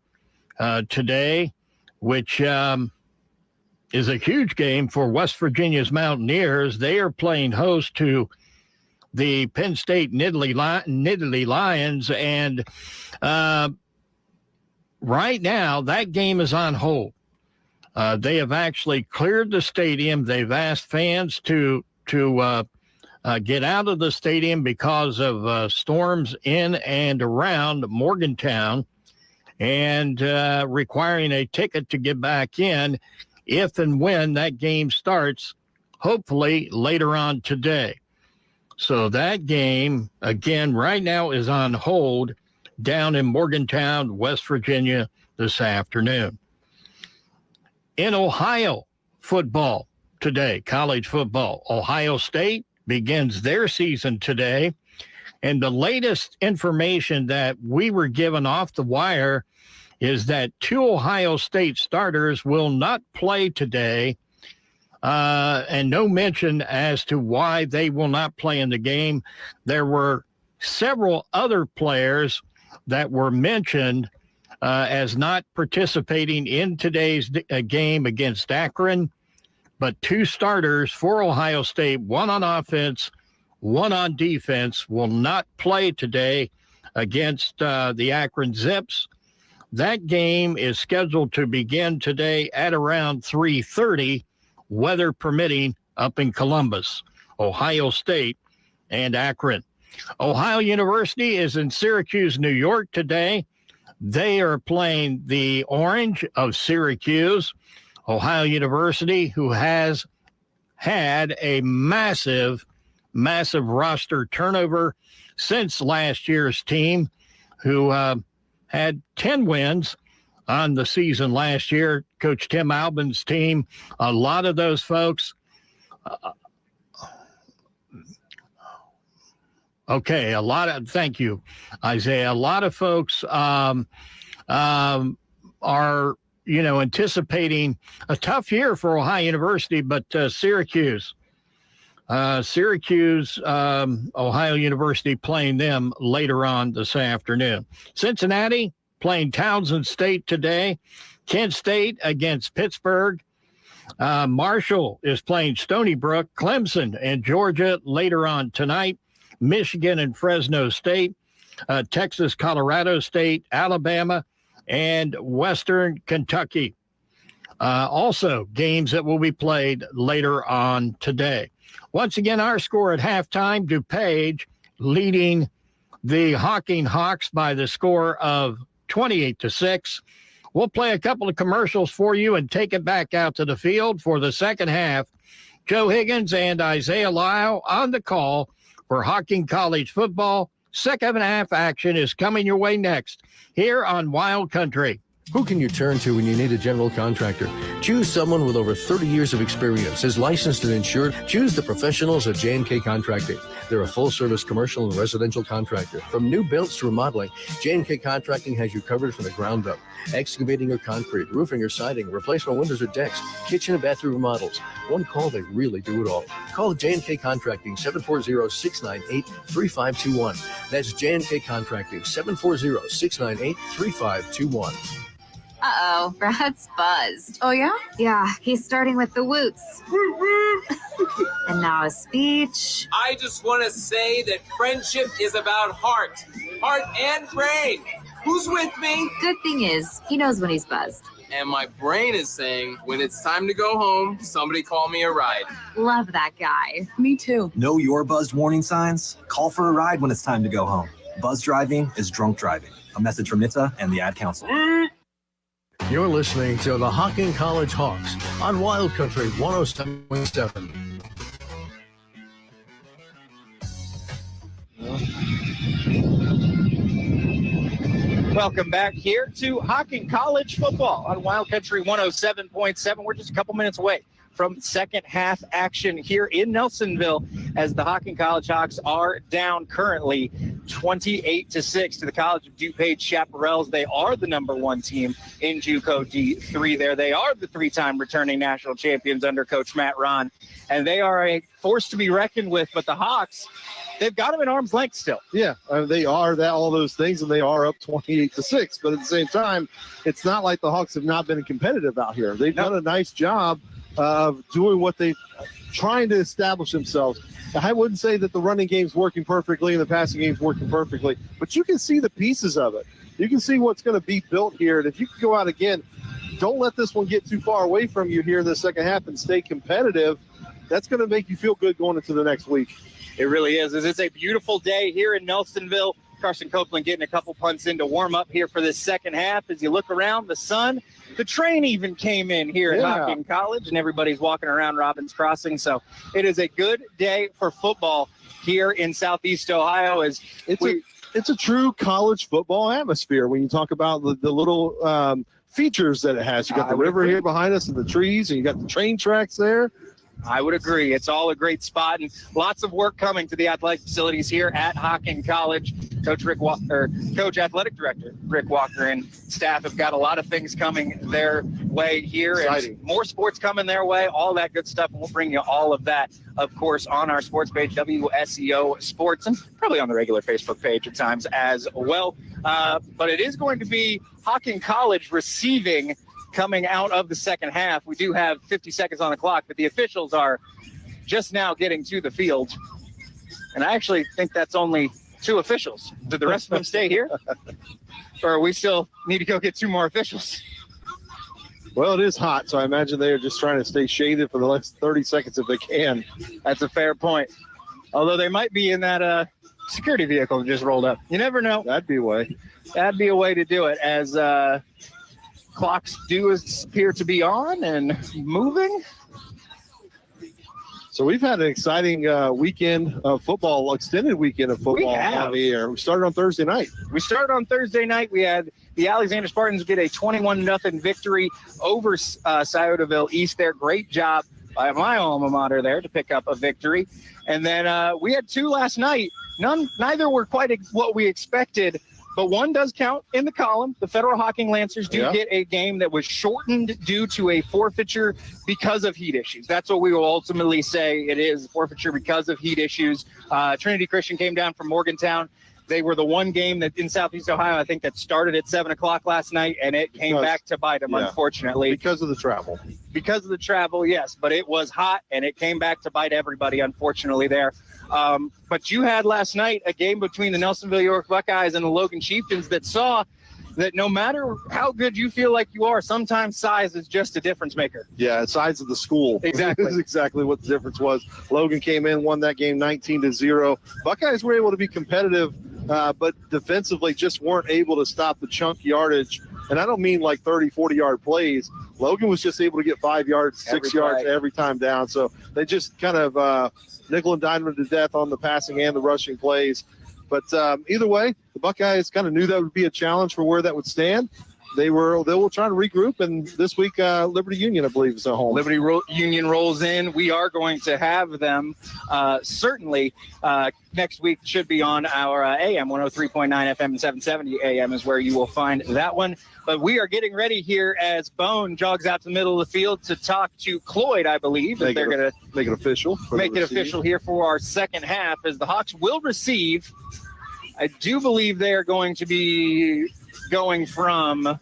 today, which is a huge game for West Virginia's Mountaineers. They are playing host to the Penn State Nittany Lions. And right now, that game is on hold. They have actually cleared the stadium. They've asked fans to get out of the stadium because of storms in and around Morgantown and requiring a ticket to get back in if and when that game starts, hopefully later on today. So that game, again, right now is on hold down in Morgantown, West Virginia this afternoon. In Ohio football today, college football, Ohio State begins their season today. And the latest information that we were given off the wire is that 2 Ohio State starters will not play today, and no mention as to why they will not play in the game. There were several other players that were mentioned as not participating in today's game against Akron, but 2 starters for Ohio State, 1 on offense, 1 on defense, will not play today against the Akron Zips. That game is scheduled to begin today at around 3:30, weather permitting, up in Columbus, Ohio State, and Akron. Ohio University is in Syracuse, New York today. They are playing the Orange of Syracuse. Ohio University, who has had a massive roster turnover since last year's team, who had 10 wins on the season last year. Coach Tim Albin's team, a lot of those folks. Thank you, Isaiah. A lot of folks are, anticipating a tough year for Ohio University, but Syracuse, Ohio University playing them later on this afternoon. Cincinnati playing Townsend State today. Kent State against Pittsburgh. Marshall is playing Stony Brook. Clemson and Georgia later on tonight. Michigan and Fresno State. Texas, Colorado State, Alabama, and Western Kentucky. Also, games that will be played later on today. Once again, our score at halftime, DuPage leading the Hocking Hawks by the score of 28-6. We'll play a couple of commercials for you and take it back out to the field for the second half. Joe Higgins and Isaiah Lyle on the call for Hocking College football. Second half action is coming your way next here on Wild Country. Who can you turn to when you need a general contractor? Choose someone with over 30 years of experience, is licensed and insured. Choose the professionals at J&K Contracting. They're a full-service commercial and residential contractor. From new builds to remodeling, J&K Contracting has you covered from the ground up. Excavating or concrete, roofing or siding, replacement windows or decks, kitchen and bathroom remodels. One call, they really do it all. Call J&K Contracting, 740-698-3521. That's J&K Contracting, 740-698-3521. Uh-oh, Brad's buzzed. Oh, yeah? Yeah, he's starting with the woots. And now a speech. I just want to say that friendship is about heart and brain. Who's with me? Good thing is, he knows when he's buzzed. And my brain is saying, when it's time to go home, somebody call me a ride. Love that guy. Me too. Know your buzzed warning signs? Call for a ride when it's time to go home. Buzz driving is drunk driving. A message from NHTSA and the Ad Council. You're listening to the Hocking College Hawks on Wild Country 107.7. Welcome back here to Hocking College football on Wild Country 107.7. We're just a couple minutes away from second half action here in Nelsonville as the Hocking College Hawks are down currently 28-6 to the College of DuPage Chaparrals. They are the number one team in JUCO D3 there. They are the three-time returning national champions under Coach Matt Ron, and they are a force to be reckoned with. But the Hawks, they've got them at arm's length still. Yeah, they are all those things, and they are up 28-6. But at the same time, it's not like the Hawks have not been competitive out here. They've done a nice job of doing what they're trying to establish themselves. I wouldn't say that the running game's working perfectly and the passing game's working perfectly, but you can see the pieces of it. You can see what's going to be built here. And if you can go out again, don't let this one get too far away from you here in the second half and stay competitive. That's going to make you feel good going into the next week. It really is. It's a beautiful day here in Nelsonville. Carson Copeland getting a couple punts in to warm up here for this second half. As you look around, the sun, the train even came in here at Hocking College, and everybody's walking around Robbins Crossing. So it is a good day for football here in Southeast Ohio. It's a true college football atmosphere when you talk about the little features that it has. You got the river here behind us and the trees, and you got the train tracks there. I would agree. It's all a great spot, and lots of work coming to the athletic facilities here at Hocking College. Coach Athletic Director Rick Walker and staff have got a lot of things coming their way here. Exciting. And more sports coming their way, all that good stuff. And we'll bring you all of that, of course, on our sports page, WSEO Sports, and probably on the regular Facebook page at times as well. But it is going to be Hocking College receiving coming out of the second half. We do have 50 seconds on the clock, but the officials are just now getting to the field. And I actually think that's only 2 officials. Did the rest of them stay here? Or we still need to go get 2 more officials? Well, it is hot, so I imagine they are just trying to stay shaded for the next 30 seconds if they can. That's a fair point. Although they might be in that security vehicle that just rolled up. You never know. That'd be a way. That'd be a way to do it, as clocks do appear to be on and moving. So we've had an exciting weekend of football, extended weekend of football on the air. We started on Thursday night. We had the Alexander Spartans get a 21-0 victory over Sciotaville East there. Great job by my alma mater there to pick up a victory. And then we had 2 last night. Neither were quite what we expected, but one does count in the column. The Federal Hocking Lancers do get a game that was shortened due to a forfeiture because of heat issues. That's what we will ultimately say. It is forfeiture because of heat issues. Trinity Christian came down from Morgantown. They were the one game that in Southeast Ohio, I think, that started at 7 o'clock last night, and it came back to bite them, unfortunately. Because of the travel. Because of the travel, yes. But it was hot, and it came back to bite everybody, unfortunately, there. But you had last night a game between the Nelsonville York Buckeyes and the Logan Chieftains that saw that no matter how good you feel like you are, sometimes size is just a difference maker. Yeah, size of the school. Exactly. That's exactly what the difference was. Logan came in, won that game 19-0. Buckeyes were able to be competitive, but defensively just weren't able to stop the chunk yardage And I don't mean like 30, 40-yard plays. Logan was just able to get 5 yards, 6 yards every time down. So they just kind of nickel and dime him to death on the passing and the rushing plays. But either way, the Buckeyes kind of knew that would be a challenge for where that would stand. They will try to regroup, and this week Liberty Union, I believe, is at home. Liberty Union rolls in. We are going to have them certainly next week. Should be on our AM 103.9 FM and 770 AM is where you will find that one. But we are getting ready here as Bone jogs out to the middle of the field to talk to Cloyd, I believe. They're going to make it official. Make it official here for our second half as the Hawks will receive. I do believe they are going to be going from,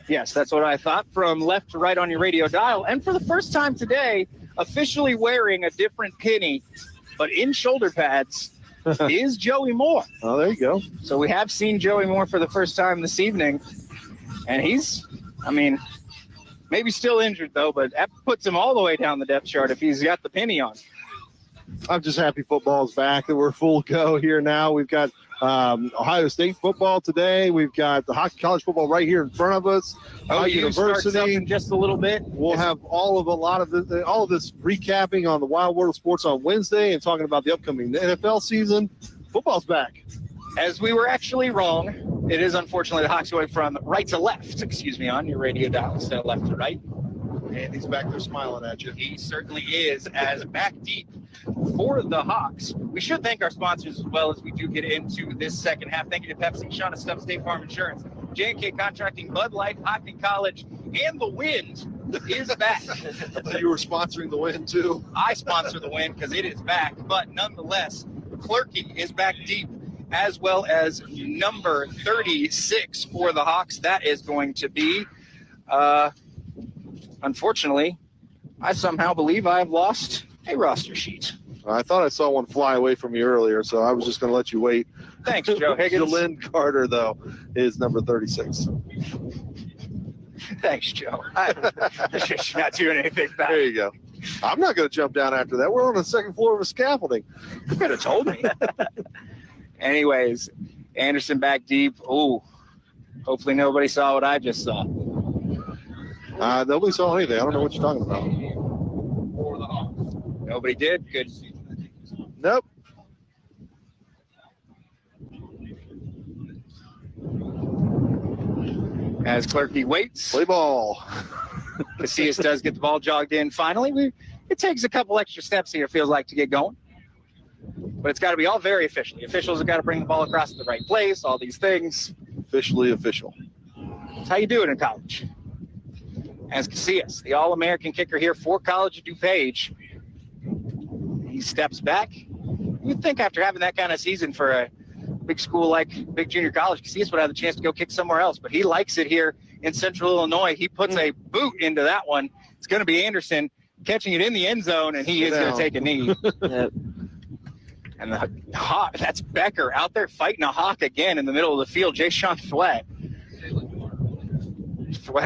yes, that's what I thought, from left to right on your radio dial. And for the first time today, officially wearing a different penny, but in shoulder pads, is Joey Moore. Oh, there you go. So we have seen Joey Moore for the first time this evening. And he's, maybe still injured, though, but that puts him all the way down the depth chart if he's got the penny on. I'm just happy football's back, that we're full go here now. We've got Ohio State football today. We've got the hockey college football right here in front of us. University in just a little bit. We'll have all of this recapping on the Wild World of Sports on Wednesday and talking about the upcoming NFL season. Football's back. As we were actually wrong, it is unfortunately the Hawks going from right to left, on your radio dial instead of left to right. And he's back there smiling at you. He certainly is, as back deep for the Hawks. We should thank our sponsors as well as we do get into this second half. Thank you to Pepsi, Shauna Stuff, State Farm Insurance, J&K Contracting, Bud Light, Hocking College, and the Wind is back. You were sponsoring the Wind, too? I sponsor the Wind because it is back, but nonetheless, Clerky is back deep, as well as number 36 for the Hawks. That is going to be, unfortunately, I somehow believe I have lost a roster sheet. I thought I saw one fly away from you earlier, so I was just going to let you wait. Thanks, Joe Higgins. Jalen Carter, though, is number 36. Thanks, Joe. I'm not doing anything bad. There you go. I'm not going to jump down after that. We're on the second floor of a scaffolding. You could have told me. Anyways, Anderson back deep. Ooh, hopefully nobody saw what I just saw. Nobody saw anything. I don't know what you're talking about. Nobody did. Good. Nope. As Clerky waits. Play ball. Casillas does get the ball jogged in finally. It takes a couple extra steps here, feels like, to get going. But it's got to be all very officially. Officials have got to bring the ball across to the right place, all these things. Officially official. That's how you do it in college. As Casillas, the All-American kicker here for College of DuPage. He steps back. You'd think after having that kind of season for a big school like big junior college, Casillas would have the chance to go kick somewhere else, but he likes it here in Central Illinois. He puts a boot into that one. It's going to be Anderson catching it in the end zone, and he is going to take a knee. Yep. And the Hawk, that's Becker out there fighting a Hawk again in the middle of the field. Jay-Sean Thwett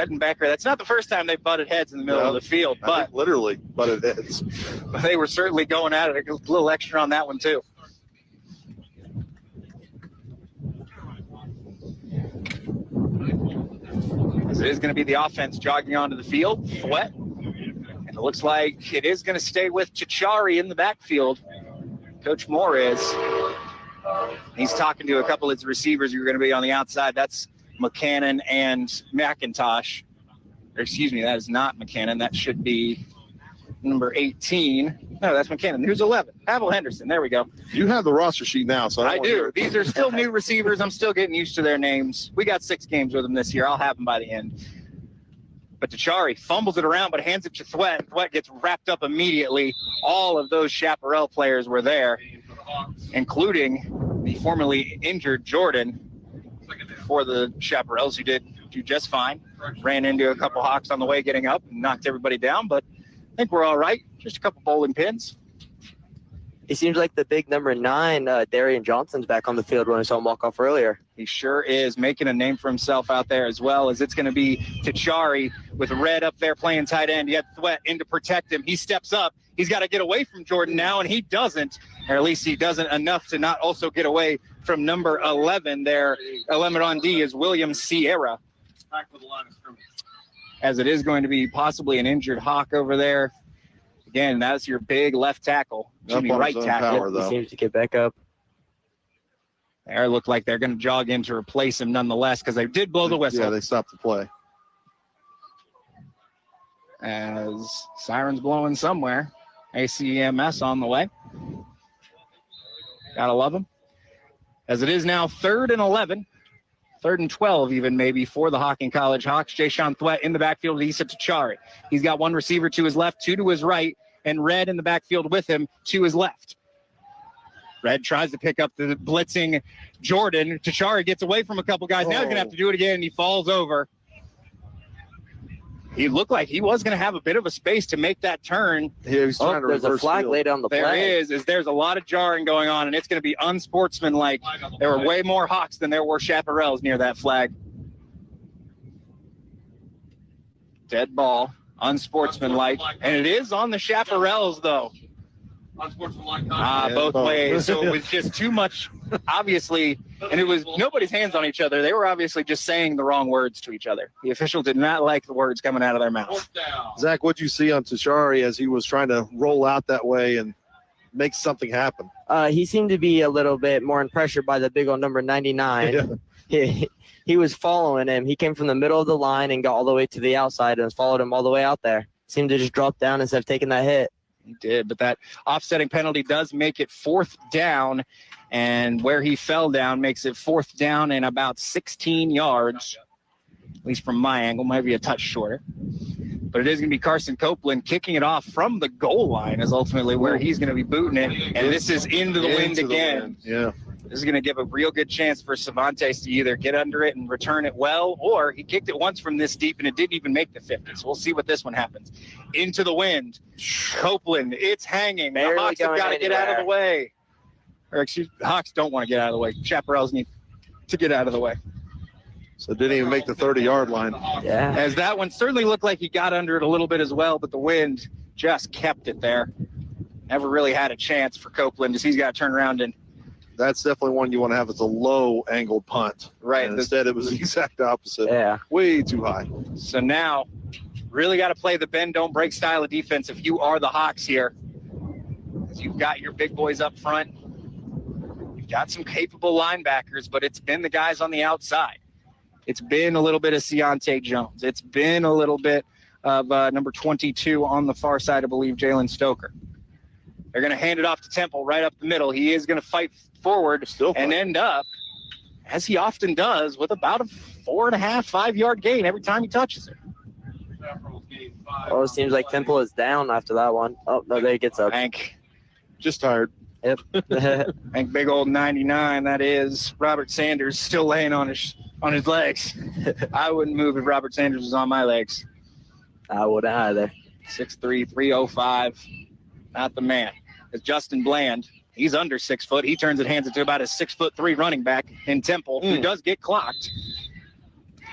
and Becker. That's not the first time they butted heads in the middle of the field, but literally butted heads. But they were certainly going at it. A little extra on that one too. As it is going to be the offense jogging onto the field. Thwett. And it looks like it is going to stay with Chichari in the backfield. Coach Moore is. He's talking to a couple of his receivers who are going to be on the outside. That's McCannon and McIntosh. Or excuse me, that is not McCannon. That should be number 18. No, that's McCannon. Who's 11? Pavel Henderson. There we go. You have the roster sheet now, so I do. These are still new receivers. I'm still getting used to their names. We got 6 games with them this year. I'll have them by the end. But Chichari fumbles it around, but hands it to Thwett. Thwett gets wrapped up immediately. All of those Chaparral players were there, including the formerly injured Jordan for the Chaparrals, who did do just fine. Ran into a couple Hawks on the way getting up and knocked everybody down, but I think we're all right. Just a couple bowling pins. He seems like the big number 9, Darian Johnson's back on the field when I saw him walk off earlier. He sure is making a name for himself out there as well, as it's going to be Chichari with Red up there playing tight end. You have Thwett in to protect him. He steps up. He's got to get away from Jordan now, and he doesn't, or at least he doesn't enough to not also get away from number 11 there. 11 on D is William Sierra. back to the line of scrimmage. As it is going to be possibly an injured Hawk over there. Again, that's your big left tackle. Up on Right his own tackle. power, though. He seems to get back up. They look like they're going to jog in to replace him nonetheless because they did blow the whistle. Yeah, they stopped the play. As sirens blowing somewhere. ACMS on the way. Gotta love them. As it is now 3rd and 11. 3rd and 12 even maybe for the Hocking College Hawks. Jayshon Thwett in the backfield with Issa Tachari. He's got one receiver to his left, two to his right, and Red in the backfield with him to his left. Red tries to pick up the blitzing Jordan. Tachari gets away from a couple guys. Now he's going to have to do it again, and he falls over. He looked like he was going to have a bit of a space to make that turn. Yeah, he's trying to There's a reverse flag field. laid on the There flag. is there's a lot of jarring going on, and it's going to be unsportsmanlike. There were way more Hawks than there were Chaparrals near that flag. Dead ball, unsportsmanlike, and it is on the Chaparrals, though. Unsportsmanlike Both ways. So it was just too much, obviously, and it was nobody's hands on each other. They were obviously just saying the wrong words to each other. The official did not like the words coming out of their mouth. Zach, what'd you see on Tachari as he was trying to roll out that way and make something happen? He seemed to be a little bit more in pressure by the big old number 99. Yeah. He was following him. He came from the middle of the line and got all the way to the outside and followed him all the way out there. Seemed to just drop down instead of taking that hit. He did, but that offsetting penalty does make it 4th down, and where he fell down makes it 4th down and about 16 yards, at least from my angle, might be a touch shorter. But it is going to be Carson Copeland kicking it off from the goal line is ultimately where he's going to be booting it, and this is into the wind again. Yeah. This is going to give a real good chance for Cervantes to either get under it and return it well, or he kicked it once from this deep and it didn't even make the 50. So we'll see what this one happens. Into the wind. Copeland, it's hanging. The Hawks have got to get out of the way. Or excuse me, Hawks don't want to get out of the way. Chaparrals need to get out of the way. So it didn't even make the 30-yard line. Yeah. As that one certainly looked like he got under it a little bit as well, but the wind just kept it there. Never really had a chance for Copeland as he's got to turn around and That's definitely one you want to have as a low-angled punt. Right. And instead, it was the exact opposite. Yeah. Way too high. So now, really got to play the bend, don't break style of defense if you are the Hawks here. You've got your big boys up front. You've got some capable linebackers, but it's been the guys on the outside. It's been a little bit of Ciante Jones. It's been a little bit of number 22 on the far side, I believe, Jalen Stoker. They're going to hand it off to Temple right up the middle. He is going to fight forward and end up, as he often does, with about a 4.5, 5 yard gain every time he touches it. Oh, it seems like Temple is down after that one. Oh, no, there he gets up. Hank. Just tired. Yep. Hank, big old 99, that is. Robert Sanders still laying on his legs. I wouldn't move if Robert Sanders was on my legs. I wouldn't either. 6'3", 305. Not the man. It's Justin Bland. He's under 6 foot. He turns it, hands it to about a 6'3" running back in Temple, who does get clocked,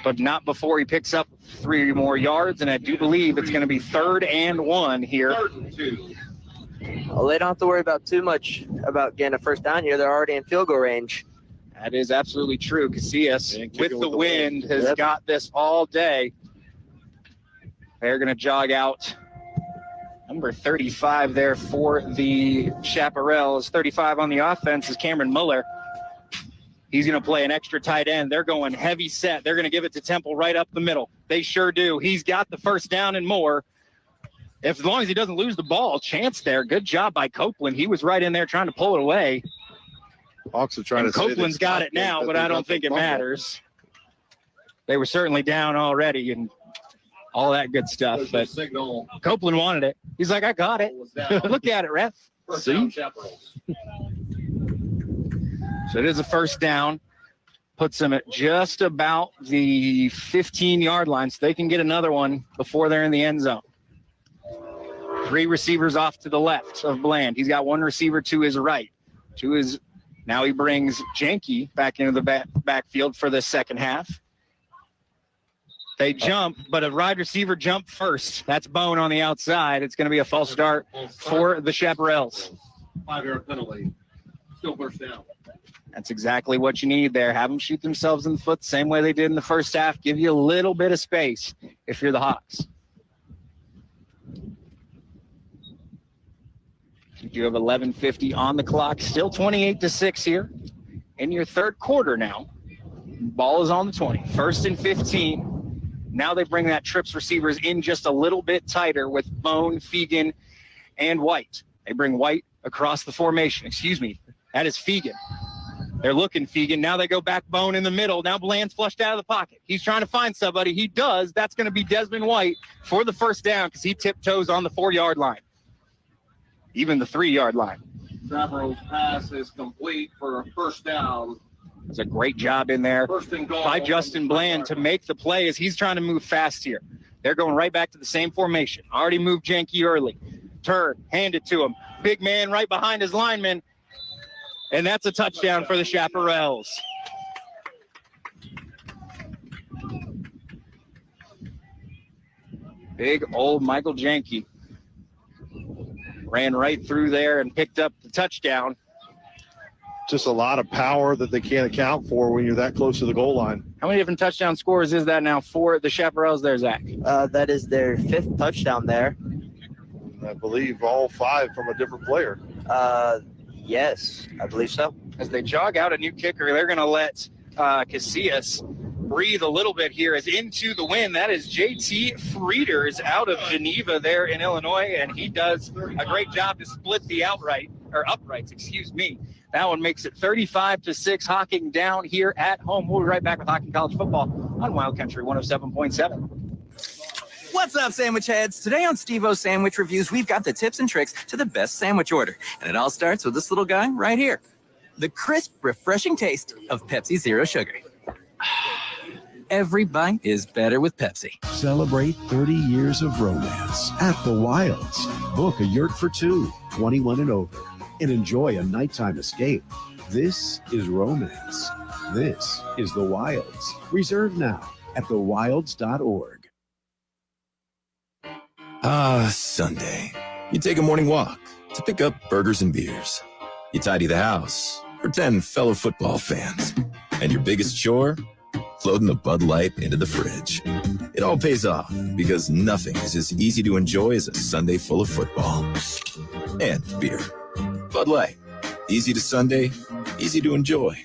but not before he picks up 3 more yards. And I do believe it's going to be 3rd and 1 here. 3rd and 2. Well, they don't have to worry about too much about getting a first down here. They're already in field goal range. That is absolutely true. Casillas, with the wind, has got this all day. They're going to jog out. Number 35 there for the Chaparrals. 35 on the offense is Cameron Muller. He's going to play an extra tight end. They're going heavy set. They're going to give it to Temple right up the middle. They sure do. He's got the first down and more. As long as he doesn't lose the ball, chance there. Good job by Copeland. He was right in there trying to pull it away. Hawks are trying and to Copeland's got it now, but I don't think it matters. They were certainly down already and all that good stuff, but Copeland wanted it. He's like, I got it. Look at it, ref. See? So it is a first down. Puts them at just about the 15-yard line, so they can get another one before they're in the end zone. 3 receivers off to the left of Bland. He's got 1 receiver to his right. Now he brings Janke back into the backfield for the second half. They jump, but a wide receiver jumped first. That's Bone on the outside. It's going to be a false start for the Chaparrals. 5-yard penalty. Still first down. That's exactly what you need there. Have them shoot themselves in the foot the same way they did in the first half. Give you a little bit of space if you're the Hawks. You have 11:50 on the clock. Still 28-6 here in your third quarter now. Ball is on the 20. 1st and 15. Now they bring that trips receivers in just a little bit tighter with Bone, Fegan, and White. They bring White across the formation. Excuse me. That is Fegan. They're looking Fegan. Now they go back Bone in the middle. Now Bland's flushed out of the pocket. He's trying to find somebody. He does. That's going to be Desmond White for the first down because he tiptoes on the 4-yard line. Even the 3-yard line. Chaparral's pass is complete for a first down. It's a great job in there by Justin Bland to make the play as he's trying to move fast here. They're going right back to the same formation. Already moved Janke early. Turn, hand it to him. Big man right behind his lineman. And that's a touchdown for the Chaparrals. Big old Michael Janke ran right through there and picked up the touchdown. Just a lot of power that they can't account for when you're that close to the goal line. How many different touchdown scores is that now for the Chaparrals there, Zach? That is their 5th touchdown there. I believe all 5 from a different player. Yes, I believe so. As they jog out a new kicker, they're going to let Casillas breathe a little bit here as into the wind. That is JT Frieders out of Geneva there in Illinois, and he does a great job to split the uprights, excuse me. That one makes it 35-6, Hocking down here at home. We'll be right back with Hocking College football on Wild Country 107.7. What's up, sandwich heads? Today on Steve-O's Sandwich Reviews, we've got the tips and tricks to the best sandwich order. And it all starts with this little guy right here. The crisp, refreshing taste of Pepsi Zero Sugar. Every bite is better with Pepsi. Celebrate 30 years of romance at the Wilds. Book a yurt for 2, 21 and over, and enjoy a nighttime escape. This is romance. This is the Wilds. Reserve now at thewilds.org. Sunday. You take a morning walk to pick up burgers and beers. You tidy the house for 10 fellow football fans. And your biggest chore? Loading the Bud Light into the fridge. It all pays off because nothing is as easy to enjoy as a Sunday full of football. And beer. Bud Light. Easy to Sunday, easy to enjoy.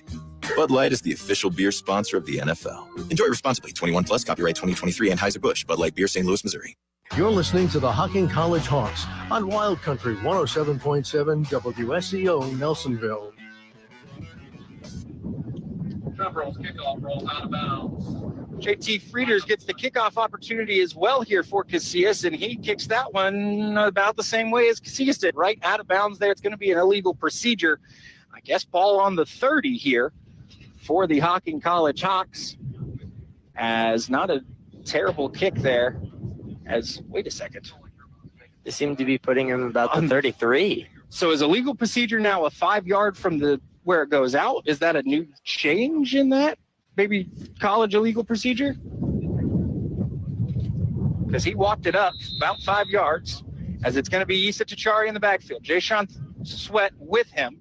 Bud Light is the official beer sponsor of the NFL. Enjoy responsibly. 21 plus, copyright 2023, Anheuser-Busch. Bud Light Beer, St. Louis, Missouri. You're listening to the Hocking College Hawks on Wild Country 107.7 WSEO Nelsonville. Chaparral's kickoff rolls out of bounds. JT Frieders gets the kickoff opportunity as well here for Casillas, and he kicks that one about the same way as Casillas did, right out of bounds there. It's going to be an illegal procedure. I guess ball on the 30 here for the Hocking College Hawks, as not a terrible kick there. Wait a second. They seem to be putting him about the 33. So is illegal procedure now a 5-yard from where it goes out? Is that a new change in that? Maybe college illegal procedure? Because he walked it up about 5 yards, as it's going to be Issa Tachari in the backfield. Jayshawn Sweat with him.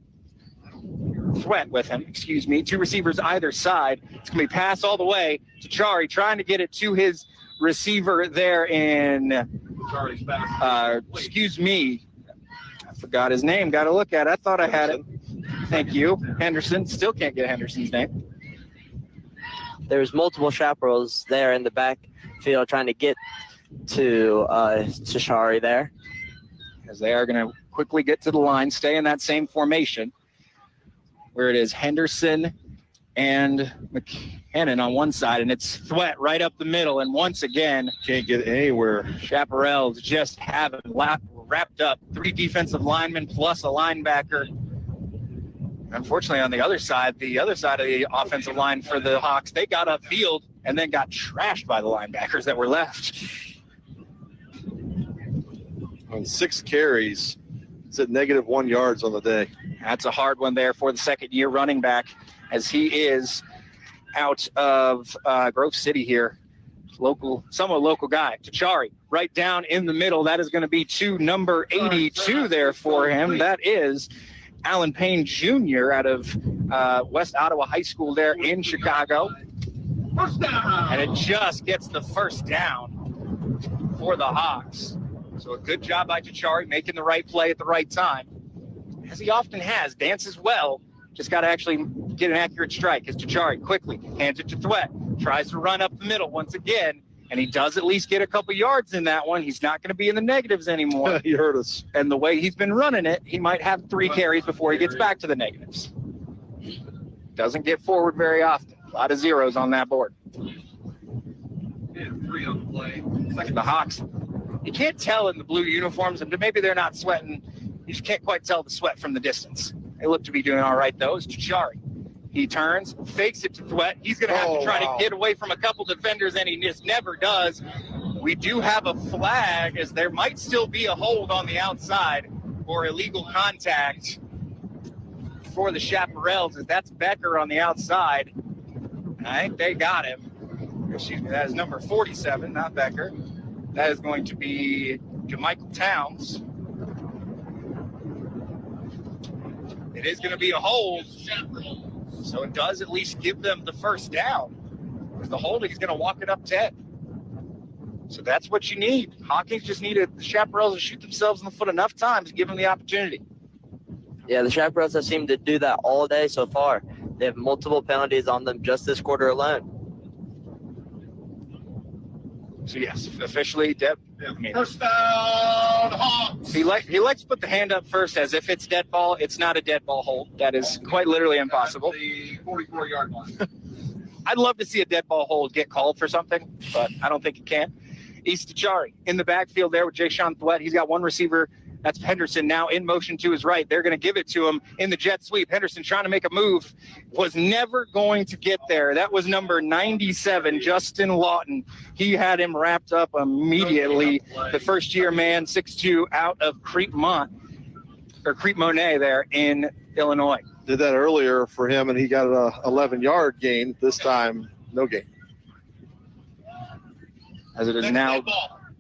2 receivers either side. It's going to be pass all the way. Tachari trying to get it to his receiver there in, I forgot his name. Got to look at it. I thought I had it. Thank you. Henderson. Still can't get Henderson's name. There's multiple Chaparrals there in the backfield trying to get to Tashari there. As they are going to quickly get to the line, stay in that same formation where it is Henderson and McKinnon on one side, and it's Sweat right up the middle. And once again, can't get anywhere. Chaparrals just haven't wrapped up 3 defensive linemen plus a linebacker. Unfortunately, on the other side of the offensive line for the Hawks, they got upfield and then got trashed by the linebackers that were left. On 6 carries, it's at -1 yards on the day. That's a hard one there for the second-year running back, as he is out of Grove City here. Somewhat local guy. Tachari right down in the middle. That is going to be to number 82 there for him. That is Alan Payne Jr. out of West Ottawa High School there in Chicago. And it just gets the first down for the Hawks. So a good job by Tachari making the right play at the right time. As he often has, dances well. Just got to actually get an accurate strike as Tachari quickly hands it to Thwett. Tries to run up the middle once again, and he does at least get a couple yards in that one. He's not going to be in the negatives anymore. He hurt us. And the way he's been running it, he might have 3 carries before he gets back to the negatives. Doesn't get forward very often. A lot of zeros on that board. 3 on the play. The Hawks, you can't tell in the blue uniforms, and maybe they're not sweating. You just can't quite tell the sweat from the distance. They look to be doing all right, though. It's Tachari. He turns, fakes it to Thwett. He's going to have to try to get away from a couple defenders, and he just never does. We do have a flag, as there might still be a hold on the outside for illegal contact for the Chaparrals, as that's Becker on the outside. I think they got him. Excuse me, that is number 47, not Becker. That is going to be Jamichael Towns. It is going to be a hold, so it does at least give them the first down, because the holding is going to walk it up 10. So that's what you need. Hawkins just needed the Chaparrals to shoot themselves in the foot enough times to give them the opportunity. Yeah, the Chaparrals have seemed to do that all day so far. They have multiple penalties on them just this quarter alone. So yes, officially, First down, Hawks. He likes to put the hand up first as if it's dead ball. It's not a dead ball hold. That is quite literally impossible. The 44-yard line. I'd love to see a dead ball hold get called for something, but I don't think it can. East Tachari in the backfield there with Jayshawn Thwett. He's got one receiver. That's Henderson now in motion to his right. They're going to give it to him in the jet sweep. Henderson trying to make a move, was never going to get there. That was number 97, Justin Lawton. He had him wrapped up immediately. The first-year man, 6'2", out of Crete-Monet there in Illinois. Did that earlier for him, and he got an 11-yard gain. This time, no gain. As it is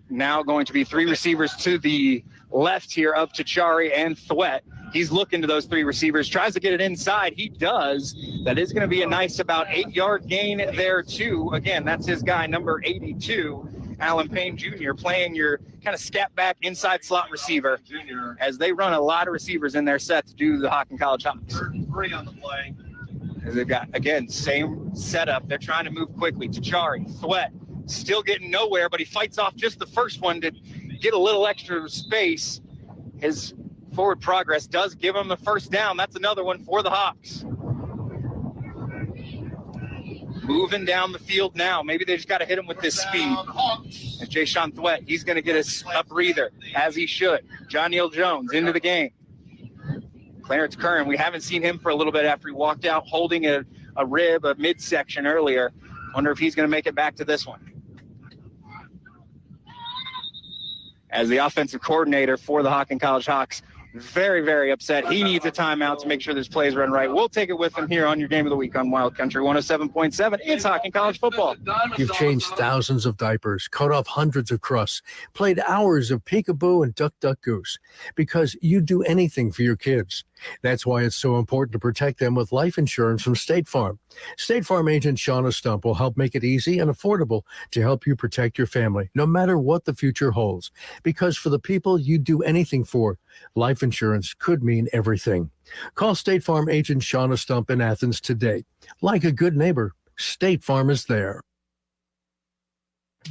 now going to be 3 receivers to the left here of Tachari and Thwett. He's looking to those 3 receivers, tries to get it inside. He does. That is going to be a nice about 8-yard gain there too. Again, that's his guy, number 82, Alan Payne Jr., playing your kind of step back inside slot receiver, as they run a lot of receivers in their set to do the Hocking College Hawks. 3 on the play. As they've got, again, same setup. They're trying to move quickly. Tachari, Thwett, still getting nowhere, but he fights off just the first one to get a little extra space. His forward progress does give him the first down. That's another one for the Hawks. Moving down the field now. Maybe they just got to hit him with this speed. And Jayshawn Thwett, he's going to get a breather, as he should. John Neal Jones into the game. Clarence Curran, we haven't seen him for a little bit after he walked out holding a rib, a midsection earlier. Wonder if he's going to make it back to this one. As the offensive coordinator for the Hocking College Hawks, very, very upset. He needs a timeout to make sure this plays run right. We'll take it with him here on your Game of the Week on Wild Country 107.7. It's Hocking College football. You've changed thousands of diapers, cut off hundreds of crusts, played hours of peekaboo and duck, duck, goose, because you do anything for your kids. That's why it's so important to protect them with life insurance from State Farm. State Farm agent Shauna Stump will help make it easy and affordable to help you protect your family, no matter what the future holds. Because for the people you do anything for, life insurance could mean everything. Call State Farm agent Shauna Stump in Athens today. Like a good neighbor, State Farm is there.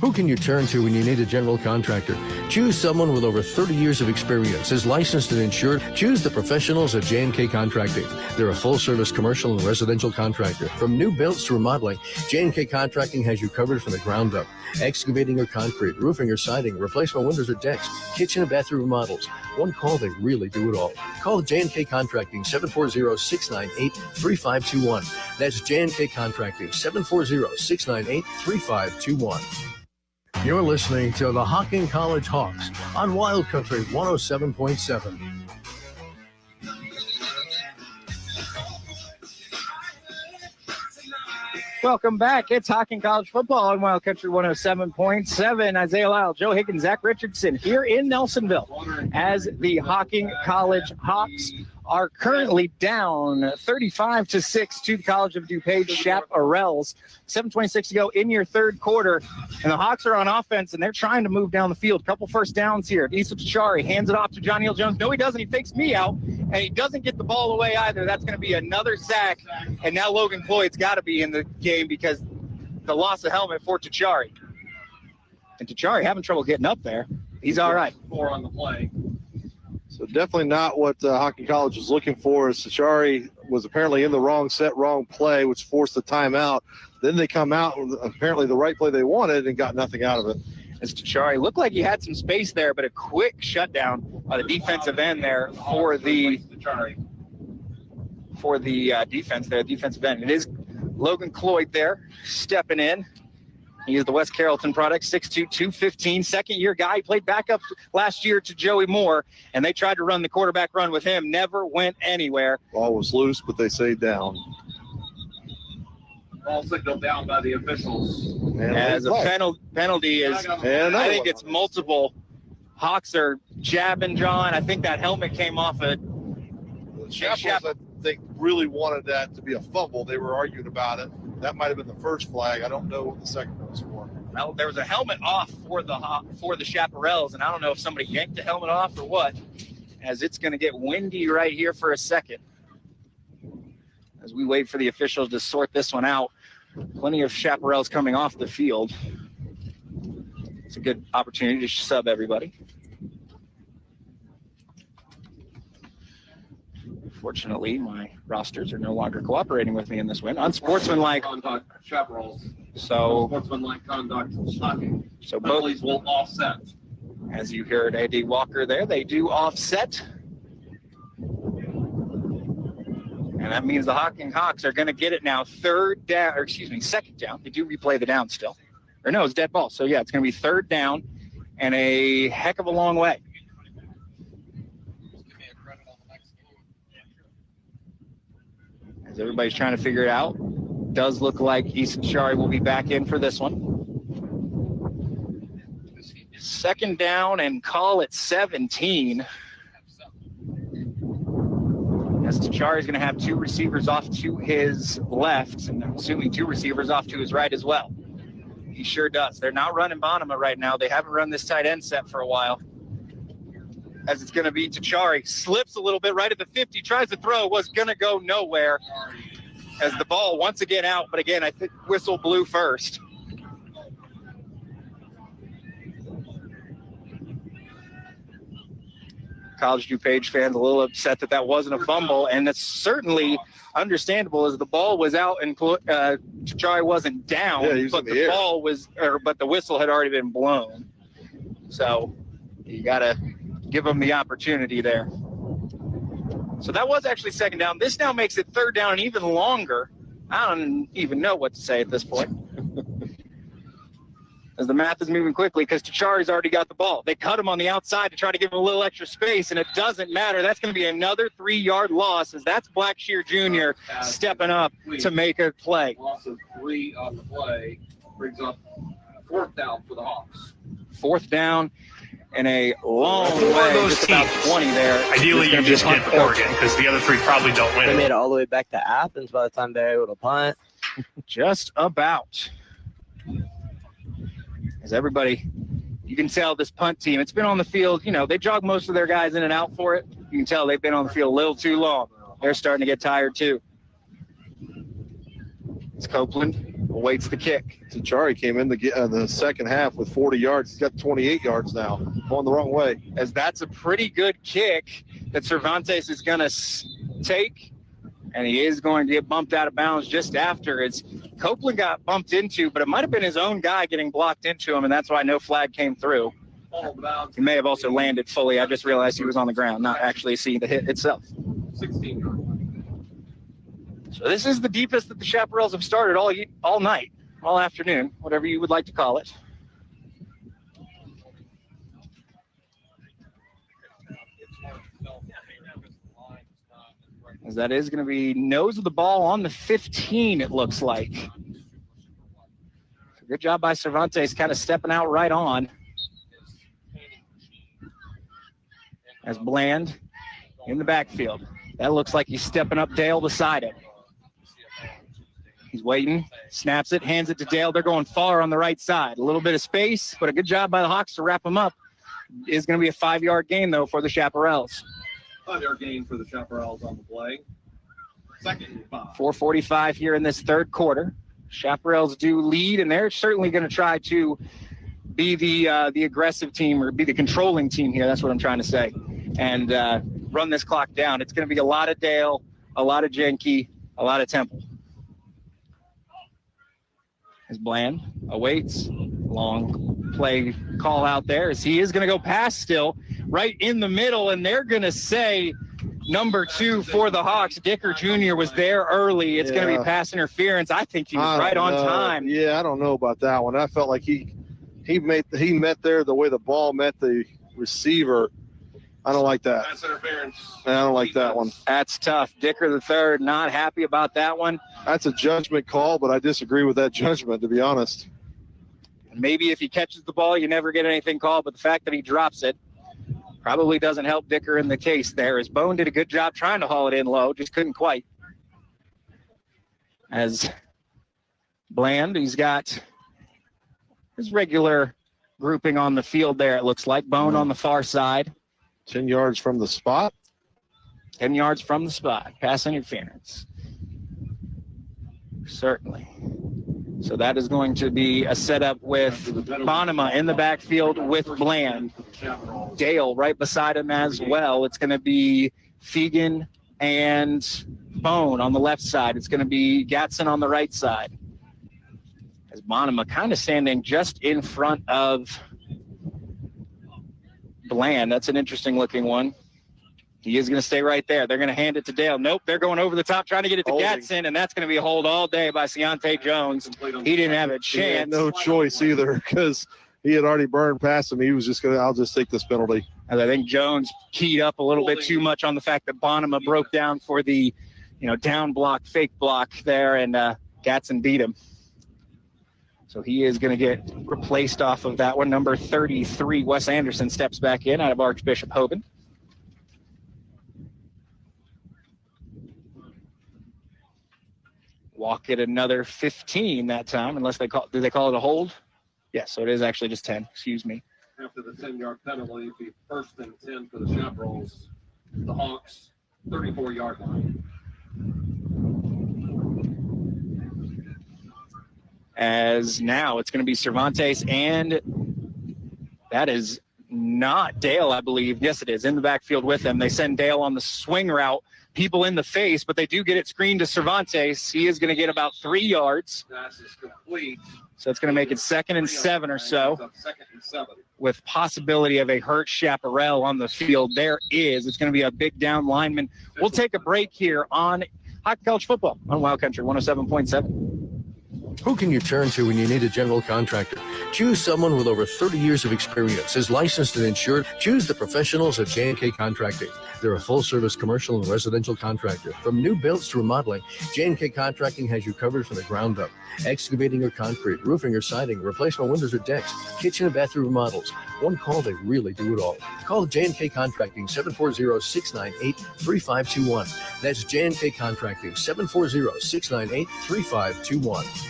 Who can you turn to when you need a general contractor? Choose someone with over 30 years of experience, is licensed and insured. Choose the professionals at J&K Contracting. They're a full-service commercial and residential contractor. From new builds to remodeling, J&K Contracting has you covered from the ground up. Excavating or concrete, roofing or siding, replacement windows or decks, kitchen and bathroom remodels. One call, they really do it all. Call J&K Contracting, 740-698-3521. That's J&K Contracting, 740-698-3521. You're listening to the Hocking College Hawks on Wild Country 107.7. Welcome back. It's Hocking College football on Wild Country 107.7. Isaiah Lyle, Joe Higgins, Zach Richardson here in Nelsonville as the Hocking College Hawks are currently down 35-6 to the College of DuPage Chaparrals. 7:26 to go in your third quarter, and the Hawks are on offense, and they're trying to move down the field. Couple first downs here. Issa Tachari hands it off to Johnny L. Jones. No, he doesn't. He fakes me out, and he doesn't get the ball away either. That's going to be another sack, and now Logan Cloyd's got to be in the game because the loss of helmet for Tachari. And Tachari having trouble getting up there. He's all right. 4 on the play. So definitely not what Hocking College was looking for. Sachari was apparently in the wrong set, wrong play, which forced the timeout. Then they come out with apparently the right play they wanted and got nothing out of it. As Tachari looked like he had some space there, but a quick shutdown by the defensive end there for the defense there, defensive end. It is Logan Cloyd there stepping in. He is the West Carrollton product, 6'2", 215, second-year guy. He played backup last year to Joey Moore, and they tried to run the quarterback run with him. Never went anywhere. Ball was loose, but they say down. Ball signaled down by the officials. And as a penalty is, I think it's multiple. Hawks are jabbing John. I think that helmet came off a Chaparrals, I think, really wanted that to be a fumble. They were arguing about it. That might have been the first flag. I don't know what the second one was for. Well, there was a helmet off for the Chaparrals, and I don't know if somebody yanked the helmet off or what, as it's going to get windy right here for a second. As we wait for the officials to sort this one out, plenty of Chaparrals coming off the field. It's a good opportunity to sub everybody. Fortunately, my rosters are no longer cooperating with me in this win. Unsportsmanlike conduct, Chaparrals. So Unsportsmanlike conduct, Hocking. So both penalties will offset. As you heard A.D. Walker there, they do offset. And that means the Hocking Hawks are going to get it now second down. They do replay the down still. Or no, it's dead ball. So yeah, it's going to be third down and a heck of a long way. As everybody's trying to figure it out, does look like Easton Shari will be back in for this one. Second down and call it 17. As Tachari is going to have two receivers off to his left, and I'm assuming two receivers off to his right as well. He sure does. They're not running Bonema right now. They haven't run this tight end set for a while. As it's going to be Tachari. Slips a little bit right at the 50, tries to throw, was going to go nowhere. As the ball once again out, but again, I think whistle blew first. College DuPage fans a little upset that wasn't a fumble, and that's certainly understandable as the ball was out and Tachari wasn't down, but the ball was, but the whistle had already been blown. So you got to give them the opportunity there. So that was actually second down. This now makes it third down and even longer. I don't even know what to say at this point. As the math is moving quickly because Tachari's already got the ball. They cut him on the outside to try to give him a little extra space, and it doesn't matter. That's going to be another 3-yard loss as that's Blackshear Jr. stepping up to make a play. Loss of 3 on the play brings up fourth down for the Hawks. Fourth down and a long way, just about 20 there. Ideally, you just get Oregon because the other 3 probably don't win. They made it all the way back to Athens by the time they were able to punt. Just about. As everybody, you can tell this punt team, it's been on the field, they jog most of their guys in and out for it. You can tell they've been on the field a little too long. They're starting to get tired too. It's Copeland awaits the kick. Tachari came in the second half with 40 yards. He's got 28 yards now, going the wrong way. As that's a pretty good kick that Cervantes is going to take, and he is going to get bumped out of bounds just after. It's Copeland got bumped into, but it might have been his own guy getting blocked into him, and that's why no flag came through. He may have also landed fully. I just realized he was on the ground, not actually seeing the hit itself. 16 yards. So this is the deepest that the Chaparrals have started all night, all afternoon, whatever you would like to call it. As that is going to be nose of the ball on the 15, it looks like. So good job by Cervantes kind of stepping out right on. As Bland in the backfield. That looks like he's stepping up Dale beside him. He's waiting, snaps it, hands it to Dale. They're going far on the right side. A little bit of space, but a good job by the Hawks to wrap him up. It's going to be a 5-yard gain, though, for the Chaparrals. 5-yard gain for the Chaparrals on the play. Second and 5. 4:45 here in this third quarter. Chaparrals do lead, and they're certainly going to try to be the aggressive team, or be the controlling team here. That's what I'm trying to say. And run this clock down. It's going to be a lot of Dale, a lot of Jenke, a lot of Temple. As Bland awaits, long play call out there as he is going to go past still, right in the middle, and they're going to say number 2 for the Hawks. Dicker Jr. was there early. It's going to be pass interference. I think he was right on time. Yeah, I don't know about that one. I felt like he met there the way the ball met the receiver. I don't like that. Pass interference. I don't like that one. That's tough. Dicker the third, not happy about that one. That's a judgment call, but I disagree with that judgment, to be honest. Maybe if he catches the ball, you never get anything called, but the fact that he drops it probably doesn't help Dicker in the case there, as Bone did a good job trying to haul it in low, just couldn't quite. As Bland, he's got his regular grouping on the field there, it looks like. Bone on the far side. 10 yards from the spot. 10 yards from the spot. Pass interference. Certainly. So that is going to be a setup with Bonema in the backfield with Bland. Dale right beside him as well. It's going to be Fegan and Bone on the left side. It's going to be Gatson on the right side. As Bonema kind of standing just in front of Bland. That's an interesting looking one. He is going to stay right there. They're going to hand it to Dale. Nope, they're going over the top trying to get it to Gatson, and that's going to be a hold all day by Keontae Jones. He didn't have a chance. He had no choice either, because he had already burned past him. He was just going to, I'll just take this penalty. And I think Jones keyed up a little bit too much on the fact that Bonema broke down for the, down block, fake block there, and Gatson beat him. So he is going to get replaced off of that one. Number 33, Wes Anderson, steps back in out of Archbishop Hoban. Walk it another 15 that time, unless do they call it a hold? Yes, so it is actually just 10. Excuse me. After the 10-yard penalty, it'd be 1st and 10 for the Chaparrals. The Hawks, 34-yard line. As now it's going to be Cervantes, and that is not Dale, I believe. Yes, it is, in the backfield with them. They send Dale on the swing route, people in the face, but they do get it screened to Cervantes. He is going to get about 3 yards. Pass is complete. So it's going to make it 2nd and 7 or so, 2nd and 7. with possibility of a hurt Chaparral on the field. There is. It's going to be a big down lineman. We'll take a break here on Hockey College Football on Wild Country 107.7. Who can you turn to when you need a general contractor? Choose someone with over 30 years of experience, is licensed and insured. Choose the professionals at J&K Contracting. They're a full-service commercial and residential contractor. From new builds to remodeling, J&K Contracting has you covered from the ground up. Excavating or concrete, roofing or siding, replacement windows or decks, kitchen and bathroom remodels. One call, they really do it all. Call J&K Contracting, 740-698-3521. That's J&K Contracting, 740-698-3521.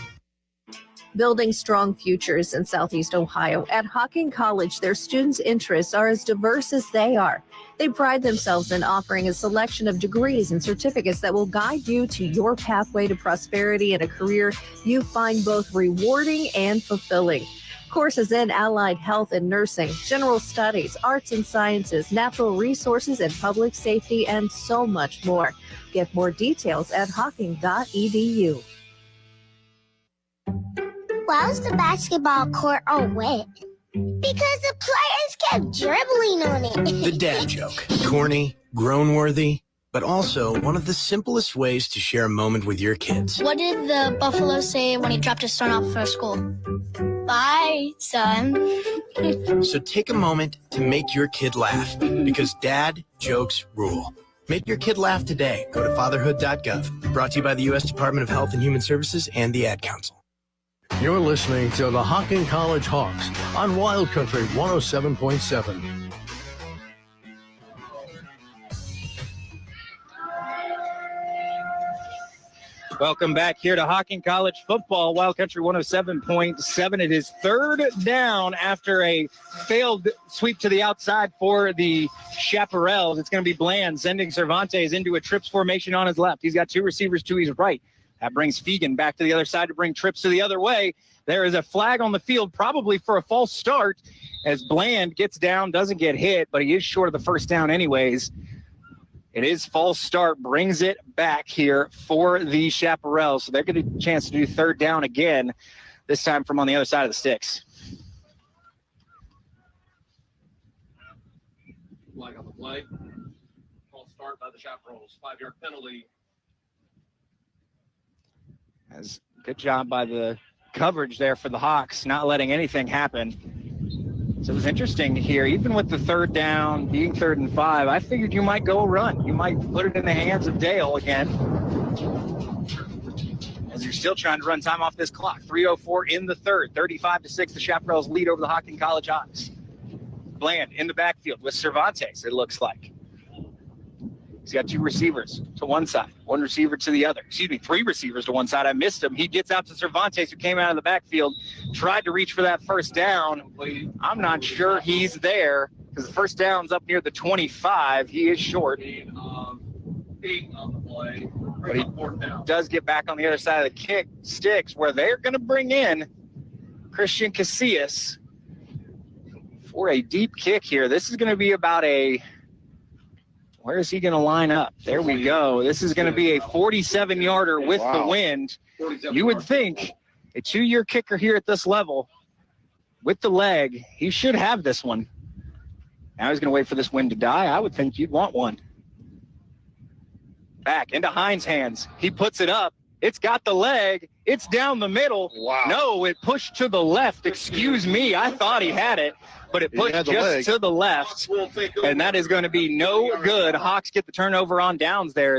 Building strong futures in Southeast Ohio. At Hocking College, their students' interests are as diverse as they are. They pride themselves in offering a selection of degrees and certificates that will guide you to your pathway to prosperity and a career you find both rewarding and fulfilling. Courses in allied health and nursing, general studies, arts and sciences, natural resources and public safety, and so much more. Get more details at hocking.edu. Why was the basketball court all wet? Because the players kept dribbling on it. The dad joke. Corny, groan-worthy, but also one of the simplest ways to share a moment with your kids. What did the buffalo say when he dropped his son off for school? Bye, son. So take a moment to make your kid laugh, because dad jokes rule. Make your kid laugh today. Go to fatherhood.gov. Brought to you by the U.S. Department of Health and Human Services and the Ad Council. You're listening to the Hocking College Hawks on Wild Country 107.7. Welcome back here to Hocking College football. Wild Country 107.7. It is third down after a failed sweep to the outside for the Chaparrals. It's going to be Bland sending Cervantes into a trips formation on his left. He's got two receivers to his right. That brings Fegan back to the other side to bring trips to the other way. There is a flag on the field, probably for a false start, as Bland gets down, doesn't get hit, but he is short of the first down anyways. It is false start, brings it back here for the Chaparrals. So they're getting a chance to do third down again, this time from on the other side of the sticks. Flag on the play. False start by the Chaparrals. 5-yard penalty. As good job by the coverage there for the Hawks, not letting anything happen. So it was interesting here, even with the third down being 3rd and 5, I figured you might go a run. You might put it in the hands of Dale again, as you're still trying to run time off this clock. 3:04 in the third, 35-6, the Chaparrals lead over the Hocking College Hawks. Bland in the backfield with Cervantes, it looks like. He's got two receivers to one side, one receiver to the other. Excuse me, three receivers to one side. I missed him. He gets out to Cervantes, who came out of the backfield, tried to reach for that first down. I'm not sure he's there because the first down's up near the 25. He is short. 8 on the play. But he does get back on the other side of the kick sticks, where they're going to bring in Christian Casillas for a deep kick here. This is going to be about a... Where is he going to line up? There we go. This is going to be a 47-yarder with the wind. You would think a 2-year kicker here at this level with the leg, he should have this one. Now he's going to wait for this wind to die. I would think you'd want one. Back into Hines' hands. He puts it up. It's got the leg. It's down the middle. Wow. No, it pushed to the left. Excuse me. I thought he had it, but it pushed just to the left. And that is going to be no good. Hawks get the turnover on downs there.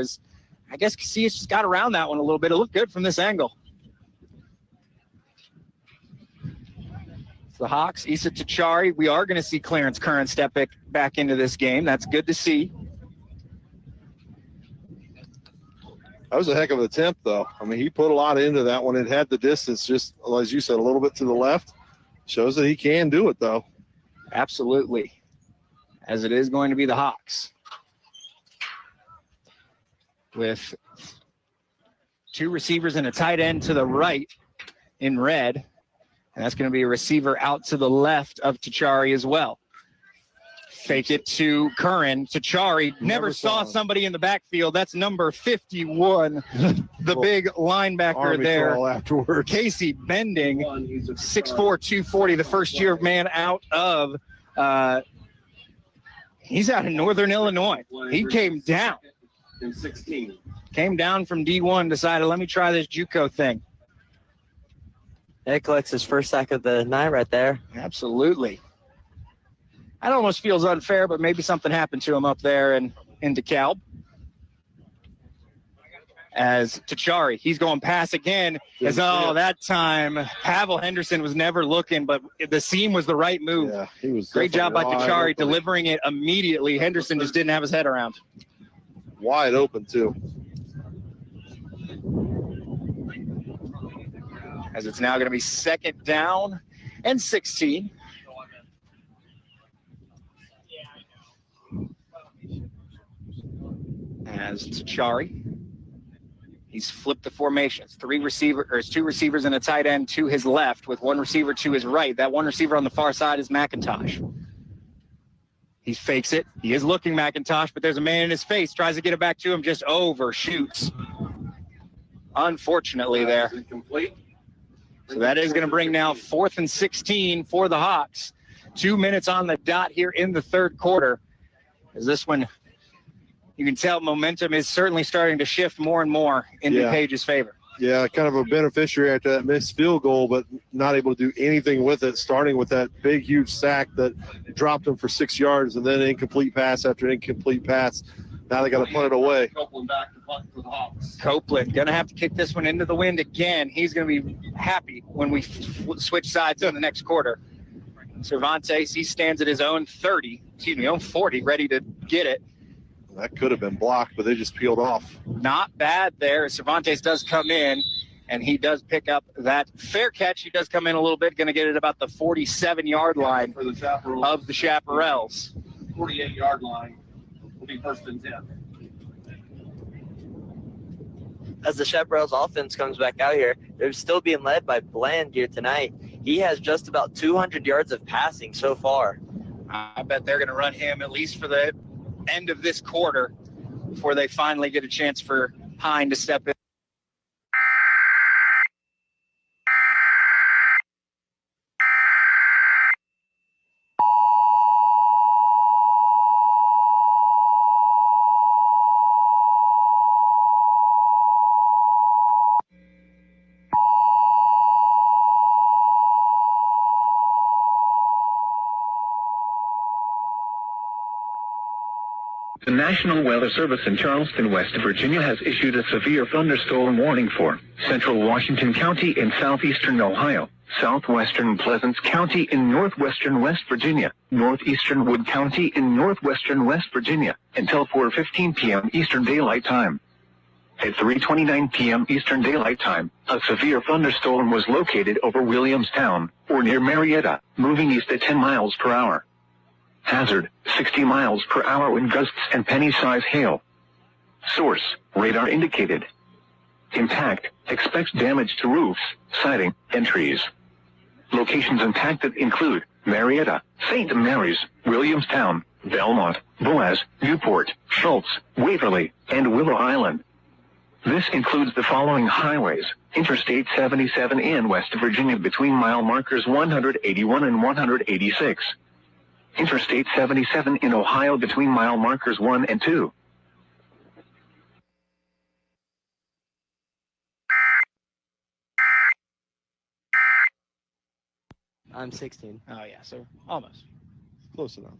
I guess Casillas just got around that one a little bit. It looked good from this angle. The Hawks, Issa Tachari. We are going to see Clarence Curran step back into this game. That's good to see. That was a heck of an attempt, though. I mean, he put a lot into that one. It had the distance, just as you said, a little bit to the left. Shows that he can do it, though. Absolutely. As it is going to be the Hawks, with two receivers and a tight end to the right in red. And that's going to be a receiver out to the left of Tachari as well. Fake it to Curran. Tachari never saw somebody in the backfield. That's number 51, the big linebacker Army there. Afterward. Casey Bending, 6'4", 240, the first-year man out of he's out in Northern Illinois. He came down. In 16. Came down from D1, decided, let me try this JUCO thing. That collects his first sack of the night right there. Absolutely. That almost feels unfair, but maybe something happened to him up there in DeKalb. As Tachari, he's going pass again. That time Pavel Henderson was never looking, but the seam was the right move. Yeah, he was. Great job by Tachari delivering it immediately. Henderson just didn't have his head around. Wide open, too. As it's now going to be 2nd down and 16. As Tachari, he's flipped the formations. Two receivers and a tight end to his left with one receiver to his right. That one receiver on the far side is McIntosh. He fakes it. He is looking McIntosh, but there's a man in his face. Tries to get it back to him, just overshoots. Unfortunately there. So that is going to bring now 4th and 16 for the Hawks. 2 minutes on the dot here in the third quarter. As this one, you can tell momentum is certainly starting to shift more and more in DuPage's favor. Yeah, kind of a beneficiary after that missed field goal, but not able to do anything with it, starting with that big, huge sack that dropped him for 6 yards and then an incomplete pass after incomplete pass. Now they got to punt it away. Copeland back to punt for the Hawks. Copeland going to have to kick this one into the wind again. He's going to be happy when we switch sides in the next quarter. Cervantes, he stands at his own 30, own 40, ready to get it. That could have been blocked, but they just peeled off. Not bad there. Cervantes does come in, and he does pick up that fair catch. He does come in a little bit, going to get it about the 47-yard line For the Chaparrals. of the Chaparrals. 48-yard line will be 1st and 10. As the Chaparrals offense comes back out here, they're still being led by Bland here tonight. He has just about 200 yards of passing so far. I bet they're going to run him at least for the end of this quarter before they finally get a chance for Hine to step in. The National Weather Service in Charleston, West Virginia has issued a severe thunderstorm warning for central Washington County in southeastern Ohio, southwestern Pleasants County in northwestern West Virginia, northeastern Wood County in northwestern West Virginia until 4:15 p.m. Eastern Daylight Time. At 3:29 p.m. Eastern Daylight Time, a severe thunderstorm was located over Williamstown, or near Marietta, moving east at 10 miles per hour. Hazard, 60 miles per hour with gusts and penny-size hail. Source, radar indicated. Impact, expects damage to roofs, siding, and trees. Locations impacted include Marietta, St. Mary's, Williamstown, Belmont, Boaz, Newport, Schultz, Waverly, and Willow Island. This includes the following highways: Interstate 77 in West Virginia between mile markers 181 and 186. Interstate 77 in Ohio between mile markers 1 and 2. I'm 16. Oh, yeah, so almost. Close enough.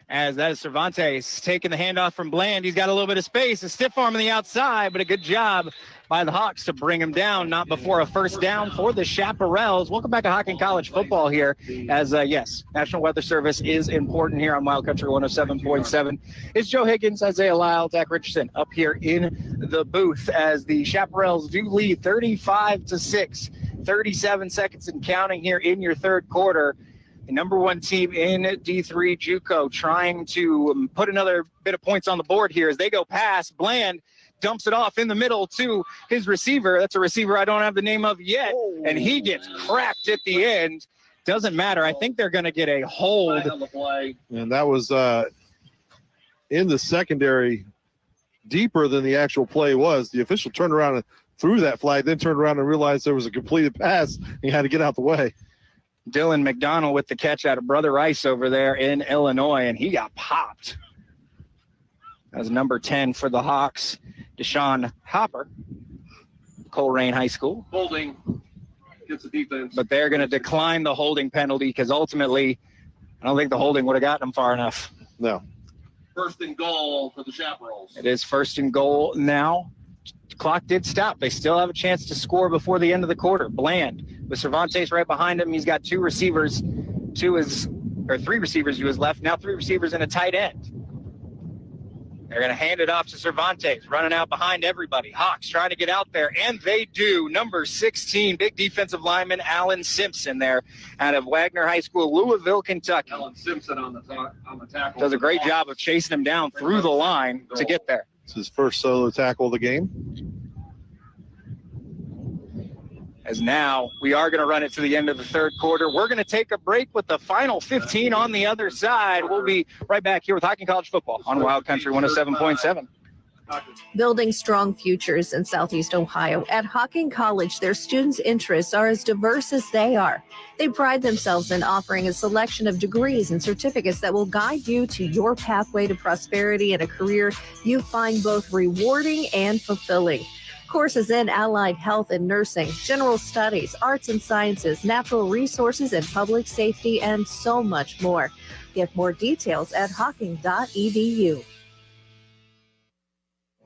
As that is Cervantes taking the handoff from Bland. He's got a little bit of space, a stiff arm on the outside, but a good job by the Hawks to bring him down, not before a first down for the Chaparrals. Welcome back to Hocking College football here. As, yes, National Weather Service is important here on Wild Country 107.7. It's Joe Higgins, Isaiah Lyle, Dak Richardson up here in the booth as the Chaparrals do lead 35-6, 37 seconds and counting here in your third quarter. The number one team in D3 JUCO trying to put another bit of points on the board here as they go past. Bland dumps it off in the middle to his receiver. That's a receiver I don't have the name of yet, and he gets cracked at the end. Doesn't matter. I think they're going to get a hold. And that was in the secondary, deeper than the actual play was. The official turned around and threw that flag, then turned around and realized there was a completed pass. He had to get out the way. Dylan McDonald with the catch out of Brother Rice over there in Illinois, and he got popped. That was number 10 for the Hawks, Deshaun Hopper, Coleraine High School. Holding gets the defense. But they're going to decline the holding penalty because ultimately I don't think the holding would have gotten them far enough. No. 1st and goal for the Chaparrals. It is 1st and goal now. The clock did stop. They still have a chance to score before the end of the quarter. Bland with Cervantes right behind him. He's got three receivers to his left. Now 3 receivers and a tight end. They're going to hand it off to Cervantes, running out behind everybody. Hawks trying to get out there, and they do. Number 16, big defensive lineman Alan Simpson there out of Wagner High School, Louisville, Kentucky. Alan Simpson on the tackle. Does a great job of chasing him down through the line to get there. It's his first solo tackle of the game. As now we are going to run it to the end of the third quarter. We're going to take a break with the final 15 on the other side. We'll be right back here with Hocking College football on Wild Country 107.7. Building strong futures in Southeast Ohio. At Hocking College, their students' interests are as diverse as they are. They pride themselves in offering a selection of degrees and certificates that will guide you to your pathway to prosperity and a career you find both rewarding and fulfilling. Courses in allied health and nursing, general studies, arts and sciences, natural resources and public safety, and so much more. Get more details at hocking.edu.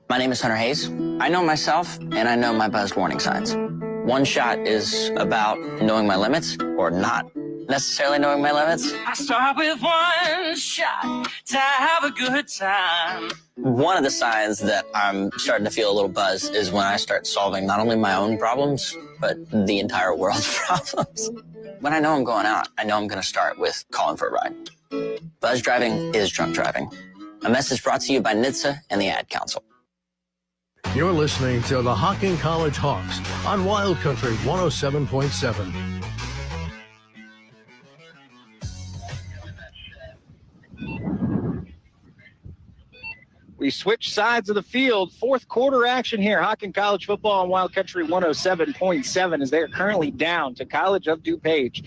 My name is Hunter Hayes. I know myself and I know my buzzed warning signs. One shot is about knowing my limits or not necessarily knowing my limits. I start with one shot to have a good time. One of the signs that I'm starting to feel a little buzz is when I start solving not only my own problems, but the entire world's problems. When I know I'm going out, I know I'm going to start with calling for a ride. Buzz driving is drunk driving. A message brought to you by NHTSA and the Ad Council. You're listening to the Hocking College Hawks on Wild Country 107.7. We switch sides of the field. Fourth quarter action here. Hocking College football on Wild Country 107.7 as they are currently down to College of DuPage.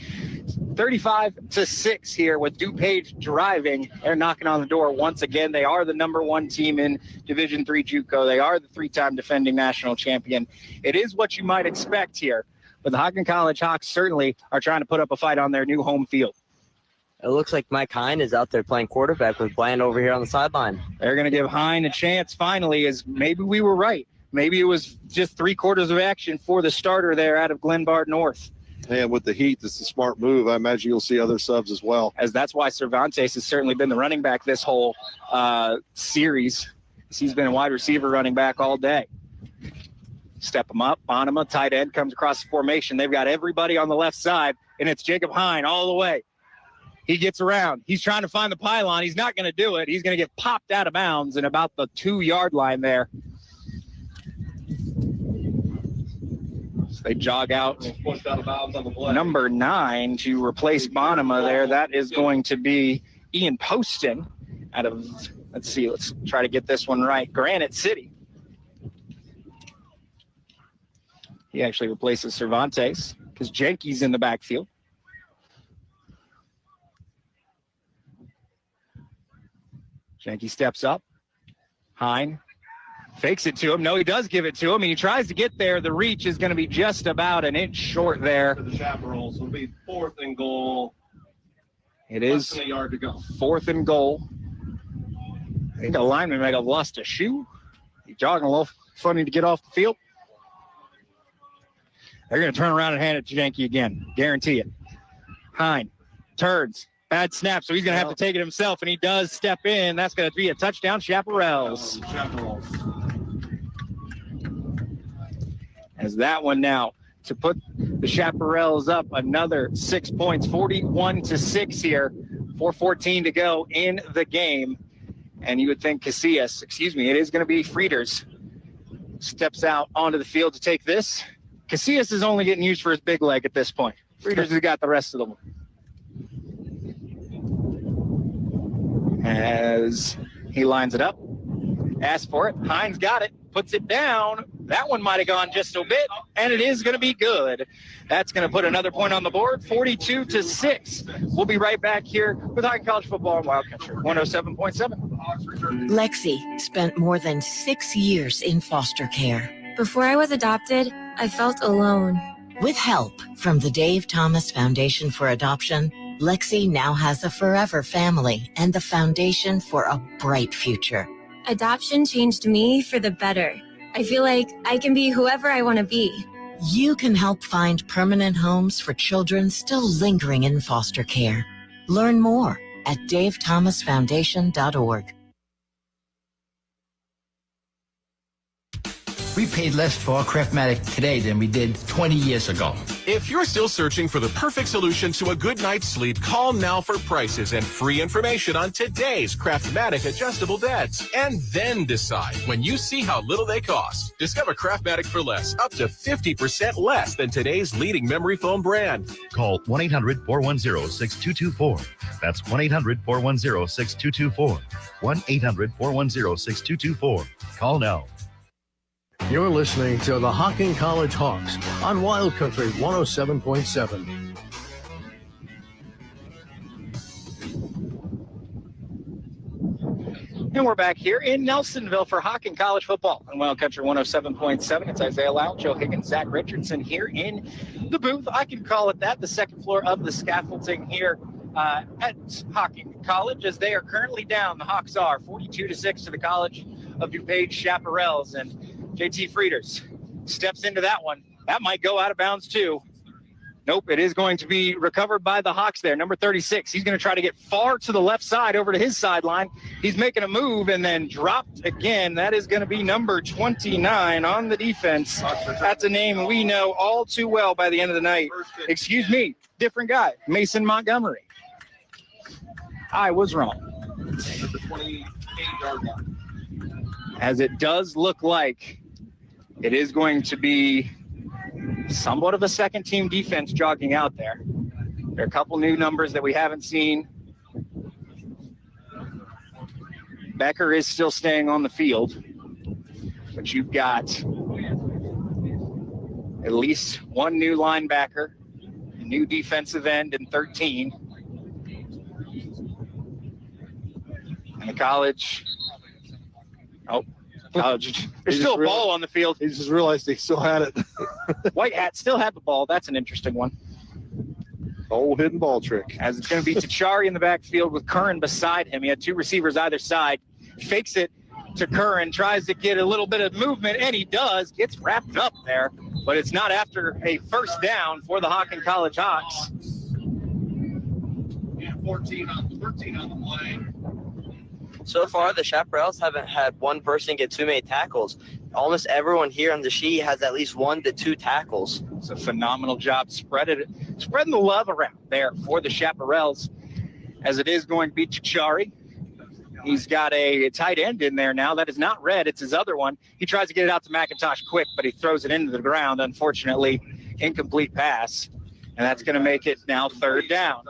35-6 here with DuPage driving. They're knocking on the door once again. They are the number one team in Division III JUCO. They are the three-time defending national champion. It is what you might expect here, but the Hocking College Hawks certainly are trying to put up a fight on their new home field. It looks like Mike Hine is out there playing quarterback with Bland over here on the sideline. They're going to give Hine a chance finally, as maybe we were right. Maybe it was just 3/4 of action for the starter there out of Glenbard North. And with the heat, this is a smart move. I imagine you'll see other subs as well. As that's why Cervantes has certainly been the running back this whole series. He's been a wide receiver running back all day. Step him up. Bonema, tight end, comes across the formation. They've got everybody on the left side, and it's Jacob Hine all the way. He gets around. He's trying to find the pylon. He's not going to do it. He's going to get popped out of bounds in about the 2-yard line there. So they jog out number 9 to replace Bonema there. That is going to be Ian Poston out of, let's try to get this one right, Granite City. He actually replaces Cervantes because Jenke's in the backfield. Jenke steps up. Hine fakes it to him. No, he does give it to him, and he tries to get there. The reach is going to be just about an inch short there. For the Chaparrals, it'll be 4th and goal. It is less than a yard to go. 4th and goal. I think the lineman might have lost a shoe. He's jogging a little funny to get off the field. They're going to turn around and hand it to Jenke again. Guarantee it. Hine turns. Bad snap, so he's going to have to take it himself, and he does step in. That's going to be a touchdown, Chaparrals. As that one now to put the Chaparrals up another 6 points, 41-6 here, 4:14 to go in the game. And you would think it is going to be Frieders, steps out onto the field to take this. Casillas is only getting used for his big leg at this point. Frieders has got the rest of them. As he lines it up, asks for it. Hines got it, puts it down. That one might have gone just a bit, and it is going to be good. That's going to put another point on the board, 42-6. We'll be right back here with Hocking College football in Wild Country, 107.7. Lexi spent more than 6 years in foster care. Before I was adopted, I felt alone. With help from the Dave Thomas Foundation for Adoption, Lexi now has a forever family and the foundation for a bright future. Adoption changed me for the better. I feel like I can be whoever I want to be. You can help find permanent homes for children still lingering in foster care. Learn more at davethomasfoundation.org. We paid less for our Craftmatic today than we did 20 years ago. If you're still searching for the perfect solution to a good night's sleep, call now for prices and free information on today's Craftmatic adjustable beds. And then decide when you see how little they cost. Discover Craftmatic for less, up to 50% less than today's leading memory foam brand. Call 1-800-410-6224. That's 1-800-410-6224. 1-800-410-6224. Call now. You're listening to the Hocking College Hawks on Wild Country 107.7. And we're back here in Nelsonville for Hocking College football on Wild Country 107.7. It's Isaiah Lau, Joe Higgins, Zach Richardson here in the booth. I can call it that, the second floor of the scaffolding here at Hocking College, as they are currently down. The Hawks are 42-6 to the College of DuPage Chaparrals, and JT Frieders steps into that one. That might go out of bounds too. Nope, it is going to be recovered by the Hawks there. Number 36, he's going to try to get far to the left side over to his sideline. He's making a move and then dropped again. That is going to be number 29 on the defense. That's a name we know all too well by the end of the night. Excuse me, different guy, Mason Montgomery. I was wrong. At the 28-yard line. As it does look like it is going to be somewhat of a second-team defense jogging out there. There are a couple new numbers that we haven't seen. Becker is still staying on the field, but you've got at least one new linebacker, a new defensive end in 13, and the college. There's still a ball on the field. He just realized he still had it. White Hat still had the ball. That's an interesting one. Old hidden ball trick. As it's going to be Tachari in the backfield with Curran beside him. He had two receivers either side. Fakes it to Curran, tries to get a little bit of movement, and he does. Gets wrapped up there, but it's not after a first down for the Hocking College Hawks. Yeah, 14 on the play. So far, the Chaparrals haven't had one person get too many tackles. Almost everyone here on the sheet has at least 1 to 2 tackles. It's a phenomenal job spreading the love around there for the Chaparrals, as it is going to be Tachari. He's got a tight end in there now. That is not red. It's his other one. He tries to get it out to McIntosh quick, but he throws it into the ground. Unfortunately, incomplete pass. And that's going to make it now second down,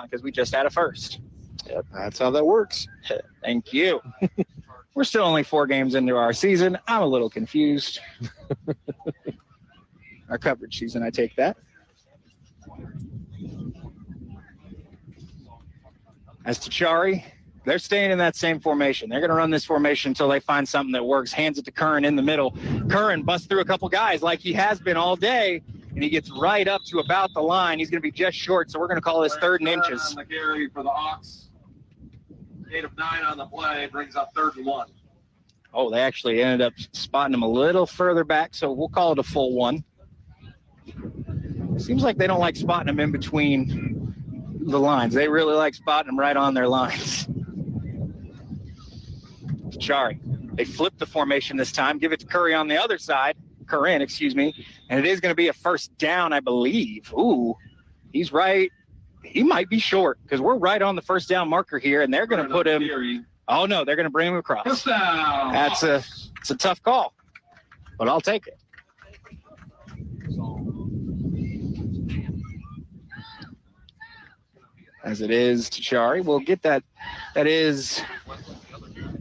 because we just had a first. Yep, that's how that works. Thank you. We're still only 4 games into our season. I'm a little confused. Our coverage season, I take that. As Tachari, they're staying in that same formation. They're going to run this formation until they find something that works. Hands it to Curran in the middle. Curran busts through a couple guys like he has been all day, and he gets right up to about the line. He's going to be just short, so we're going to call this 3rd and inches. On the carry for the Hawks. 8 of 9 on the play, brings up 3rd and 1. Oh, they actually ended up spotting him a little further back, so we'll call it a full 1. Seems like they don't like spotting him in between the lines. They really like spotting him right on their lines. Tachari, they flip the formation this time, give it to Curran on the other side, and it is going to be a first down, I believe. Ooh, he's right. He might be short, because we're right on the first down marker here, and they're going to put him. Oh no, they're going to bring him across. It's a tough call, but I'll take it. As it is, Tachari, we'll get that. That is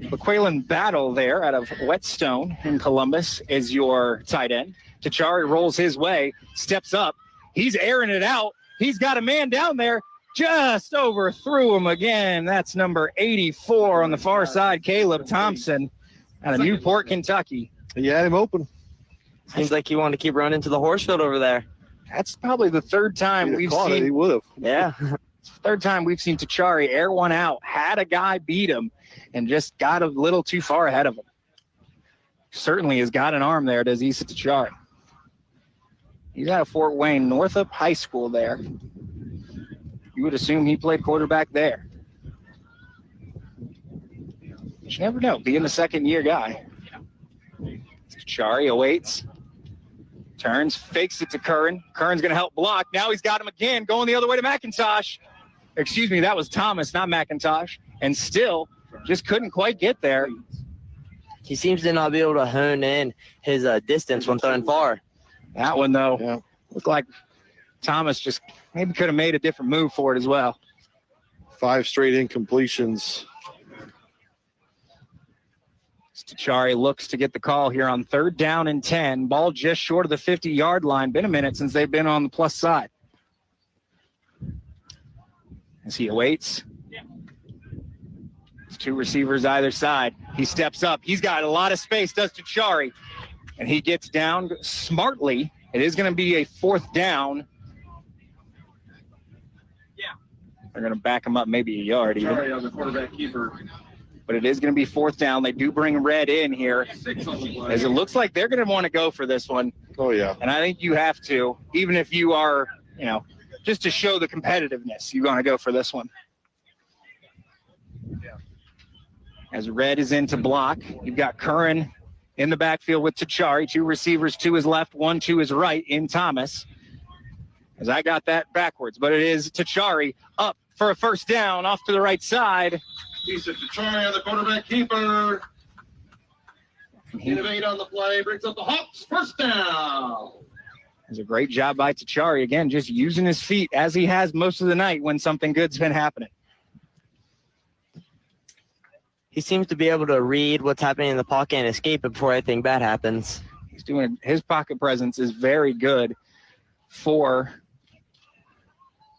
McQuaylen Battle there out of Whetstone in Columbus is your tight end. Tachari rolls his way, steps up. He's airing it out. He's got a man down there. Just overthrew him again. That's number 84 on the far side, Caleb Thompson out of Newport, Kentucky. He had him open. Seems like he wanted to keep running to the horse field over there. That's probably the third time we've seen. He would have. Yeah. Third time we've seen Tachari air one out, had a guy beat him, and just got a little too far ahead of him. Certainly has got an arm there, does Issa Tachari. He's out of Fort Wayne, Northup High School there. You would assume he played quarterback there. But you never know, being the second-year guy. Tachari awaits, turns, fakes it to Curran. Curran's going to help block. Now he's got him again, going the other way to McIntosh. Excuse me, that was Thomas, not McIntosh. And still just couldn't quite get there. He seems to not be able to hone in his distance when throwing far. That one, though, looked like Thomas just maybe could have made a different move for it as well. 5 straight incompletions. Tachari looks to get the call here on 3rd down and 10. Ball just short of the 50-yard line. Been a minute since they've been on the plus side. As he awaits. There's 2 receivers either side. He steps up. He's got a lot of space, does Tachari. And he gets down smartly. It is going to be a 4th down. They're going to back him up maybe a yard even. Sorry, on the quarterback keeper. But it is going to be 4th down. They do bring red in here, as it looks like they're going to want to go for this one. Oh, yeah. And I think you have to, even if you are, just to show the competitiveness, you're going to go for this one. As Red is in to block, you've got Curran in the backfield with Tachari, 2 receivers to his left, 1 to his right in Thomas. As I got that backwards, but it is Tachari up for a first down off to the right side. Piece of Tachari on the quarterback keeper. Innovate on the play, brings up the Hawks, first down. It's a great job by Tachari, again, just using his feet as he has most of the night when something good's been happening. He seems to be able to read what's happening in the pocket and escape it before anything bad happens. His pocket presence is very good for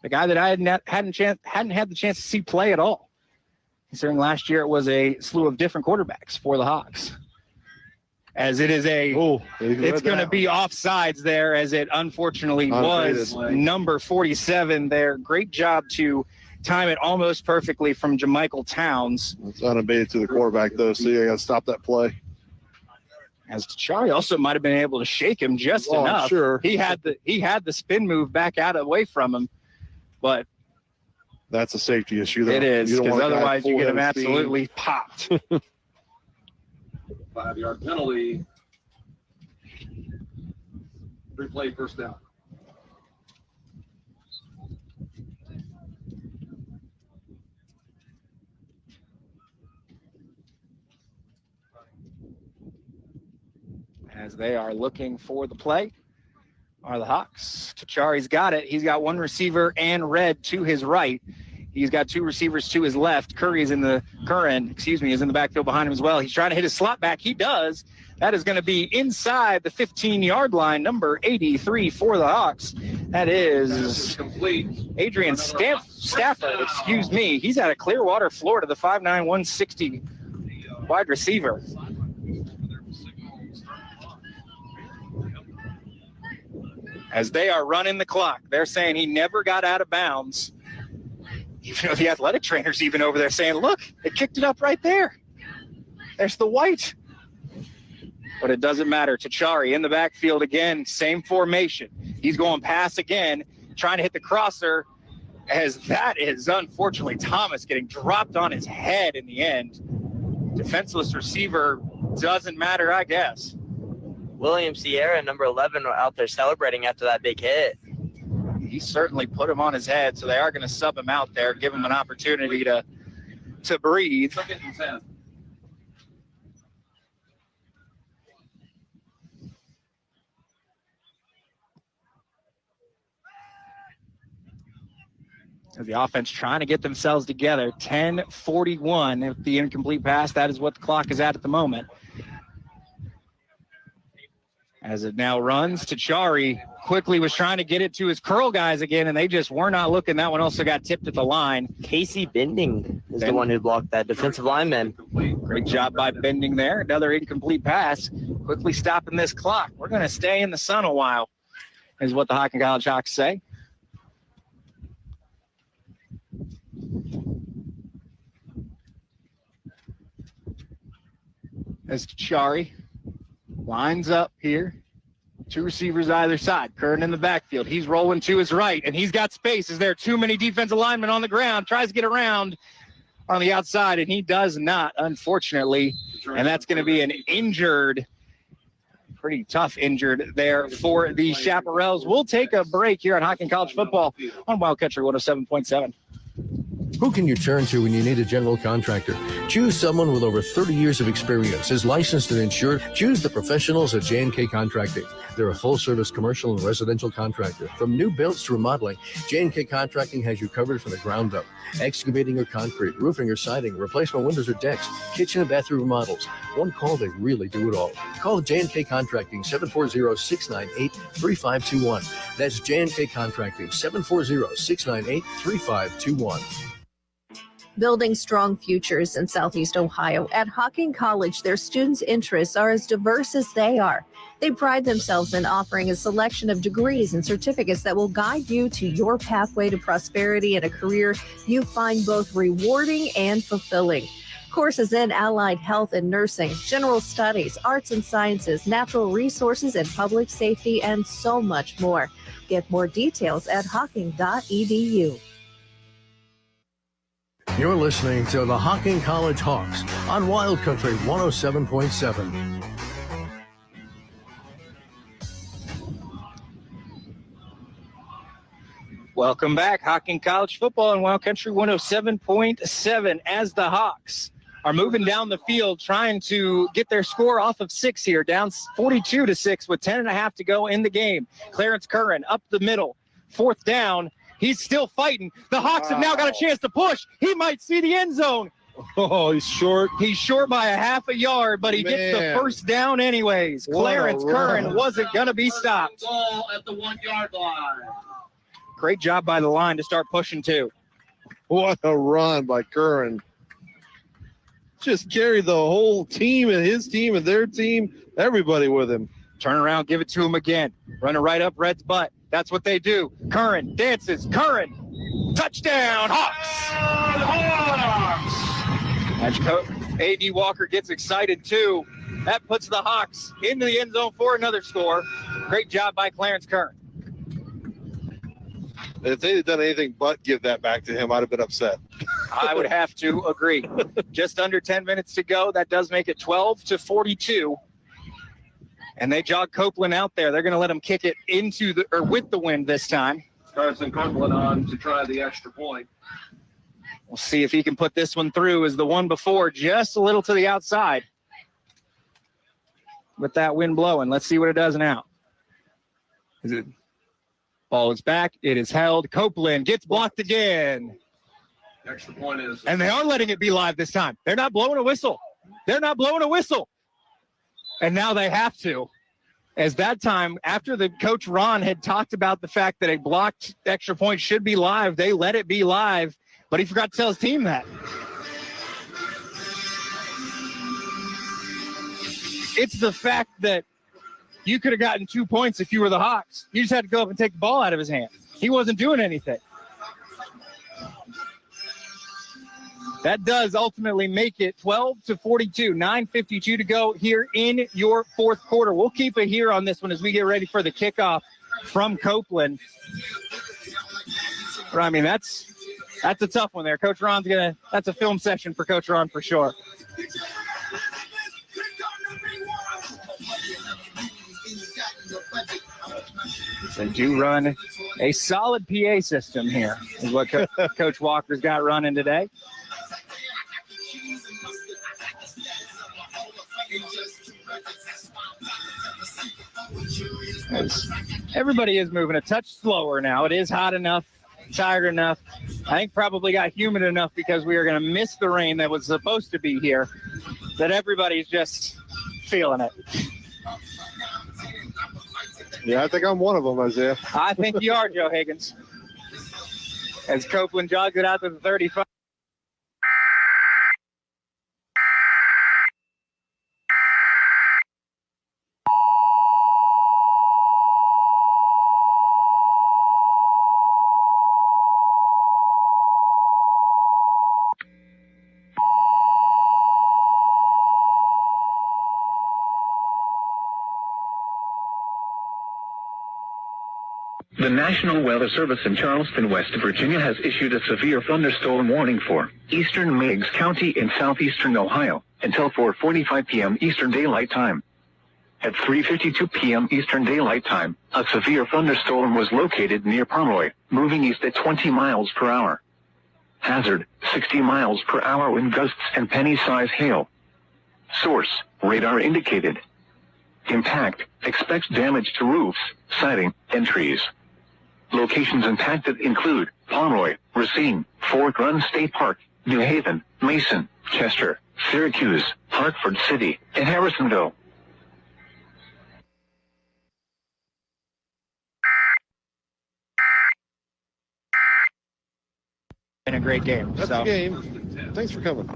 the guy that I hadn't had the chance to see play at all. Considering last year it was a slew of different quarterbacks for the Hawks. As it is it's going to be offsides there, as it unfortunately was number 47 there. Great job to time it almost perfectly from Jamichael Towns. It's unabated to the quarterback, though, so you got to stop that play. As Tachari also might have been able to shake him just enough. I'm sure. He had the spin move back out away from him, but that's a safety issue, though. It is, because otherwise you get him absolutely popped. 5-yard penalty. Replay first down. As they are looking for the play are the Hawks. Tachari's got it. He's got 1 receiver and Red to his right. He's got 2 receivers to his left. Curran is in the backfield behind him as well. He's trying to hit his slot back. He does. That is going to be inside the 15-yard line, number 83 for the Hawks. That is Adrian Stafford, He's out of Clearwater, Florida, the 5'9", 160 wide receiver. As they are running the clock, they're saying he never got out of bounds. Even though the athletic trainer's even over there saying, look, they kicked it up right there. There's the white. But it doesn't matter. Tachari in the backfield again, same formation. He's going pass again, trying to hit the crosser, as that is unfortunately Thomas getting dropped on his head in the end. Defenseless receiver, doesn't matter, I guess. William Sierra, number 11, were out there celebrating after that big hit. He certainly put him on his head, so they are going to sub him out there, give him an opportunity to breathe. The offense trying to get themselves together. 10:41 with the incomplete pass. That is what the clock is at the moment. As it now runs, Tachari quickly was trying to get it to his curl guys again, and they just were not looking. That one also got tipped at the line. Casey Bending is the one who blocked that defensive lineman. Great job by Bending there. Another incomplete pass. Quickly stopping this clock. We're going to stay in the sun a while, is what the Hocking College Hawks say. As Tachari lines up here. 2 receivers either side. Curran in the backfield. He's rolling to his right, and he's got space. Is there too many defensive linemen on the ground? Tries to get around on the outside, and he does not, unfortunately. And that's going to be an pretty tough injured there for the Chaparrals. We'll take a break here on Hocking College Football on Wild Country 107.7. Who can you turn to when you need a general contractor? Choose someone with over 30 years of experience, is licensed and insured. Choose the professionals at J&K Contracting. They're a full-service commercial and residential contractor. From new builds to remodeling, J&K Contracting has you covered from the ground up. Excavating or concrete, roofing or siding, replacement windows or decks, kitchen and bathroom remodels. One call, they really do it all. Call J&K Contracting, 740-698-3521. That's J&K Contracting, 740-698-3521. Building strong futures in Southeast Ohio. At Hocking College, their students' interests are as diverse as they are. They pride themselves in offering a selection of degrees and certificates that will guide you to your pathway to prosperity and a career you find both rewarding and fulfilling. Courses in allied health and nursing, general studies, arts and sciences, natural resources and public safety, and so much more. Get more details at hocking.edu. You're listening to the Hocking College Hawks on Wild Country 107.7. Welcome back. Hocking College football in Wild Country 107.7 as the Hawks are moving down the field trying to get their score off of 6 here, down 42-6 with 10.5 to go in the game. Clarence Curran up the middle, 4th down. He's still fighting. The Hawks have now got a chance to push. He might see the end zone. Oh, he's short. He's short by a half a yard, but he gets the first down anyways. What Clarence Curran wasn't going to be stopped. Ball at the 1 yard line. Great job by the line to start pushing too. What a run by Curran. Just carried the whole team and his team and their team, everybody with him. Turn around, give it to him again. Running right up Red's butt. That's what they do. Curran dances. Curran. Touchdown, Hawks! A.D. Walker gets excited too. That puts the Hawks into the end zone for another score. Great job by Clarence Curran. If they had done anything but give that back to him, I'd have been upset. I would have to agree. Just under 10 minutes to go. That does make it 12-42. And they jog Copeland out there. They're going to let him kick it with the wind this time. Carson Copeland on to try the extra point. We'll see if he can put this one through as the one before, just a little to the outside. With that wind blowing. Let's see what it does now. Ball is back. It is held. Copeland gets blocked again. Extra point is. And they are letting it be live this time. They're not blowing a whistle. They're not blowing a whistle. And now they have to. As that time, after the coach Ron had talked about the fact that a blocked extra point should be live, they let it be live, but he forgot to tell his team that. It's the fact that you could have gotten 2 points if you were the Hawks. You just had to go up and take the ball out of his hand. He wasn't doing anything. That does ultimately make it 12-42, 9:52 to go here in your fourth quarter. We'll keep it here on this one as we get ready for the kickoff from Copeland. But, I mean, that's a tough one there. Coach Ron's that's a film session for Coach Ron for sure. They do run a solid PA system here, is what Coach Walker's got running today. As everybody is moving a touch slower now. It is hot enough, tired enough. I think probably got humid enough because we are going to miss the rain that was supposed to be here, that everybody's just feeling it. Yeah, I think I'm one of them, Isaiah. I think you are, Joe Higgins. As Copeland jogs it out to the 35. The National Weather Service in Charleston, West Virginia has issued a severe thunderstorm warning for eastern Meigs County in southeastern Ohio until 4:45 p.m. Eastern Daylight Time. At 3:52 p.m. Eastern Daylight Time, a severe thunderstorm was located near Pomeroy, moving east at 20 miles per hour. Hazard, 60 miles per hour wind gusts and penny-size hail. Source, radar indicated. Impact, expects damage to roofs, siding, and trees. Locations impacted include Pomeroy, Racine, Fork Run State Park, New Haven, Mason, Chester, Syracuse, Hartford City, and Harrisonville. Been a great game. That's a game. Thanks for coming.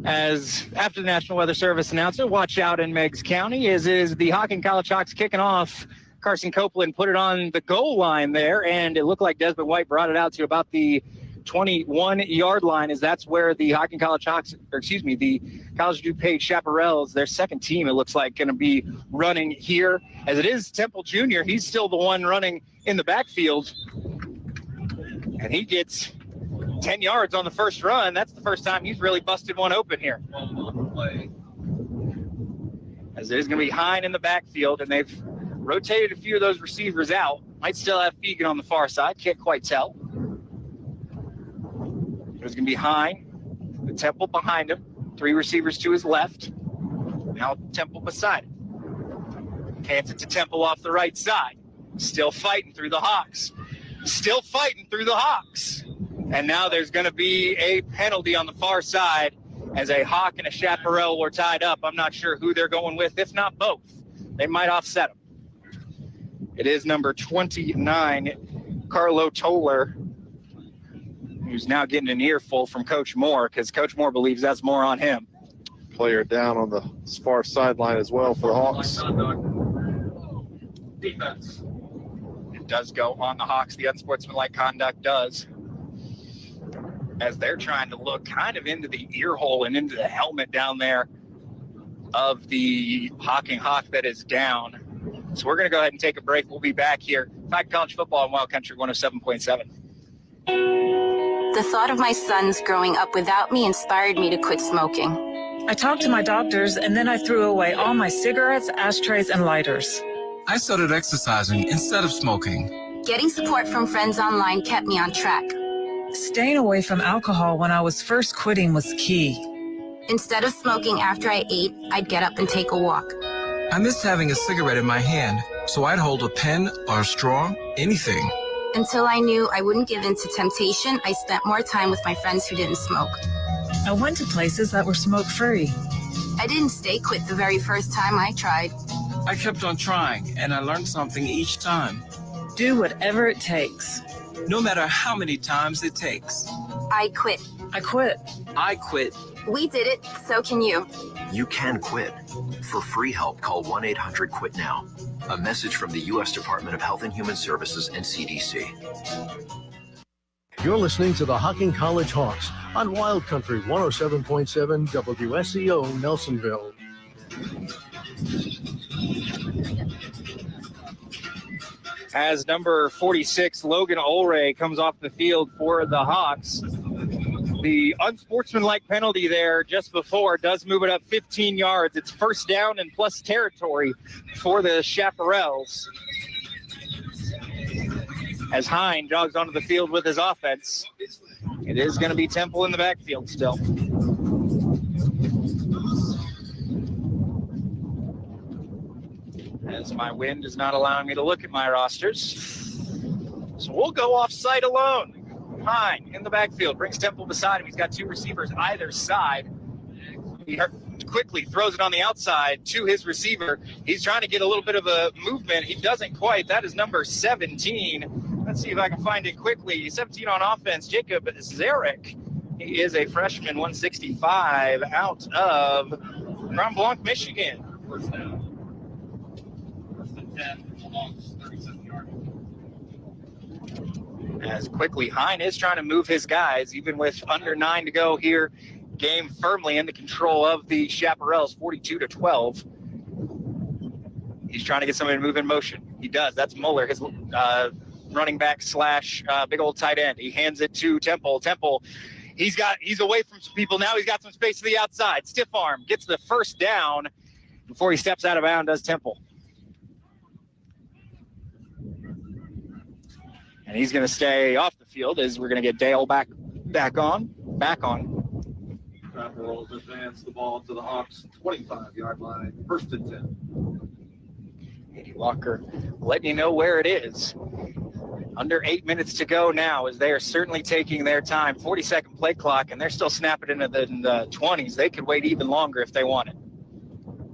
As after the National Weather Service announcement, watch out in Meigs County, is the Hocking College Hawks kicking off Carson Copeland put it on the goal line there, and it looked like Desmond White brought it out to about the 21-yard line, as that's where the Hocking College Hawks, the College DuPage Chaparrals, their second team, it looks like, going to be running here. As it is Temple Jr., he's still the one running in the backfield, and he gets 10 yards on the first run. That's the first time he's really busted one open here. As there's going to be Hine in the backfield, and they've rotated a few of those receivers out. Might still have Fegan on the far side. Can't quite tell. There's going to be Hine, the Temple behind him. 3 receivers to his left. Now Temple beside him. Hands it to Temple off the right side. Still fighting through the Hawks. Still fighting through the Hawks. And now there's going to be a penalty on the far side as a Hawk and a Chaparral were tied up. I'm not sure who they're going with, if not both. They might offset them. It is number 29, Carlo Toller, who's now getting an earful from Coach Moore because Coach Moore believes that's more on him. Player down on the far sideline as well for the Hawks. Defense. It does go on the Hawks. The unsportsmanlike conduct does. As they're trying to look kind of into the ear hole and into the helmet down there of the Hocking Hawk that is down. So we're going to go ahead and take a break. We'll be back here. Hocking College football in Wild Country 107.7. The thought of my sons growing up without me inspired me to quit smoking. I talked to my doctors, and then I threw away all my cigarettes, ashtrays, and lighters. I started exercising instead of smoking. Getting support from friends online kept me on track. Staying away from alcohol when I was first quitting was key. Instead of smoking after I ate, I'd get up and take a walk. I missed having a cigarette in my hand, so I'd hold a pen or a straw, anything. Until I knew I wouldn't give in to temptation, I spent more time with my friends who didn't smoke. I went to places that were smoke-free. I didn't stay quit the very first time I tried. I kept on trying, and I learned something each time. Do whatever it takes. No matter how many times it takes. I quit. I quit. I quit. We did it, so can you. You can quit. For free help, call 1-800-QUIT-NOW. A message from the U.S. Department of Health and Human Services and CDC. You're listening to the Hocking College Hawks on Wild Country 107.7 WSCO Nelsonville. As number 46, Logan Ulray, comes off the field for the Hawks. The unsportsmanlike penalty there just before does move it up 15 yards. It's first down and plus territory for the Chaparrals. As Hine jogs onto the field with his offense, it is going to be Temple in the backfield still. As my wind is not allowing me to look at my rosters. So we'll go off site alone. Hine in the backfield, brings Temple beside him. He's got 2 receivers either side. He quickly throws it on the outside to his receiver. He's trying to get a little bit of a movement. He doesn't quite. That is number 17. Let's see if I can find it quickly. 17 on offense, Jacob Zarek. He is a freshman, 165, out of Grand Blanc, Michigan. First down. First and 10, Hawks, 37-yard. As quickly, Hine is trying to move his guys, even with under 9 to go here. Game firmly in the control of the Chaparrals, 42-12. He's trying to get somebody to move in motion. He does. That's Muller, his running back slash big old tight end. He hands it to Temple. Temple, he's away from some people now. He's got some space to the outside. Stiff arm, gets the first down before he steps out of bounds, does Temple. And he's going to stay off the field as we're going to get Dale back on. Chaparrals advance the ball to the Hawks 25-yard line. First and 10. Eddie Walker letting you know where it is. Under 8 minutes to go now, as they are certainly taking their time. 40-second play clock, and they're still snapping into the 20s. They could wait even longer if they wanted.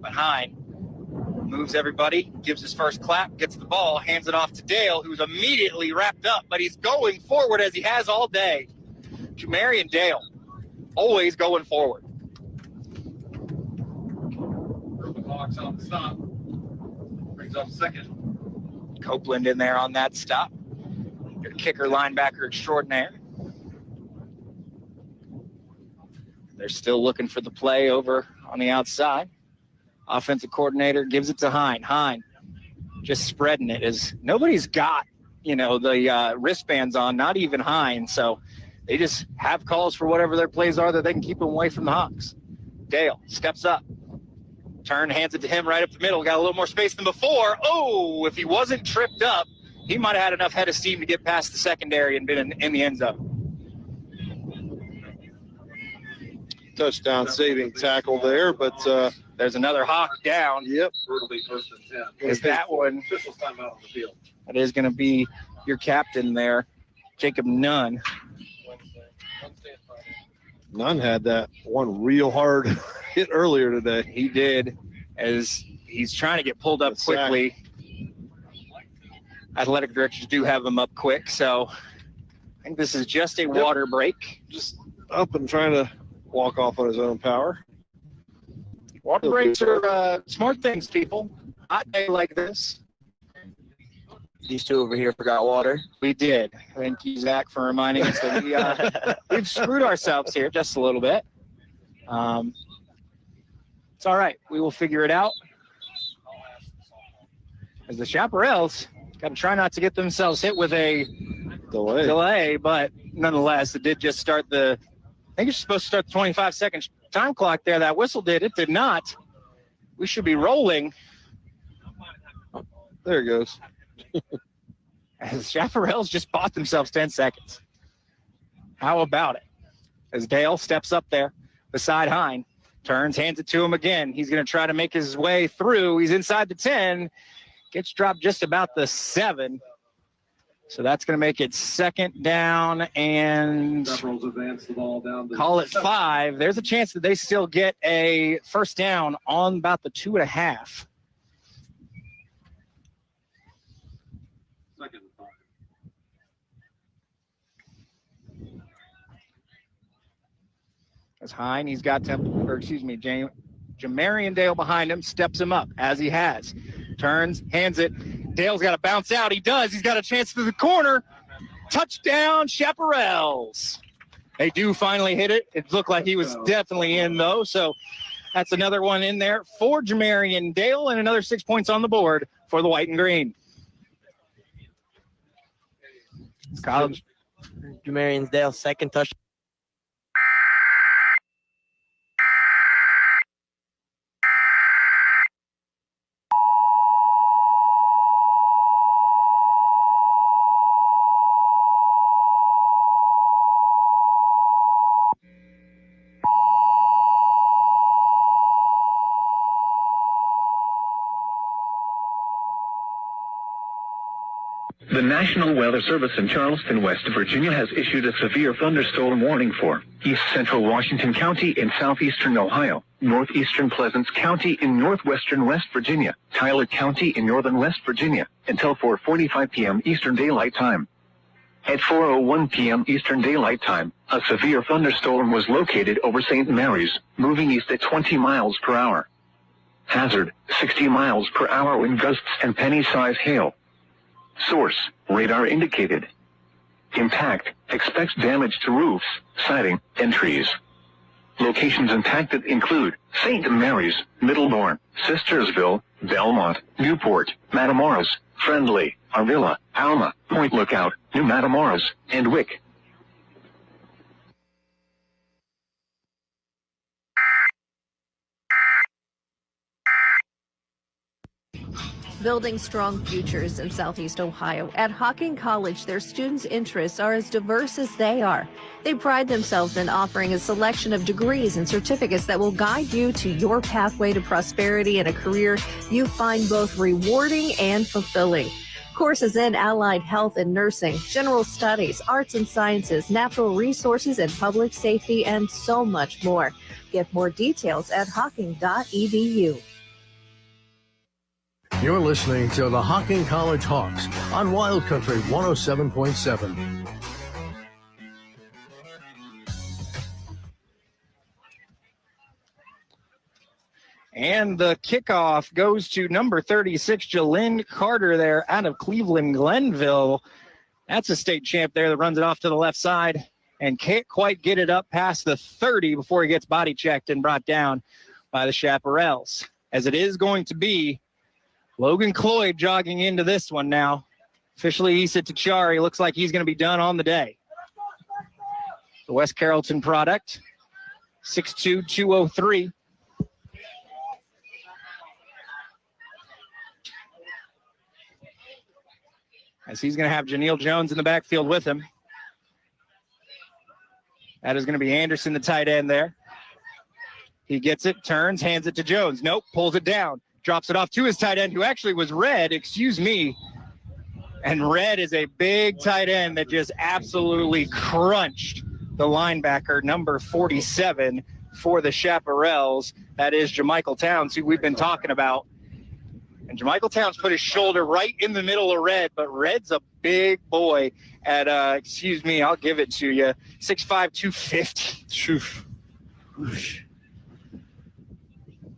But Hine moves everybody, gives his first clap, gets the ball, hands it off to Dale, who's immediately wrapped up, but he's going forward as he has all day. Jamarian Dale, always going forward. The Hawks on the stop. Brings up second Copeland in there on that stop. Your kicker linebacker extraordinaire. They're still looking for the play over on the outside. Offensive coordinator gives it to Hine. Hine just spreading it as nobody's got, the wristbands on, not even Hine. So they just have calls for whatever their plays are that they can keep them away from the Hawks. Dale steps up. Turn, hands it to him right up the middle. Got a little more space than before. Oh, if he wasn't tripped up, he might have had enough head of steam to get past the secondary and been in the end zone. Touchdown saving tackle there, but there's another Hawk down. Yep. Brutally 1st and 10. Is that one? Officials time out on the field. That is going to be your captain there, Jacob Nunn. Nunn had that one real hard hit earlier today. He did, as he's trying to get pulled up quickly. Athletic directors do have him up quick, so I think this is just a water break. Just up and trying to walk off on his own power. Water breaks are smart things, people. Hot day like this. These two over here forgot water. We did. Thank you, Zach, for reminding us that we've screwed ourselves here just a little bit. It's all right. We will figure it out. As the Chaparrals got to try not to get themselves hit with a delay, but nonetheless, it did just start I think it's supposed to start the 25-second time clock there. That whistle did. It did not. We should be rolling. There it goes. As Chaparrals just bought themselves 10 seconds. How about it? As Dale steps up there beside Hine, turns, hands it to him again. He's going to try to make his way through. He's inside the 10, gets dropped just about the 7. So that's going to make it second down and advance the ball down to call it 5. There's a chance that they still get a first down on about the 2.5. Second and 5. As Hine, he's got Jamarian Dale behind him, steps him up as he has. Turns, hands it. Dale's got to bounce out. He does. He's got a chance to the corner. Touchdown, Chaparrals. They do finally hit it. It looked like he was definitely in, though. So that's another one in there for Jamarian Dale and another 6 points on the board for the white and green. College. Jamarian Dale, second touchdown. The National Weather Service in Charleston, West Virginia has issued a severe thunderstorm warning for East Central Washington County in southeastern Ohio, northeastern Pleasants County in northwestern West Virginia, Tyler County in northern West Virginia, until 4:45 p.m. Eastern Daylight Time. At 4:01 p.m. Eastern Daylight Time, a severe thunderstorm was located over St. Mary's, moving east at 20 miles per hour. Hazard, 60 miles per hour wind gusts and penny-size hail. Source, radar indicated. Impact, expects damage to roofs, siding, and trees. Locations impacted include St. Mary's, Middlebourne, Sistersville, Belmont, Newport, Matamoros, Friendly, Arvilla, Alma, Point Lookout, New Matamoros, and Wick. Building strong futures in Southeast Ohio. At Hocking College, their students' interests are as diverse as they are. They pride themselves in offering a selection of degrees and certificates that will guide you to your pathway to prosperity and a career you find both rewarding and fulfilling. Courses in allied health and nursing, general studies, arts and sciences, natural resources and public safety, and so much more. Get more details at hocking.edu. You're listening to the Hocking College Hawks on Wild Country 107.7. And the kickoff goes to number 36, Jalynn Carter there out of Cleveland Glenville. That's a state champ there that runs it off to the left side and can't quite get it up past the 30 before he gets body checked and brought down by the Chaparrals. As it is going to be Logan Cloyd jogging into this one now. Officially Issa Tachari looks like he's going to be done on the day. The West Carrollton product, 6'2", 203. As he's going to have Janelle Jones in the backfield with him. That is going to be Anderson, the tight end there. He gets it, turns, hands it to Jones. Nope, pulls it down, drops it off to his tight end, who actually was Red, excuse me. And Red is a big tight end that just absolutely crunched the linebacker, number 47 for the Chaparrals. That is Jamichael Towns, who we've been talking about. And Jamichael Towns put his shoulder right in the middle of Red, but Red's a big boy at, excuse me, I'll give it to you, 6'5", 250.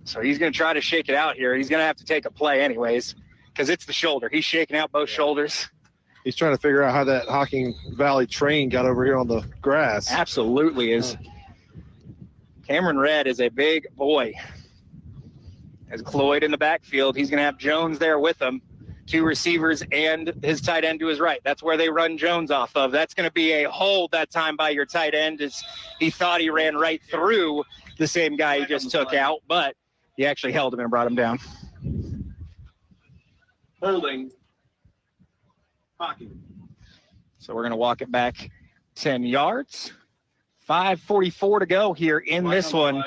So he's going to try to shake it out here. He's going to have to take a play anyways because it's the shoulder. He's shaking out both shoulders. He's trying to figure out how that Hocking Valley train got over here on the grass. Absolutely is. Cameron Red is a big boy. As Cloyd in the backfield, he's going to have Jones there with him. Two receivers and his tight end to his right. That's where they run Jones off of. That's going to be a hold that time by your tight end, as he thought he ran right through the same guy he just took out, but he actually held him and brought him down. Holding. Hocking. So we're going to walk it back 10 yards. 5:44 to go here in this one.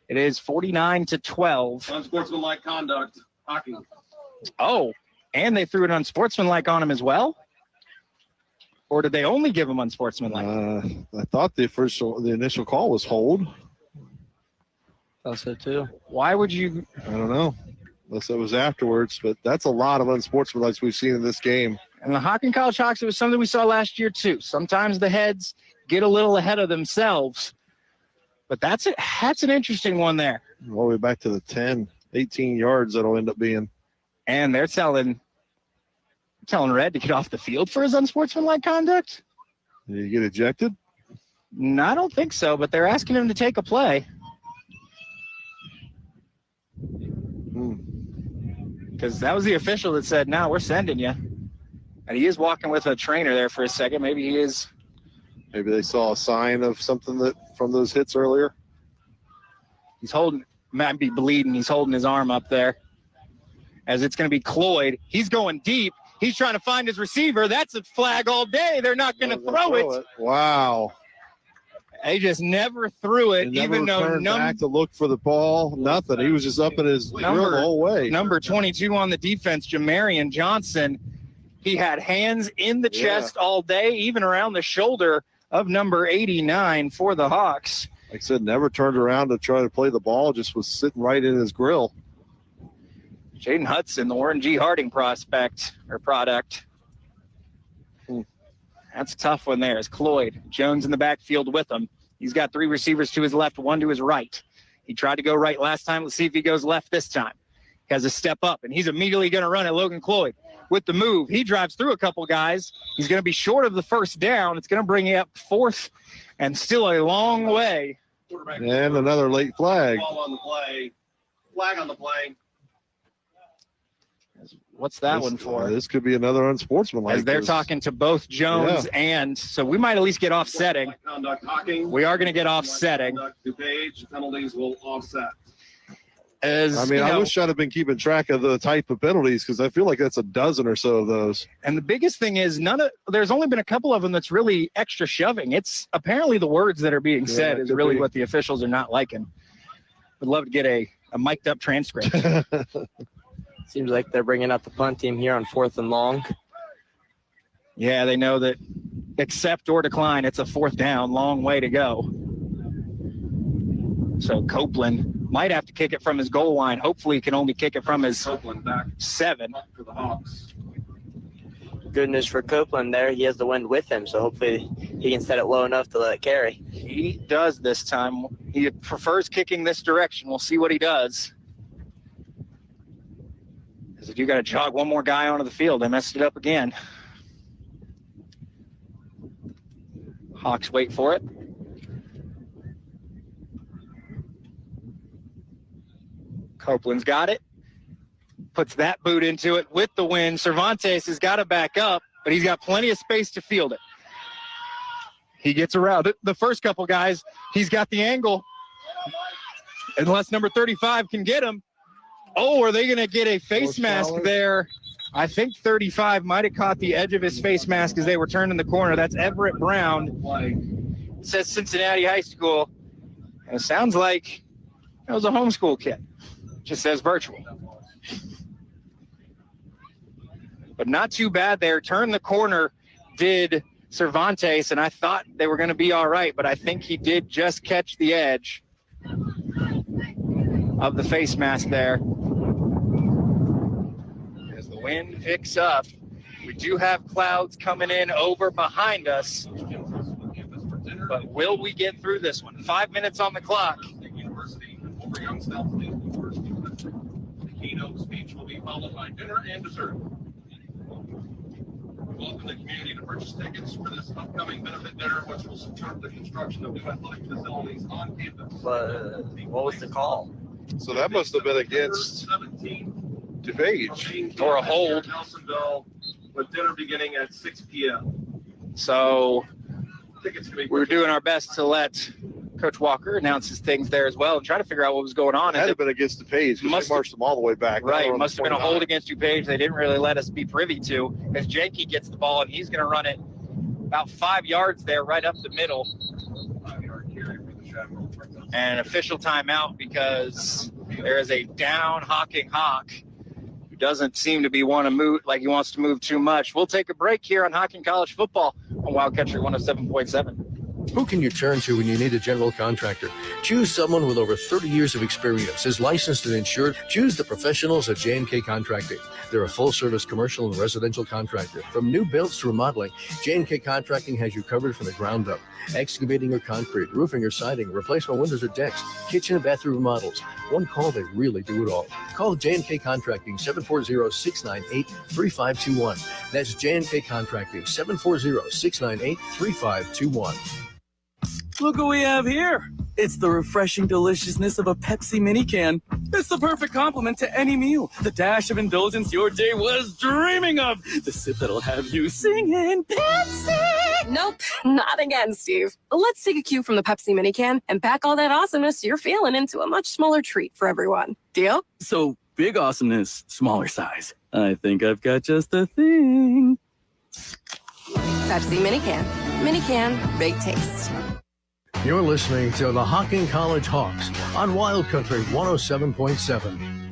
It is 49-12. Unsportsmanlike conduct. Hocking. Oh, and they threw it unsportsmanlike on him as well? Or did they only give him unsportsmanlike? I thought the initial call was hold. Thought so too. Why would you? I don't know. Unless it was afterwards, but that's a lot of unsportsmanlike we've seen in this game. And the Hocking College Hawks, it was something we saw last year too. Sometimes the heads get a little ahead of themselves. But that's an interesting one there. All the way back to the 10, 18 yards that'll end up being. And they're telling Red to get off the field for his unsportsmanlike conduct. Did he get ejected? No, I don't think so, but they're asking him to take a play. Because that was the official that said, no, we're sending you. And he is walking with a trainer there for a second. Maybe he is. Maybe they saw a sign of something that from those hits earlier. He's holding, might be bleeding. He's holding his arm up there. As it's going to be Cloyd. He's going deep. He's trying to find his receiver. That's a flag all day. They're not going to throw it. Wow. They just never threw it, even though turned back to look for the ball. Nothing. He was just up in his grill the whole way. Number 22 on the defense, Jamarian Johnson. He had hands in the chest all day, even around the shoulder of number 89 for the Hawks. Like I said, never turned around to try to play the ball, just was sitting right in his grill. Jaden Hudson, the Warren G. Harding product. That's a tough one there. Is Cloyd. Jones in the backfield with him. He's got three receivers to his left, one to his right. He tried to go right last time. Let's see if he goes left this time. He has a step up, and he's immediately going to run at Logan Cloyd. With the move, he drives through a couple guys. He's going to be short of the first down. It's going to bring you up fourth and still a long way. And another late flag. Ball on the play. Flag on the play. What's that one for? This could be another unsportsmanlike. As they're talking to both Jones and so we might at least get offsetting. We are going to get offsetting. DuPage penalties will offset. I wish I'd have been keeping track of the type of penalties because I feel like that's a dozen or so of those. And the biggest thing is there's only been a couple of them that's really extra shoving. It's apparently the words that are being said is really what the officials are not liking. Would love to get a mic'd up transcript. Seems like they're bringing out the punt team here on 4th and long. Yeah, they know that accept or decline, it's a 4th down, long way to go. So Copeland might have to kick it from his goal line. Hopefully he can only kick it from his 7. For the Hawks. Good news for Copeland there. He has the wind with him, so hopefully he can set it low enough to let it carry. He does this time. He prefers kicking this direction. We'll see what he does. You got to jog one more guy onto the field. They messed it up again. Hawks wait for it. Copeland's got it. Puts that boot into it with the wind. Cervantes has got to back up, but he's got plenty of space to field it. He gets around the first couple guys. He's got the angle. Unless number 35 can get him. Oh, are they going to get a face mask there? I think 35 might have caught the edge of his face mask as they were turning the corner. That's Everett Brown. It says Cincinnati High School. And it sounds like it was a homeschool kid. Just says virtual. But not too bad there. Turned the corner, did Cervantes, and I thought they were going to be all right, but I think he did just catch the edge of the face mask there. As the wind picks up, we do have clouds coming in over behind us, but will we get through this one? 5 minutes on the clock. The keynote speech will be followed by dinner and dessert. Welcome the community to purchase tickets for this upcoming benefit dinner, which will support the construction of new athletic facilities on campus. What was the call? So that must have been against DuPage. Or a hold. Nelsonville, with dinner beginning at 6 p.m. So Tickets can be we were doing our best to let Coach Walker announce his things there as well and try to figure out what was going on. It had to have been against DuPage because they marched them all the way back. Right, must have been a hold against DuPage they didn't really let us be privy to, as Janke gets the ball and he's going to run it about 5 yards there right up the middle. 5-yard carry for the Chaparral. And official timeout because there is a down Hocking Hawk who doesn't seem to be want to move like he wants to move too much. We'll take a break here on Hocking College football on Wild Country 107.7. Who can you turn to when you need a general contractor? Choose someone with over 30 years of experience, is licensed and insured. Choose the professionals at J&K Contracting. They're a full-service commercial and residential contractor. From new builds to remodeling, J&K Contracting has you covered from the ground up. Excavating or concrete, roofing or siding, replacement windows or decks, kitchen and bathroom remodels. One call, they really do it all. Call J&K Contracting, 740-698-3521. That's J&K Contracting, 740-698-3521. Look what we have here. It's the refreshing deliciousness of a Pepsi mini can. It's the perfect complement to any meal. The dash of indulgence your day was dreaming of. The sip that'll have you singing Pepsi. Nope, not again, Steve. Let's take a cue from the Pepsi mini can and pack all that awesomeness you're feeling into a much smaller treat for everyone. Deal? So, big awesomeness, smaller size. I think I've got just the thing. Pepsi mini can. Mini can, big taste. You're listening to the Hocking College Hawks on Wild Country 107.7.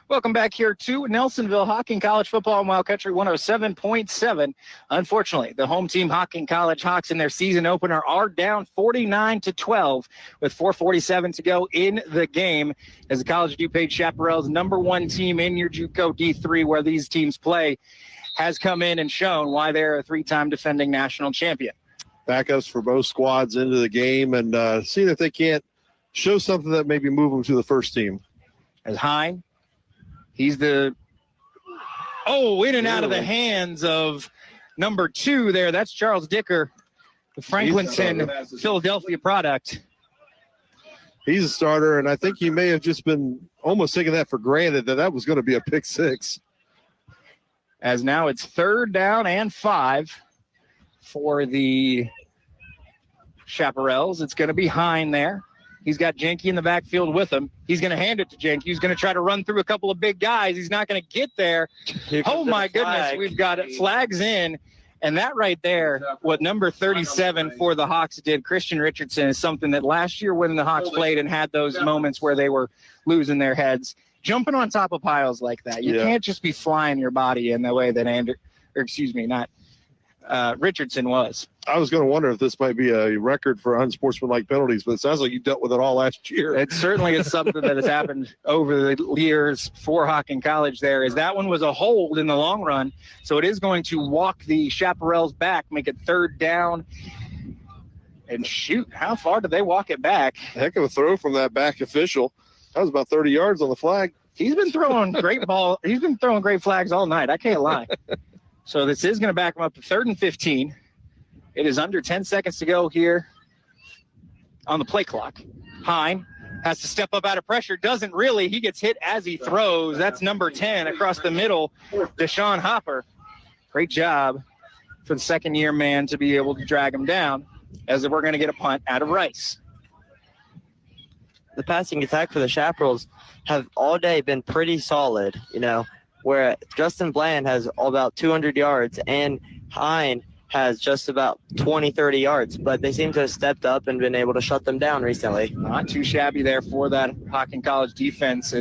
Welcome back here to Nelsonville Hocking College football on Wild Country 107.7. Unfortunately, the home team Hocking College Hawks in their season opener are down 49-12 with 4:47 to go in the game as the College of DuPage Chaparral's #1 team in your JUCO D3 where these teams play has come in and shown why they're a 3-time defending national champion. Backups for both squads into the game and seeing if they can't show something that maybe move them to the first team. As Hine, he's in and out of the hands of number 2 there. That's Charles Dicker, the Franklinton, Philadelphia product. He's a starter, and I think he may have just been almost taking that for granted that was going to be a pick 6. As now it's 3rd down and 5 for the Chaparrals. It's going to be Hine there. He's got Janke in the backfield with him. He's going to hand it to Janke. He's going to try to run through a couple of big guys. He's not going to get there. Oh, my goodness. We've got it. Flags in. And that right there, what number 37 for the Hawks did, Christian Richardson, is something that last year when the Hawks played and had those moments where they were losing their heads, jumping on top of piles like that. You can't just be flying your body in the way that Richardson was. I was going to wonder if this might be a record for unsportsmanlike penalties, but it sounds like you dealt with it all last year. It certainly is something that has happened over the years for Hocking College there, is that one was a hold in the long run. So it is going to walk the Chaparrals back, make it 3rd down And shoot, how far did they walk it back? Heck of a throw from that back official. That was about 30 yards on the flag. He's been throwing great ball. He's been throwing great flags all night. I can't lie. So this is going to back him up to 3rd and 15. It is under 10 seconds to go here on the play clock. Hine has to step up out of pressure. Doesn't really. He gets hit as he throws. That's number 10 across the middle, Deshaun Hopper. Great job for the second-year man to be able to drag him down, as we're going to get a punt out of Rice. The passing attack for the Chaparrals have all day been pretty solid, where Justin Bland has about 200 yards and Hine has just about 20, 30 yards, but they seem to have stepped up and been able to shut them down recently. Not too shabby there for that Hocking College defense.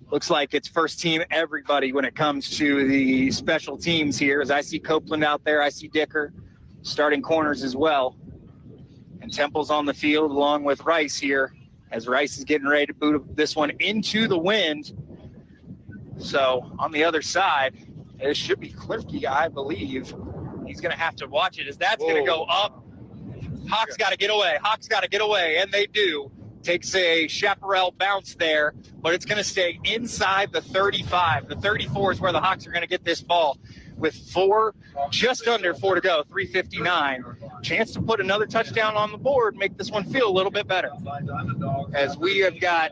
Looks like it's first team everybody when it comes to the special teams here, as I see Copeland out there, I see Dicker, starting corners as well. And Temple's on the field along with Rice here, as Rice is getting ready to boot this one into the wind. So on the other side, it should be Klifke, I believe. He's going to have to watch it as that's going to go up. Hawks got to get away. Hawks got to get away, and they do. Takes a chaparral bounce there, but it's going to stay inside the 35. The 34 is where the Hawks are going to get this ball with just under 4 to go, 3:59. Chance to put another touchdown on the board, make this one feel a little bit better. As we have got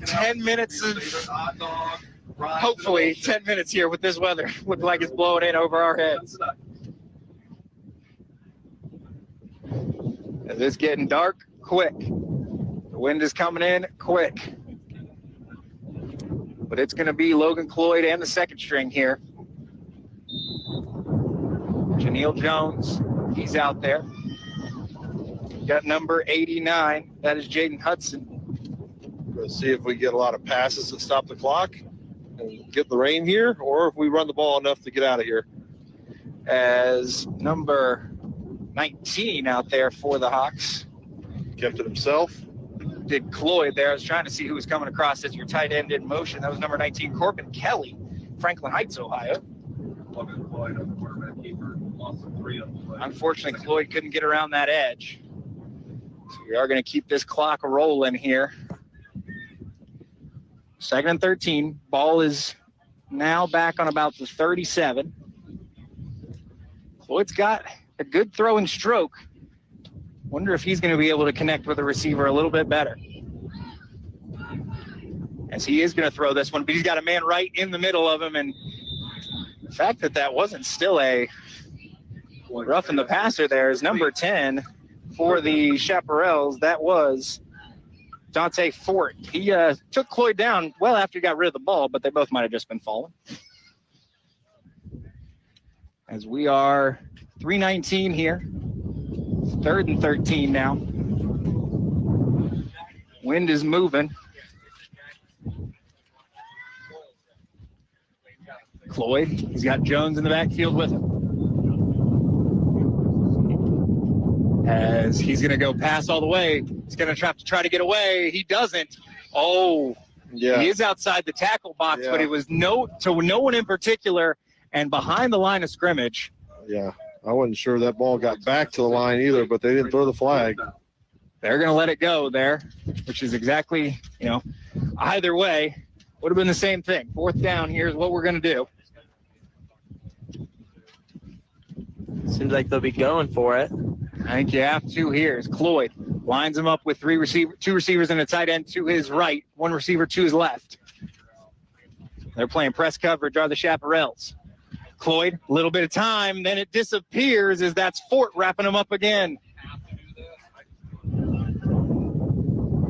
10 minutes of, hopefully 10 minutes here with this weather. Looks like it's blowing in over our heads. As it's getting dark quick. The wind is coming in quick. But it's going to be Logan Cloyd and the second string here. Janelle Jones, he's out there. Got number 89. That is Jaden Hudson. Let's see if we get a lot of passes that stop the clock and get the rain here, or if we run the ball enough to get out of here. As number 19 out there for the Hawks. Kept it himself. Did Cloyd there. I was trying to see who was coming across as your tight end in motion. That was number 19, Corbin Kelly, Franklin Heights, Ohio. Unfortunately, Cloyd couldn't get around that edge. So we are going to keep this clock rolling here. 2nd and 13. Ball is now back on about the 37. Cloyd's got a good throwing stroke. Wonder if he's going to be able to connect with the receiver a little bit better. As he is going to throw this one, but he's got a man right in the middle of him. And the fact that that wasn't still a roughing the passer there is number 10 for the Chaparrals. That was Dante Fort. He took Cloyd down well after he got rid of the ball, but they both might have just been falling. As we are 3:19 here. 3rd and 13 now. Wind is moving. Cloyd, he's got Jones in the backfield with him. As he's going to go pass all the way. He's going to try to get away. He doesn't. Oh, yeah. He is outside the tackle box, but it was no one in particular and behind the line of scrimmage. Yeah. I wasn't sure that ball got back to the line either, but they didn't throw the flag. They're going to let it go there, which is exactly, either way, would have been the same thing. 4th down here is what we're going to do. Seems like they'll be going for it. I think you have to here. As Cloyd lines him up with 2 receivers and a tight end to his right, 1 receiver to his left. They're playing press coverage, are the Chaparrals. Cloyd, a little bit of time, then it disappears as that's Fort wrapping him up again.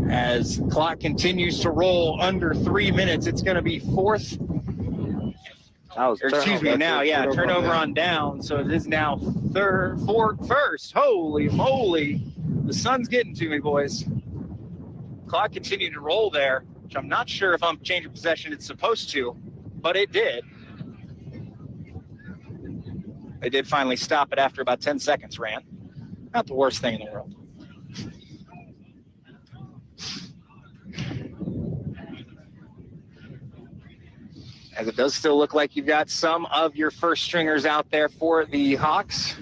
As clock continues to roll under 3 minutes, it's going to be 4th. Turnover on down. So it is now 1st. Holy moly. The sun's getting to me, boys. Clock continued to roll there, which I'm not sure if I'm changing possession it's supposed to, but it did. They did finally stop it after about 10 seconds ran. Not the worst thing in the world. As it does still look like you've got some of your first stringers out there for the Hawks.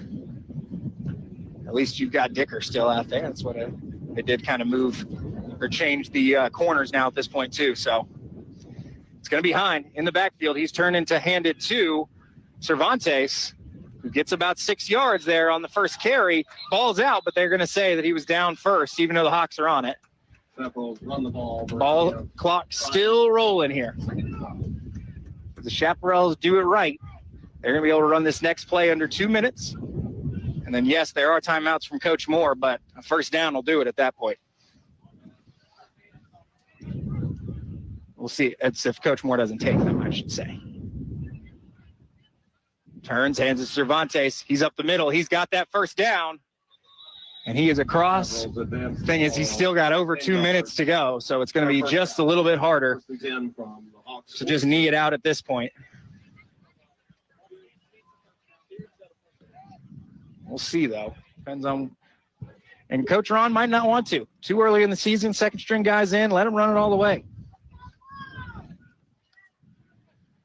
At least you've got Dicker still out there. That's what it did kind of move or change the corners now at this point too. So it's going to be Hine in the backfield. He's turning to hand it to Cervantes, who gets about 6 yards there on the first carry. Ball's out, but they're going to say that he was down first, even though the Hawks are on it. Chaparrals run the ball. Ball clock still rolling here. If the Chaparrals do it right, they're going to be able to run this next play under 2 minutes. And then, yes, there are timeouts from Coach Moore, but a first down will do it at that point. We'll see. It's if Coach Moore doesn't take them, I should say. Turns, hands it to Cervantes. He's up the middle. He's got that first down. And he is across. Thing is, he's still got over 2 minutes to go, so it's going to be just a little bit harder to just knee it out at this point. We'll see, though. Depends on. And Coach Ron might not want to. Too early in the season, second-string guys in. Let him run it all the way.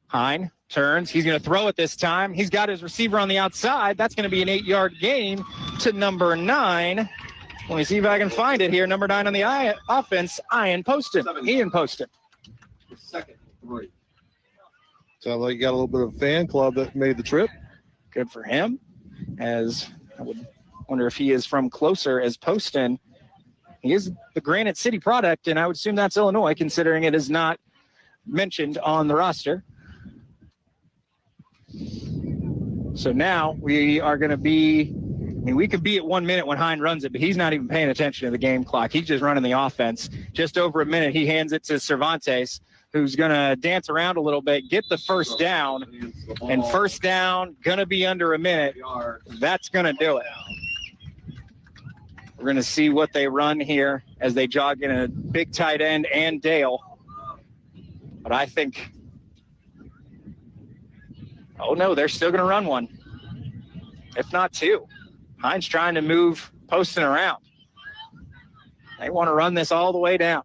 Hine turns. He's going to throw it this time. He's got his receiver on the outside. That's going to be an 8-yard gain to number 9. Let me see if I can find it here. Number 9 on the offense, Ian Poston. Second, 3. Sounds like you got a little bit of fan club that made the trip. Good for him. As I would wonder if he is from closer as Poston. He is the Granite City product, and I would assume that's Illinois, considering it is not mentioned on the roster. So now we are going to be, we could be at 1 minute when Hine runs it, but he's not even paying attention to the game clock. He's just running the offense. Just over a minute, he hands it to Cervantes, who's going to dance around a little bit, get the first down, and first down, going to be under a minute. That's going to do it. We're going to see what they run here as they jog in a big tight end and Dale. But I think, oh no, they're still going to run one, if not 2. Hine's trying to move Poston around. They want to run this all the way down.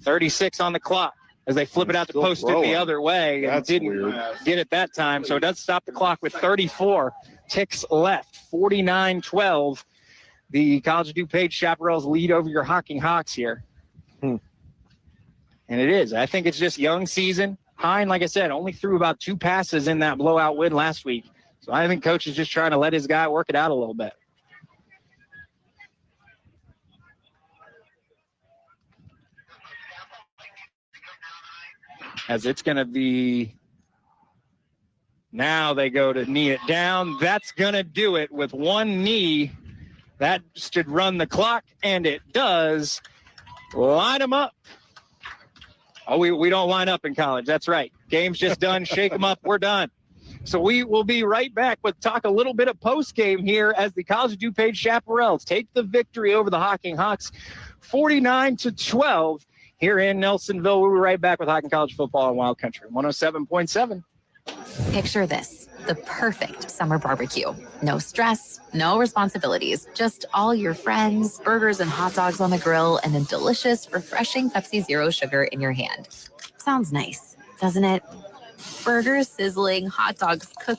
36 on the clock as they flip it out to Poston the other way. And didn't get it that time, so it does stop the clock with 34 ticks left. 49-12. The College of DuPage Chaparrals lead over your Hocking Hawks here. And it is. I think it's just young season. Hine, like I said, only threw about 2 passes in that blowout win last week. So I think Coach is just trying to let his guy work it out a little bit. As it's going to be, now they go to knee it down. That's going to do it with 1 knee. That should run the clock, and it does. Line them up. Oh, we don't line up in college. That's right. Game's just done. Shake them up. We're done. So we will be right back with talk a little bit of post-game here as the College of DuPage Chaparrals take the victory over the Hocking Hawks 49-12 here in Nelsonville. We'll be right back with Hocking College football in Wild Country 107.7. Picture this, the perfect summer barbecue. No stress, no responsibilities, just all your friends, burgers and hot dogs on the grill, and a delicious, refreshing Pepsi Zero Sugar in your hand. Sounds nice, doesn't it? Burgers sizzling, hot dogs cooking.